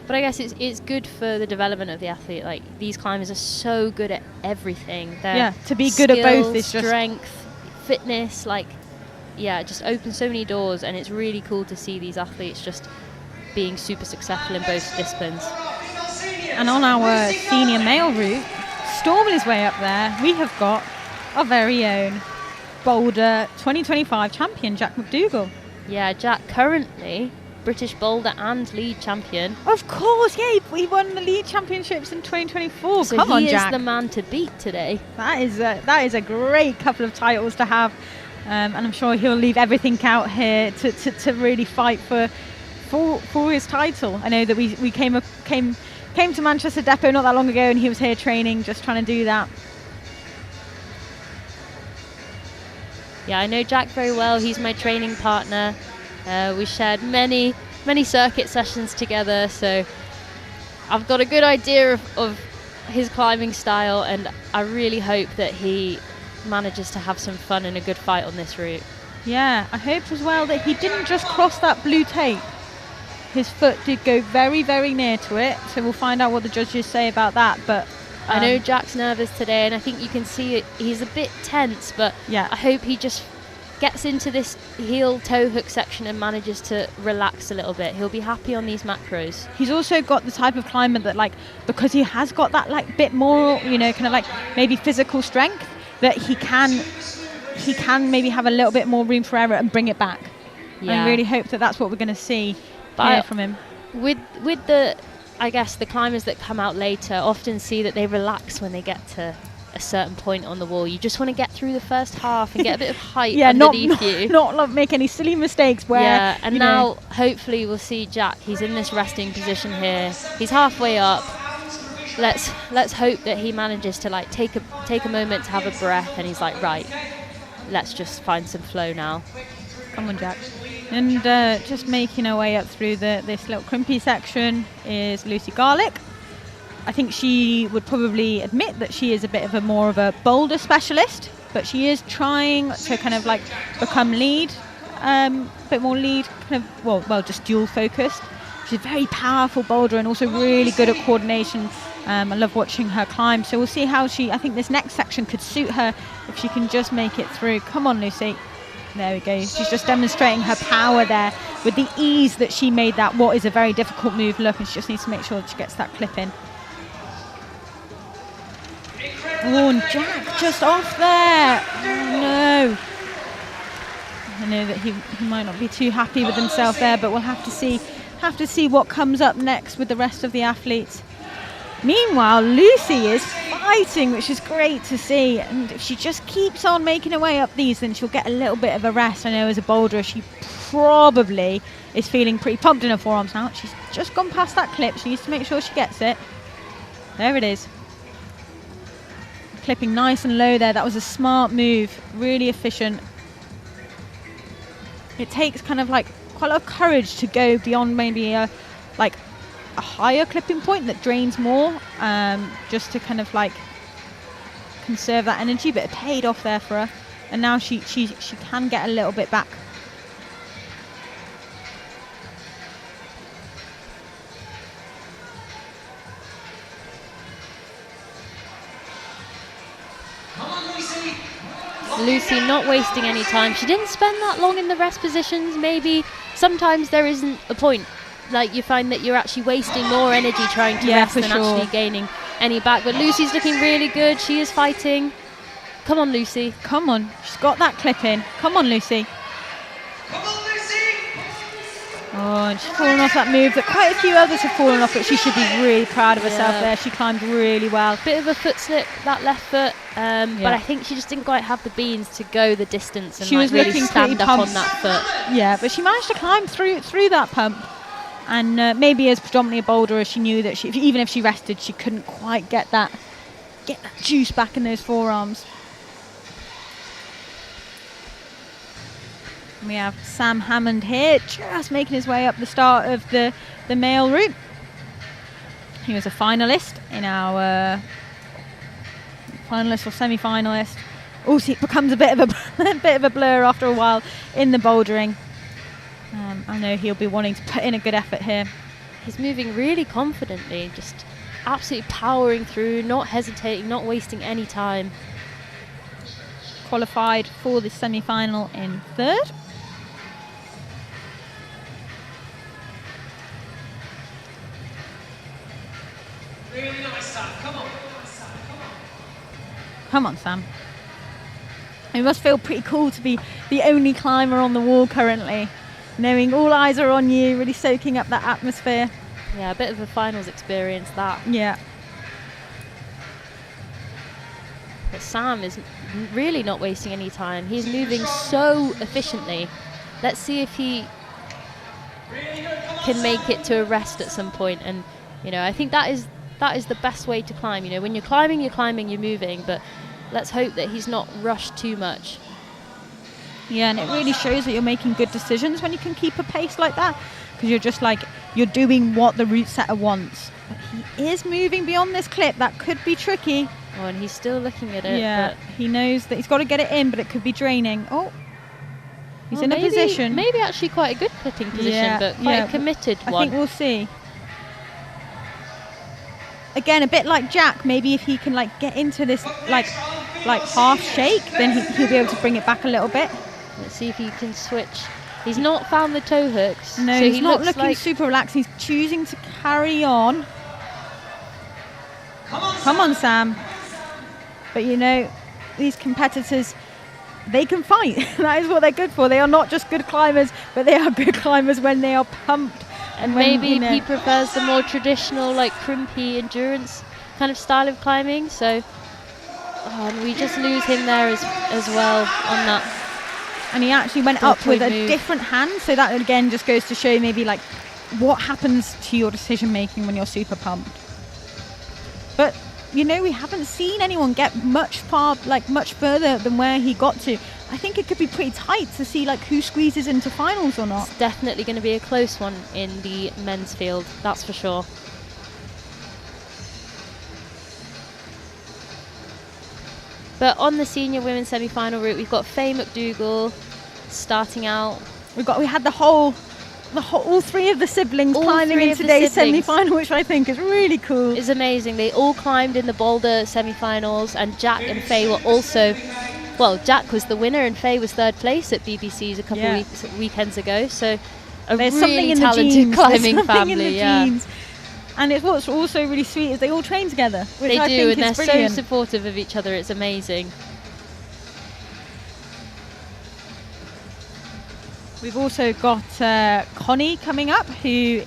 But I guess it's good for the development of the athlete. Like, these climbers are so good at everything. To be good at both is just strength, fitness, like, yeah, it just opens so many doors, and it's really cool to see these athletes just being super successful in both disciplines. And on our senior male route, storming his way up there, we have got our very own Boulder 2025 champion, Jack McDougall. Yeah, Jack currently British boulder and lead champion. Of course, yeah, he won the lead championships in 2024. So Come on, he Jack. is the man to beat today. That is a great couple of titles to have, and I'm sure he'll leave everything out here to really fight for his title. I know that we came to Manchester Depot not that long ago, and he was here training, just trying to do that. Yeah, I know Jack very well. He's my training partner. We shared many circuit sessions together, so I've got a good idea of his climbing style, and I really hope that he manages to have some fun and a good fight on this route. Yeah, I hope as well that he didn't just cross that blue tape. His foot did go very, very near to it, so we'll find out what the judges say about that. But I know Jack's nervous today, and I think you can see it. He's a bit tense, but yeah, I hope he just gets into this heel toe hook section and manages to relax a little bit. He'll be happy on these macros. He's also got the type of climber that, like, because he has got that like bit more, kind of like maybe physical strength, that he can maybe have a little bit more room for error and bring it back. Yeah. I really hope that that's what we're going to see here from him. With the, I guess, the climbers that come out later often see that they relax when they get to a certain point on the wall. You just want to get through the first half and get a bit of height underneath you. Not make any silly mistakes where... Yeah, and now hopefully we'll see Jack. He's in this resting position here. He's halfway up. Let's hope that he manages to like take a moment to have a breath, and he's like, right, let's just find some flow now. Come on, Jack. And just making her way up through this little crimpy section is Lucy Garlick. I think she would probably admit that she is a bit of more of a boulder specialist, but she is trying to kind of like become lead, a bit more lead, kind of, well, just dual focused. She's a very powerful boulder and also really good at coordination. I love watching her climb. So we'll see how I think this next section could suit her if she can just make it through. Come on, Lucy. There we go. She's just demonstrating her power there with the ease that she made that what is a very difficult move look, and she just needs to make sure that she gets that clip in. Oh, and Jack just off there. Oh, no. I know that he might not be too happy with himself there, but we'll have to see what comes up next with the rest of the athletes. Meanwhile, Lucy is fighting, which is great to see. And if she just keeps on making her way up these, then she'll get a little bit of a rest. I know as a boulderer, she probably is feeling pretty pumped in her forearms now. She's just gone past that clip. She needs to make sure she gets it. There it is. Clipping nice and low there. That was a smart move. Really efficient. It takes kind of like quite a lot of courage to go beyond maybe a higher clipping point that drains more, just to kind of like conserve that energy, but it paid off there for her, and now she can get a little bit back. Lucy not wasting any time. She didn't spend that long in the rest positions. Maybe sometimes there isn't a point. Like, you find that you're actually wasting more energy trying to rest than actually gaining any back. But Lucy's looking really good. She is fighting. Come on, Lucy. Come on. She's got that clip in. Come on, Lucy. Come on, Lucy! Oh, and she's fallen off that move that quite a few others have fallen off, but she should be really proud of herself there. She climbed really well. Bit of a foot slip, that left foot, but I think she just didn't quite have the beans to go the distance and she was really looking stand up on that foot. Yeah, but she managed to climb through that pump. And maybe as predominantly a boulderer, she knew that even if she rested, she couldn't quite get that juice back in those forearms. And we have Sam Hammond here, just making his way up the start of the male route. He was a finalist in our finalist or semi-finalist. Also, it becomes a bit of a blur after a while in the bouldering. I know he'll be wanting to put in a good effort here. He's moving really confidently, just absolutely powering through, not hesitating, not wasting any time. Qualified for the semi-final in third. Really nice, Sam. Come on. Come on, Sam. It must feel pretty cool to be the only climber on the wall currently, knowing all eyes are on you, really soaking up that atmosphere. Yeah, a bit of a finals experience, that. Yeah. But Sam is really not wasting any time. He's moving so efficiently. Let's see if he can make it to a rest at some point. And, you know, I think that is the best way to climb. You know, when you're climbing, you're moving. But let's hope that he's not rushed too much. Yeah, and it really shows that you're making good decisions when you can keep a pace like that, because you're just like, you're doing what the route setter wants. But he is moving beyond this clip. That could be tricky. Oh, and he's still looking at it. Yeah, he knows that he's got to get it in, but it could be draining. Oh, he's in a position. Maybe actually quite a good clipping position, Yeah, but quite a committed I one. think we'll see. Again, a bit like Jack, maybe if he can like get into this like half shake, then he'll be able to bring it back a little bit. Let's see if he can switch. He's not found the toe hooks. No, so he's he not looks looking like super relaxed. He's choosing to carry on. Come on, Sam. But you know, these competitors, they can fight. That is what they're good for. They are not just good climbers, but they are good climbers when they are pumped. And when, maybe you know, he prefers the more traditional, like crimpy endurance kind of style of climbing. So and we just lose him there as well on that. And he actually went up with a move. different hand, so that again just goes to show maybe like what happens to your decision making when you're super pumped. But you know, we haven't seen anyone get much further than where he got to. I think it could be pretty tight to see like who squeezes into finals or not. It's definitely going to be a close one in the men's field, that's for sure. But on the senior women's semi-final route, we've got Faye McDougall starting out. We had all three of the siblings All climbing three in of the today's siblings. semi-final, which I think is really cool. It's amazing. They all climbed in the boulder semi-finals, and Jack and Faye were also. Well, Jack was the winner, and Faye was third place at BBC's a couple weekends ago. So There's really something in the talented genes. climbing There's something family. in the Yeah, genes. And it's what's also really sweet is they all train together, which they I do, think and they're is brilliant. so supportive of each other. It's amazing. We've also got Connie coming up, whose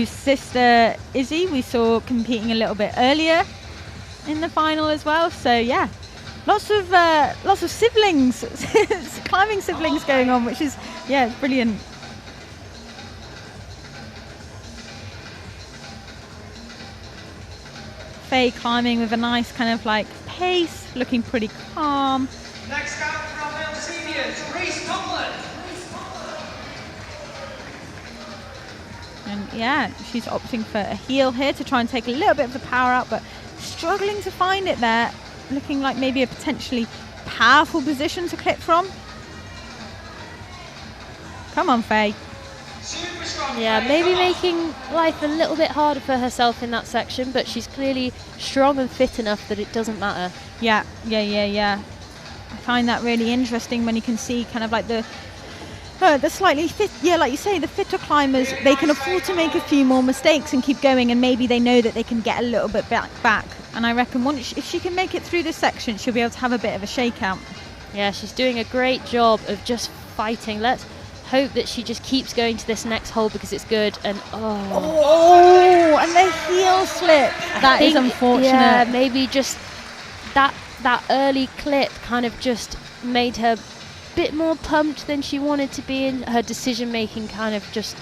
sister Izzy we saw competing a little bit earlier in the final as well. So yeah, lots of siblings, climbing siblings going on, which is it's brilliant. Faye climbing with a nice kind of like pace, looking pretty calm. Next out from our seniors, Reese Tomlin. And yeah, she's opting for a heel here to try and take a little bit of the power out, but struggling to find it there. Looking like maybe a potentially powerful position to clip from. Come on, Faye. Super strong. Yeah, Faye, maybe come on. making life a little bit harder for herself in that section, but she's clearly strong and fit enough that it doesn't matter. Yeah. I find that really interesting when you can see kind of like the slightly fit, like you say, the fitter climbers, they can afford to make a few more mistakes and keep going, and maybe they know that they can get a little bit back. And I reckon if she can make it through this section, she'll be able to have a bit of a shakeout. Yeah, she's doing a great job of just fighting. Let's hope that she just keeps going to this next hole because it's good. And Oh, and the heel slip. That is unfortunate. Yeah, maybe just that early clip kind of just made her a bit more pumped than she wanted to be, and her decision making kind of just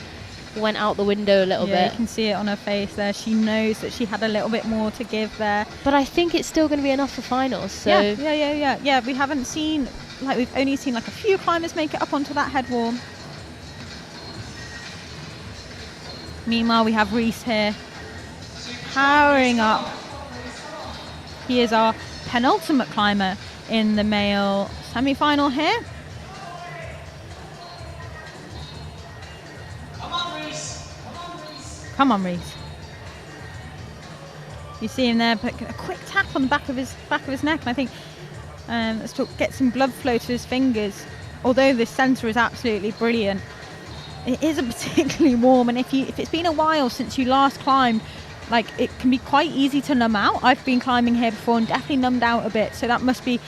went out the window a little bit. You can see it on her face there. She knows that she had a little bit more to give there. But I think it's still going to be enough for finals. So Yeah. We haven't seen like we've only seen like a few climbers make it up onto that head wall. Meanwhile, we have Reese here, powering up. He is our penultimate climber in the male semi-final here. Come on, Reese. You see him there, but a quick tap on the back of his neck, and I think let's get some blood flow to his fingers. Although this sensor is absolutely brilliant, it isn't particularly warm, and if it's been a while since you last climbed, like it can be quite easy to numb out. I've been climbing here before and definitely numbed out a bit, so that must be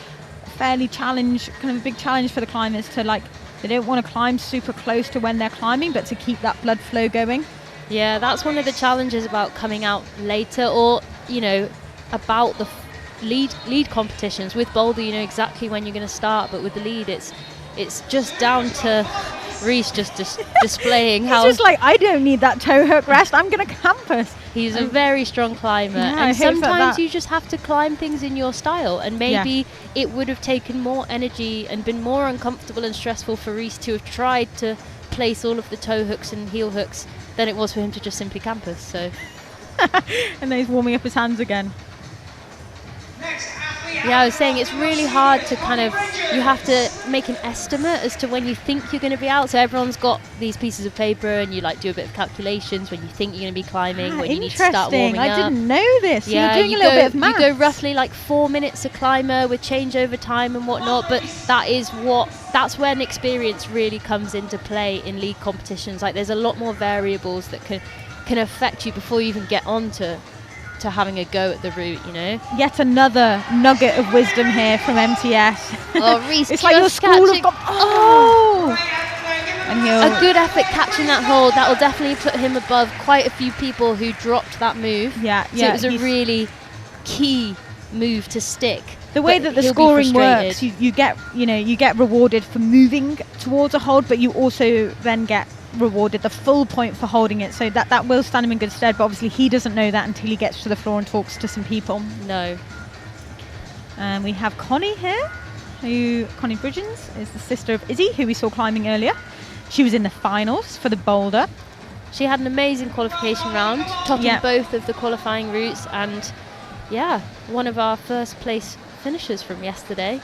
a fairly kind of a big challenge for the climbers to like, they don't want to climb super close to when they're climbing, but to keep that blood flow going. Yeah, that's one of the challenges about coming out later, or about the lead competitions. With boulder, you know exactly when you're going to start, but with the lead, it's just down to Reese just displaying how he's just like, I don't need that toe hook rest, I'm going to campus. He's a very strong climber, and sometimes you just have to climb things in your style, and maybe it would have taken more energy and been more uncomfortable and stressful for Reese to have tried to place all of the toe hooks and heel hooks than it was for him to just simply campus. So and then he's warming up his hands again. Yeah, I was saying it's really hard to you have to make an estimate as to when you think you're going to be out. So everyone's got these pieces of paper, and you like do a bit of calculations when you think you're going to be climbing, when you need to start warming up. I didn't know this. Yeah, you're doing a little bit of maths. You go roughly like 4 minutes a climber with changeover time and whatnot, but that's when experience really comes into play in league competitions. Like, there's a lot more variables that can affect you before you even get on to having a go at the route, Yet another nugget of wisdom here from MTS. Oh, Reese, it's like your school of and a good effort catching that hold. That will definitely put him above quite a few people who dropped that move. Yeah. So it was a really key move to stick. The way that the scoring works, you get rewarded for moving towards a hold, but you also then get rewarded the full point for holding it, so that will stand him in good stead. But obviously he doesn't know that until he gets to the floor and talks to some people. No. And we have Connie here, Connie Bridgens is the sister of Izzy, who we saw climbing earlier. She was in the finals for the boulder. She had an amazing qualification round, topping both of the qualifying routes, and one of our first place finishers from yesterday.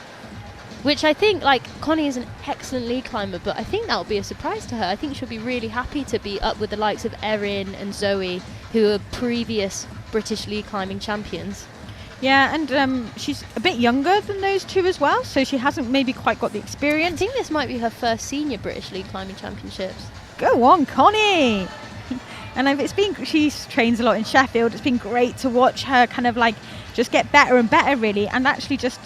Which I think, Connie is an excellent lead climber, but I think that will be a surprise to her. I think she'll be really happy to be up with the likes of Erin and Zoe, who are previous British lead climbing champions. Yeah, and she's a bit younger than those two as well, so she hasn't maybe quite got the experience. I think this might be her first senior British lead climbing championships. Go on, Connie! And she trains a lot in Sheffield. It's been great to watch her just get better and better, really, and actually just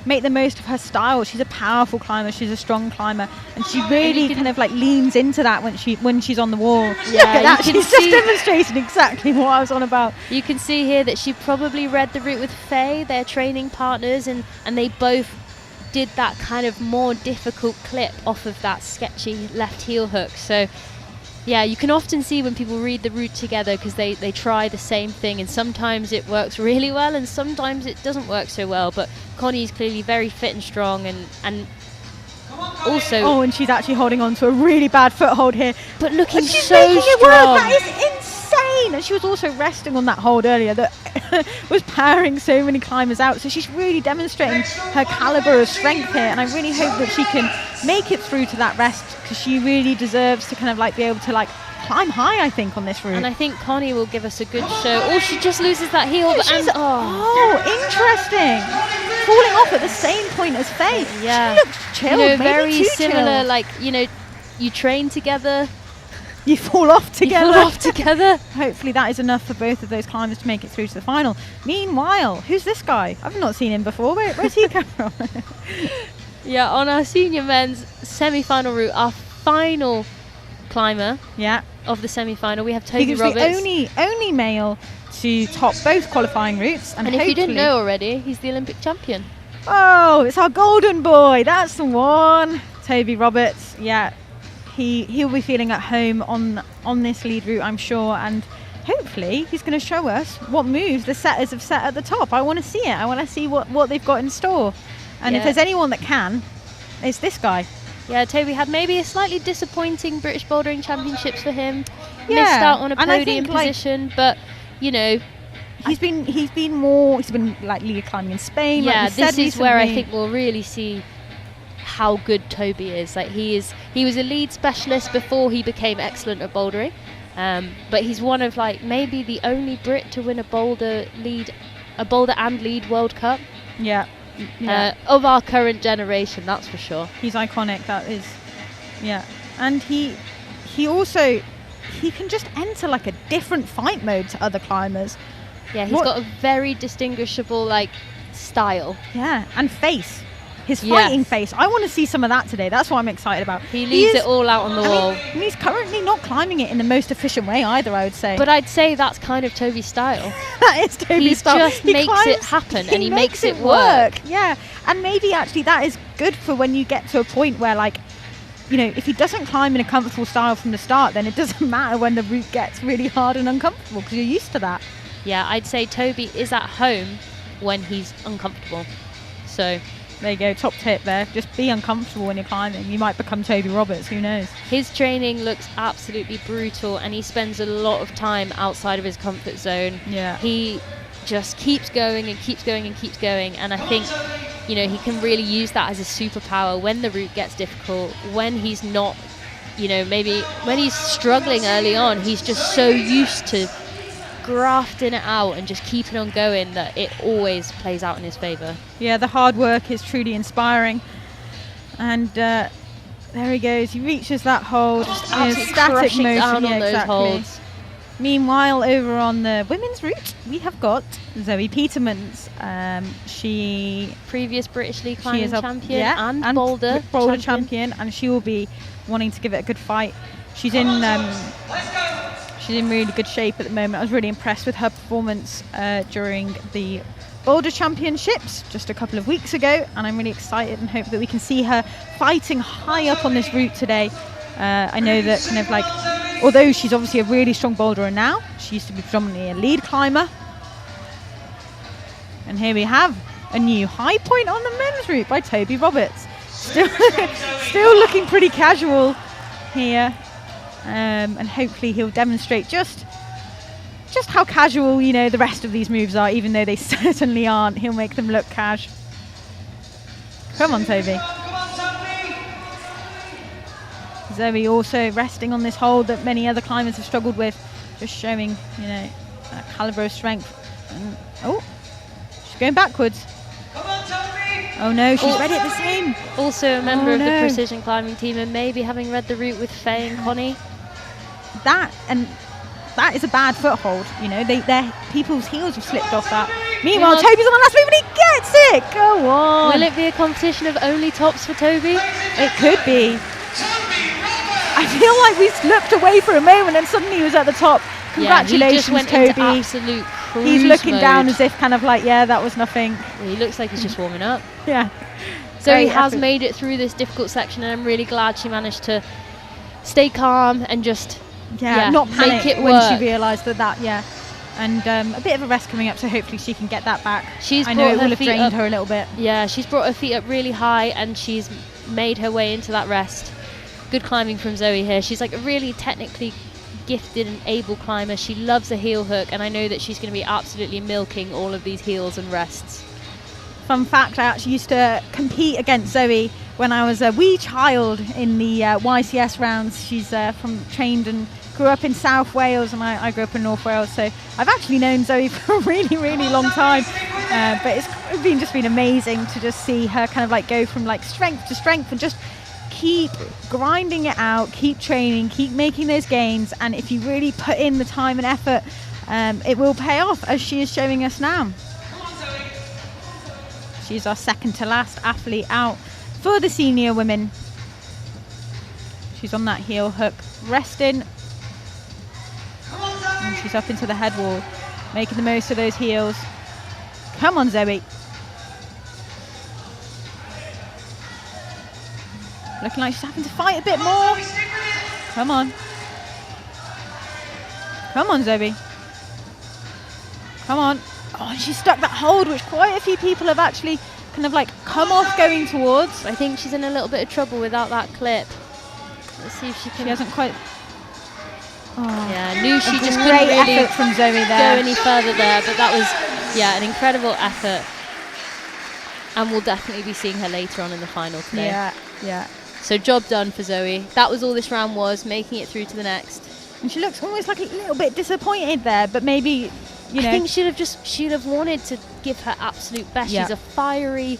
make the most of her style. She's a powerful climber, she's a strong climber, and she really leans into that when she's on the wall. Yeah, look at that, she's just demonstrating exactly what I was on about. You can see here that she probably read the route with Faye, their training partners, and they both did that kind of more difficult clip off of that sketchy left heel hook. So yeah, you can often see when people read the route together, because they try the same thing, and sometimes it works really well and sometimes it doesn't work so well. But Connie's clearly very fit and strong, and also... Oh, and she's actually holding on to a really bad foothold here. But looking she's so making it work. strong. That is insane. And she was also resting on that hold earlier that was powering so many climbers out. So she's really demonstrating her calibre of strength here. And I really hope that she can make it through to that rest, because she really deserves to be able to climb high, I think, on this route. And I think Connie will give us a good show. Oh, she just loses that heel. Interesting. Falling off at the same point as Faye. Yeah. She looks chilled, maybe very too similar, chilled. you train together. You fall off together. You fall off together. Hopefully that is enough for both of those climbers to make it through to the final. Meanwhile, who's this guy? I've not seen him before. Where's he come from? Yeah, on our senior men's semi-final route, our final climber of the semi-final, we have Toby Roberts. He's the only male to top both qualifying routes. And if you didn't know already, he's the Olympic champion. Oh, it's our golden boy. That's the one. Toby Roberts. Yeah, he'll be feeling at home on this lead route, I'm sure. And hopefully he's going to show us what moves the setters have set at the top. I want to see it. I want to see what they've got in store. And if there's anyone that can, it's this guy. Yeah, Toby had maybe a slightly disappointing British Bouldering Championships for him. Yeah, Missed out on a and I podium think, like, position, but you know, He's been like lead climbing in Spain. yeah, like we said this is where I recently. think we'll really see how good Toby is. Like he was a lead specialist before he became excellent at bouldering, but he's one of like maybe the only Brit to win a boulder and lead World Cup Yeah. of our current generation. That's for sure. He's iconic. That is, yeah. And he also he can just enter like a different fight mode to other climbers. Yeah, he's What- got a very distinguishable like style. Yeah, and face. His Yes. fighting face. I want to see some of that today. That's what I'm excited about. He leaves is- it all out on the I wall. mean, and he's currently not climbing it in the most efficient way either, I would say. But I'd say that's kind of Toby's style. that is Toby's He style. just makes it happen and he makes it work. Yeah, and maybe actually that is good for when you get to a point where, like, you know, if he doesn't climb in a comfortable style from the start, then it doesn't matter when the route gets really hard and uncomfortable because you're used to that. Yeah, I'd say Toby is at home when he's uncomfortable. So There you go, top tip there. Just be uncomfortable when you're climbing. You might become Toby Roberts, who knows? his training looks absolutely brutal and he spends a lot of time outside of his comfort zone. Yeah. He just keeps going and keeps going and keeps going, and I think, you know, he can really use that as a superpower when the route gets difficult, when he's not, you know, maybe when he's struggling early on, he's just so used to grafting it out and just keeping on going that it always plays out in his favour. Yeah, the hard work is truly inspiring. And there he goes. He reaches that hold. Just in a absolutely static crushing motion. down Yeah, on those exactly. holds. Meanwhile, over on the women's route, we have got Zoe Petermans. She Previous British League is climbing a champion yeah, and boulder champion, and she will be wanting to give it a good fight. She's in really good shape at the moment. I was really impressed with her performance during the Boulder Championships just a couple of weeks ago, and I'm really excited and hope that we can see her fighting high up on this route today. I know that kind of like, although she's obviously a really strong boulderer now, she used to be predominantly a lead climber. And here we have a new high point on the men's route by Toby Roberts. Still looking pretty casual here. And hopefully he'll demonstrate just how casual, you know, the rest of these moves are, even though they certainly aren't. He'll make them look cash. Come on, Toby. Zoe also resting on this hold that many other climbers have struggled with, just showing, you know, that calibre of strength. And, oh, she's going backwards. Oh no, she's read it the same. Also a member of the no. precision climbing team and maybe having read the route with Faye and Connie. That is a bad foothold, you know. Their people's heels have slipped off that. Meanwhile, Yeah. Toby's on the last move and he gets it. Go on. Will it be a competition of only tops for Toby? It could be. I feel like we looked away for a moment and suddenly he was at the top. Congratulations, yeah, he just went Toby. into absolute cruise He's looking mode. down as if kind of like, yeah, that was nothing. He looks like he's just warming up. Yeah. So Very he has epic. made it through this difficult section, and I'm really glad she managed to stay calm and just Yeah, not make panic it when work. she realised that, yeah. And a bit of a rest coming up, so hopefully she can get that back. She's I know brought it her will have feet drained up. her a little bit. Yeah, she's brought her feet up really high and she's made her way into that rest. Good climbing from Zoe here. She's like a really technically gifted and able climber. She loves a heel hook, and I know that she's going to be absolutely milking all of these heels and rests. Fun fact, I actually used to compete against Zoe when I was a wee child in the YCS rounds. She's trained and grew up in South Wales, and I grew up in North Wales, so I've actually known Zoe for a really, really long time. But it's been amazing to just see her kind of like go from like strength to strength and just keep grinding it out, keep training, keep making those gains, and if you really put in the time and effort, it will pay off, as she is showing us now. She's our second to last athlete out for the senior women. She's on that heel hook, resting, and she's up into the head wall, making the most of those heels. Come on, Zoe. Looking like she's having to fight a bit more. Come on. Come on, Zoe. Come on. Oh, and she stuck that hold, which quite a few people have actually kind of like come off going towards. I think she's in a little bit of trouble without that clip. Let's see if she can. She hasn't quite. Oh, Yeah, knew she just great couldn't really effort from Zoe go there. any further there, but that was, an incredible effort. And we'll definitely be seeing her later on in the final today. Yeah. So job done for Zoe. That was all this round was, making it through to the next. And she looks almost like a little bit disappointed there, but maybe, I think she'd have wanted to give her absolute best. Yeah. She's a fiery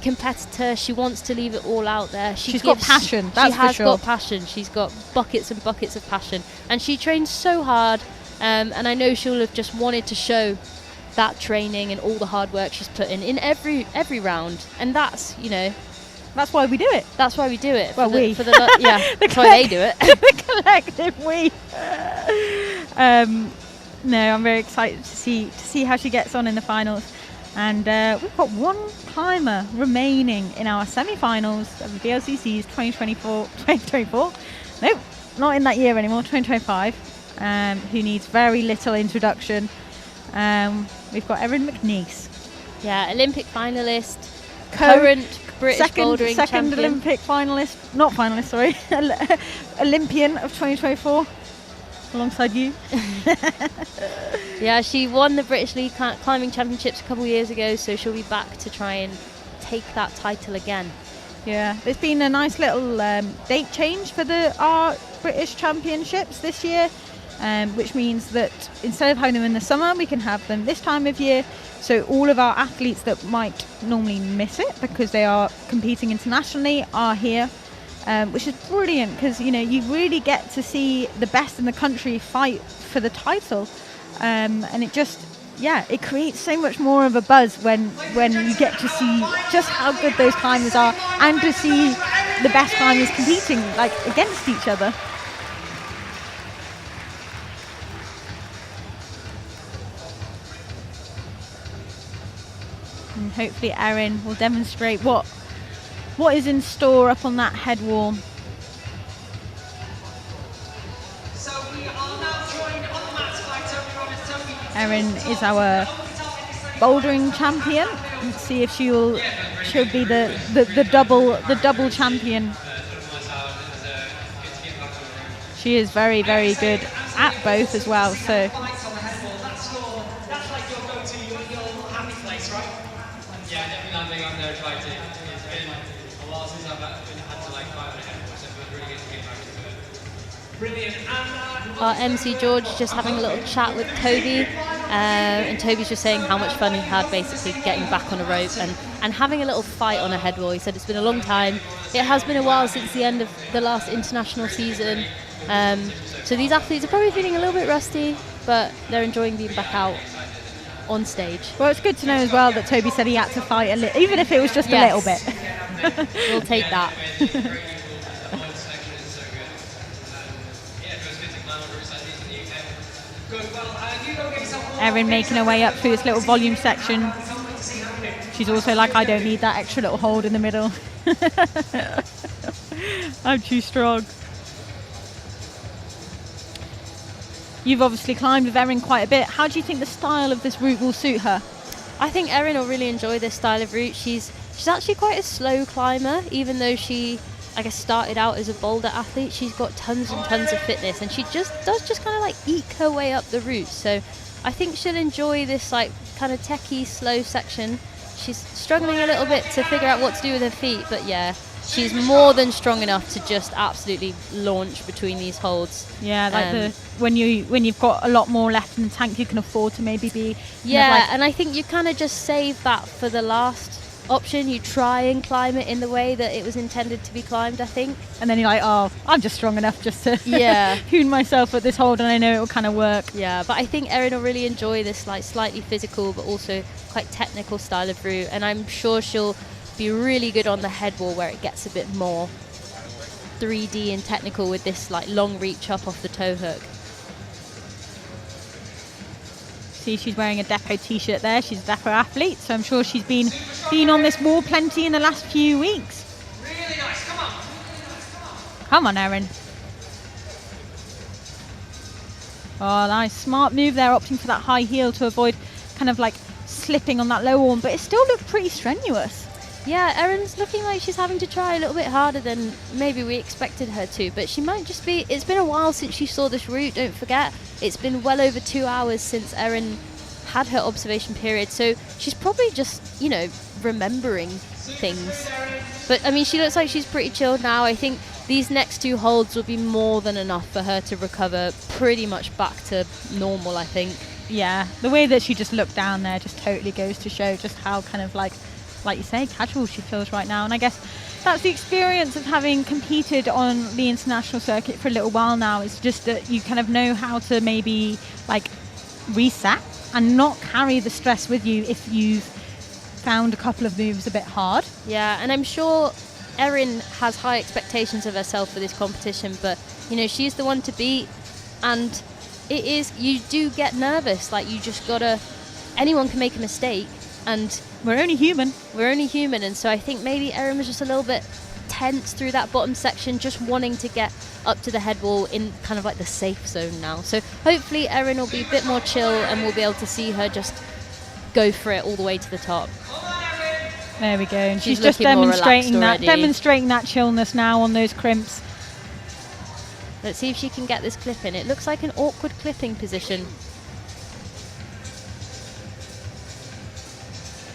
competitor. She wants to leave it all out there. She's got passion, that's she has for sure. got passion. She's got buckets and buckets of passion. And she trains so hard. And I know she'll have just wanted to show that training and all the hard work she's put in every round. And that's, that's why we do it. that's why we do it. Well, we. That's why they do it. The collective we. No, I'm very excited to see how she gets on in the finals. And we've got one climber remaining in our semi-finals of the BLCC's 2024. Nope, not in that year anymore, 2025, who needs very little introduction. We've got Erin McNeice. Yeah, Olympic finalist, current British bouldering second champion. Olympic finalist, not finalist, sorry, Olympian of 2024, alongside you. Yeah, she won the British League Climbing Championships a couple of years ago, so she'll be back to try and take that title again. Yeah, there's been a nice little date change for our British Championships this year, which means that instead of having them in the summer, we can have them this time of year. So all of our athletes that might normally miss it because they are competing internationally are here, which is brilliant because you really get to see the best in the country fight for the title, and it just it creates so much more of a buzz when you get to see just how good those climbers are and to see the best climbers competing like against each other. And hopefully Erin will demonstrate what is in store up on that head wall. So we are now joined on the mat by Toby. Erin is our bouldering champion. Let's see if she'll be the double champion. She is very, very good at both as well. So That's like your go-to, your happy place, right? Yeah, definitely landing on there trying to. It's been a while since I've had to like climb on a head, so it feels really good to get back into it. Brilliant. And Our MC George just having a little chat with Toby, and Toby's just saying how much fun he had basically getting back on a rope and having a little fight on a head wall. He said it's been a long time. It has been a while since the end of the last international season. So these athletes are probably feeling a little bit rusty, but they're enjoying being back out on stage. well, it's good to know as well that Toby said he had to fight a little, even if it was just Yes. a little bit. We'll take that. Erin making her way up through this little volume section. She's also like, I don't need that extra little hold in the middle. I'm too strong. You've obviously climbed with Erin quite a bit. How do you think the style of this route will suit her? I think Erin will really enjoy this style of route. She's actually quite a slow climber, even though she, I guess, started out as a boulder athlete. She's got tons and tons of fitness, and she does kind of like eke her way up the route. So I think she'll enjoy this like kind of techie slow section. She's struggling a little bit to figure out what to do with her feet, but yeah, she's more than strong enough to just absolutely launch between these holds. Yeah, like when you've got a lot more left in the tank, you can afford to maybe be And I think you kind of just save that for the last option. You try and climb it in the way that it was intended to be climbed, I think. and then you're like, oh, I'm just strong enough just to Yeah. hoon myself at this hold, and I know it will kind of work. Yeah, but I think Erin will really enjoy this like slightly physical but also quite technical style of route, and I'm sure she'll be really good on the head wall where it gets a bit more 3D and technical with this like long reach up off the toe hook. See, she's wearing a Deco t-shirt there. She's a Deco athlete, so I'm sure she's been on this wall plenty in the last few weeks. really nice. Come on. Come on, Erin. Oh, nice. Smart move there, opting for that high heel to avoid kind of like slipping on that low one, but it still looked pretty strenuous. Yeah, Erin's looking like she's having to try a little bit harder than maybe we expected her to, but she might just be... It's been a while since she saw this route, don't forget. It's been well over 2 hours since Erin had her observation period, so she's probably just, you know, remembering things. But, I mean, she looks like she's pretty chilled now. I think these next 2 holds will be more than enough for her to recover pretty much back to normal, I think. Yeah, the way that she just looked down there just totally goes to show just how kind of like you say, casual she feels right now. And I guess that's the experience of having competed on the international circuit for a little while now. It's just that you kind of know how to maybe like reset and not carry the stress with you if you've found a couple of moves a bit hard. Yeah, and I'm sure Erin has high expectations of herself for this competition, but you know, she's the one to beat, and it is, you do get nervous, like you just gotta, anyone can make a mistake, and We're only human. And so I think maybe Erin was just a little bit tense through that bottom section, just wanting to get up to the head wall in kind of like the safe zone now. So hopefully Erin will be a bit more chill and we'll be able to see her just go for it all the way to the top. There we go. And she's She's just looking more demonstrating relaxed demonstrating already. that chillness now on those crimps. Let's see if she can get this clip in. It looks like an awkward clipping position.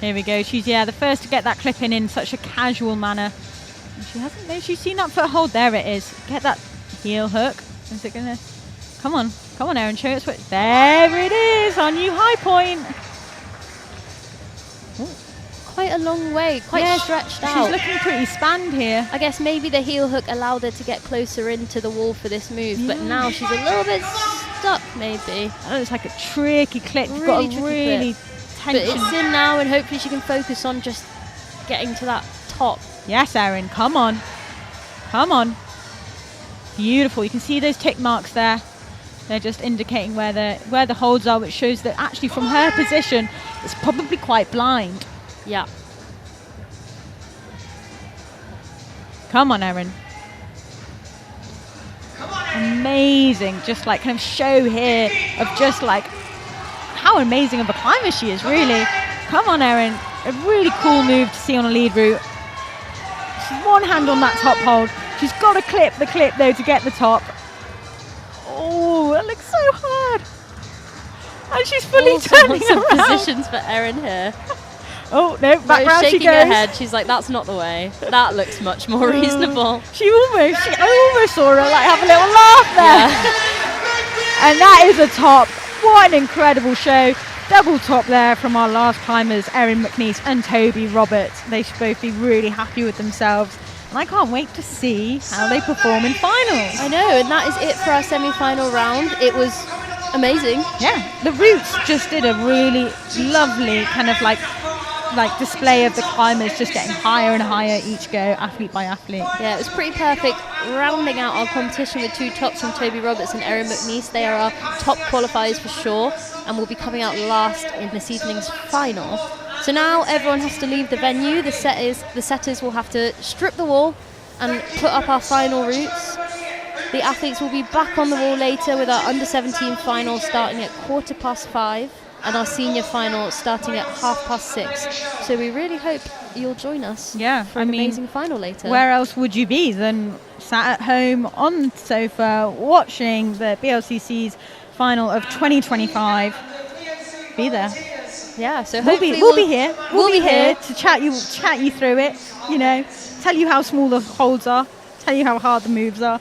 Here we go. She's the first to get that clip in such a casual manner. And she hasn't. No, she's seen that foot hold. There it is. Get that heel hook. Is it gonna? Come on, Erin. Show us what. There it is on you high point. Quite a long way, quite stretched out. She's looking pretty spanned here. I guess maybe the heel hook allowed her to get closer into the wall for this move, but now she's a little bit stuck, maybe. Oh, it's like a tricky clip. You've Really got a tricky really But tension. it's in now, and hopefully she can focus on just getting to that top. Yes, Erin. Come on. Beautiful. You can see those tick marks there. They're just indicating where the holds are, which shows that actually from her position, it's probably quite blind. Yeah. Come on, Erin. Amazing. Just like kind of show here of just like how amazing of a climber she is, really. Come on, Erin. A really cool move to see on a lead route. She's one hand on that top hold. She's got to clip the clip though to get the top. Oh, that looks so hard. And she's fully Also turning some around. positions for Erin here. Oh, no, back round she shaking goes. her head. She's like, that's not the way. That looks much more reasonable. I almost saw her like have a little laugh there. Yeah. And that is a top. What an incredible show. Double top there from our last climbers, Erin McNeice and Toby Roberts. They should both be really happy with themselves. And I can't wait to see how they perform in finals. I know, and that is it for our semi-final round. It was amazing. Yeah, the routes just did a really lovely kind of like display of the climbers just getting higher and higher each go, athlete by athlete. Yeah, it was pretty perfect. Rounding out our competition with 2 tops from Toby Roberts and Erin McNeice. They are our top qualifiers for sure, and will be coming out last in this evening's final. So now everyone has to leave the venue. The setters will have to strip the wall and put up our final routes. The athletes will be back on the wall later with our under-17 final starting at 5:15. And our senior final starting at 6:30. So we really hope you'll join us for an amazing final later. Where else would you be than sat at home on the sofa watching the BLCC's final of 2025? Be there. Yeah, so We'll hopefully be here. We'll be here to chat you through it. You know, tell you how small the holds are, tell you how hard the moves are.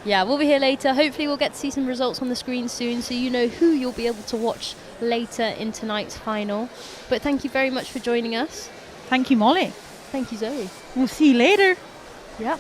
Yeah, we'll be here later. Hopefully we'll get to see some results on the screen soon, so you know who you'll be able to watch later in tonight's final. But thank you very much for joining us. Thank you, Molly. Thank you, Zoe. We'll see you later. Yeah.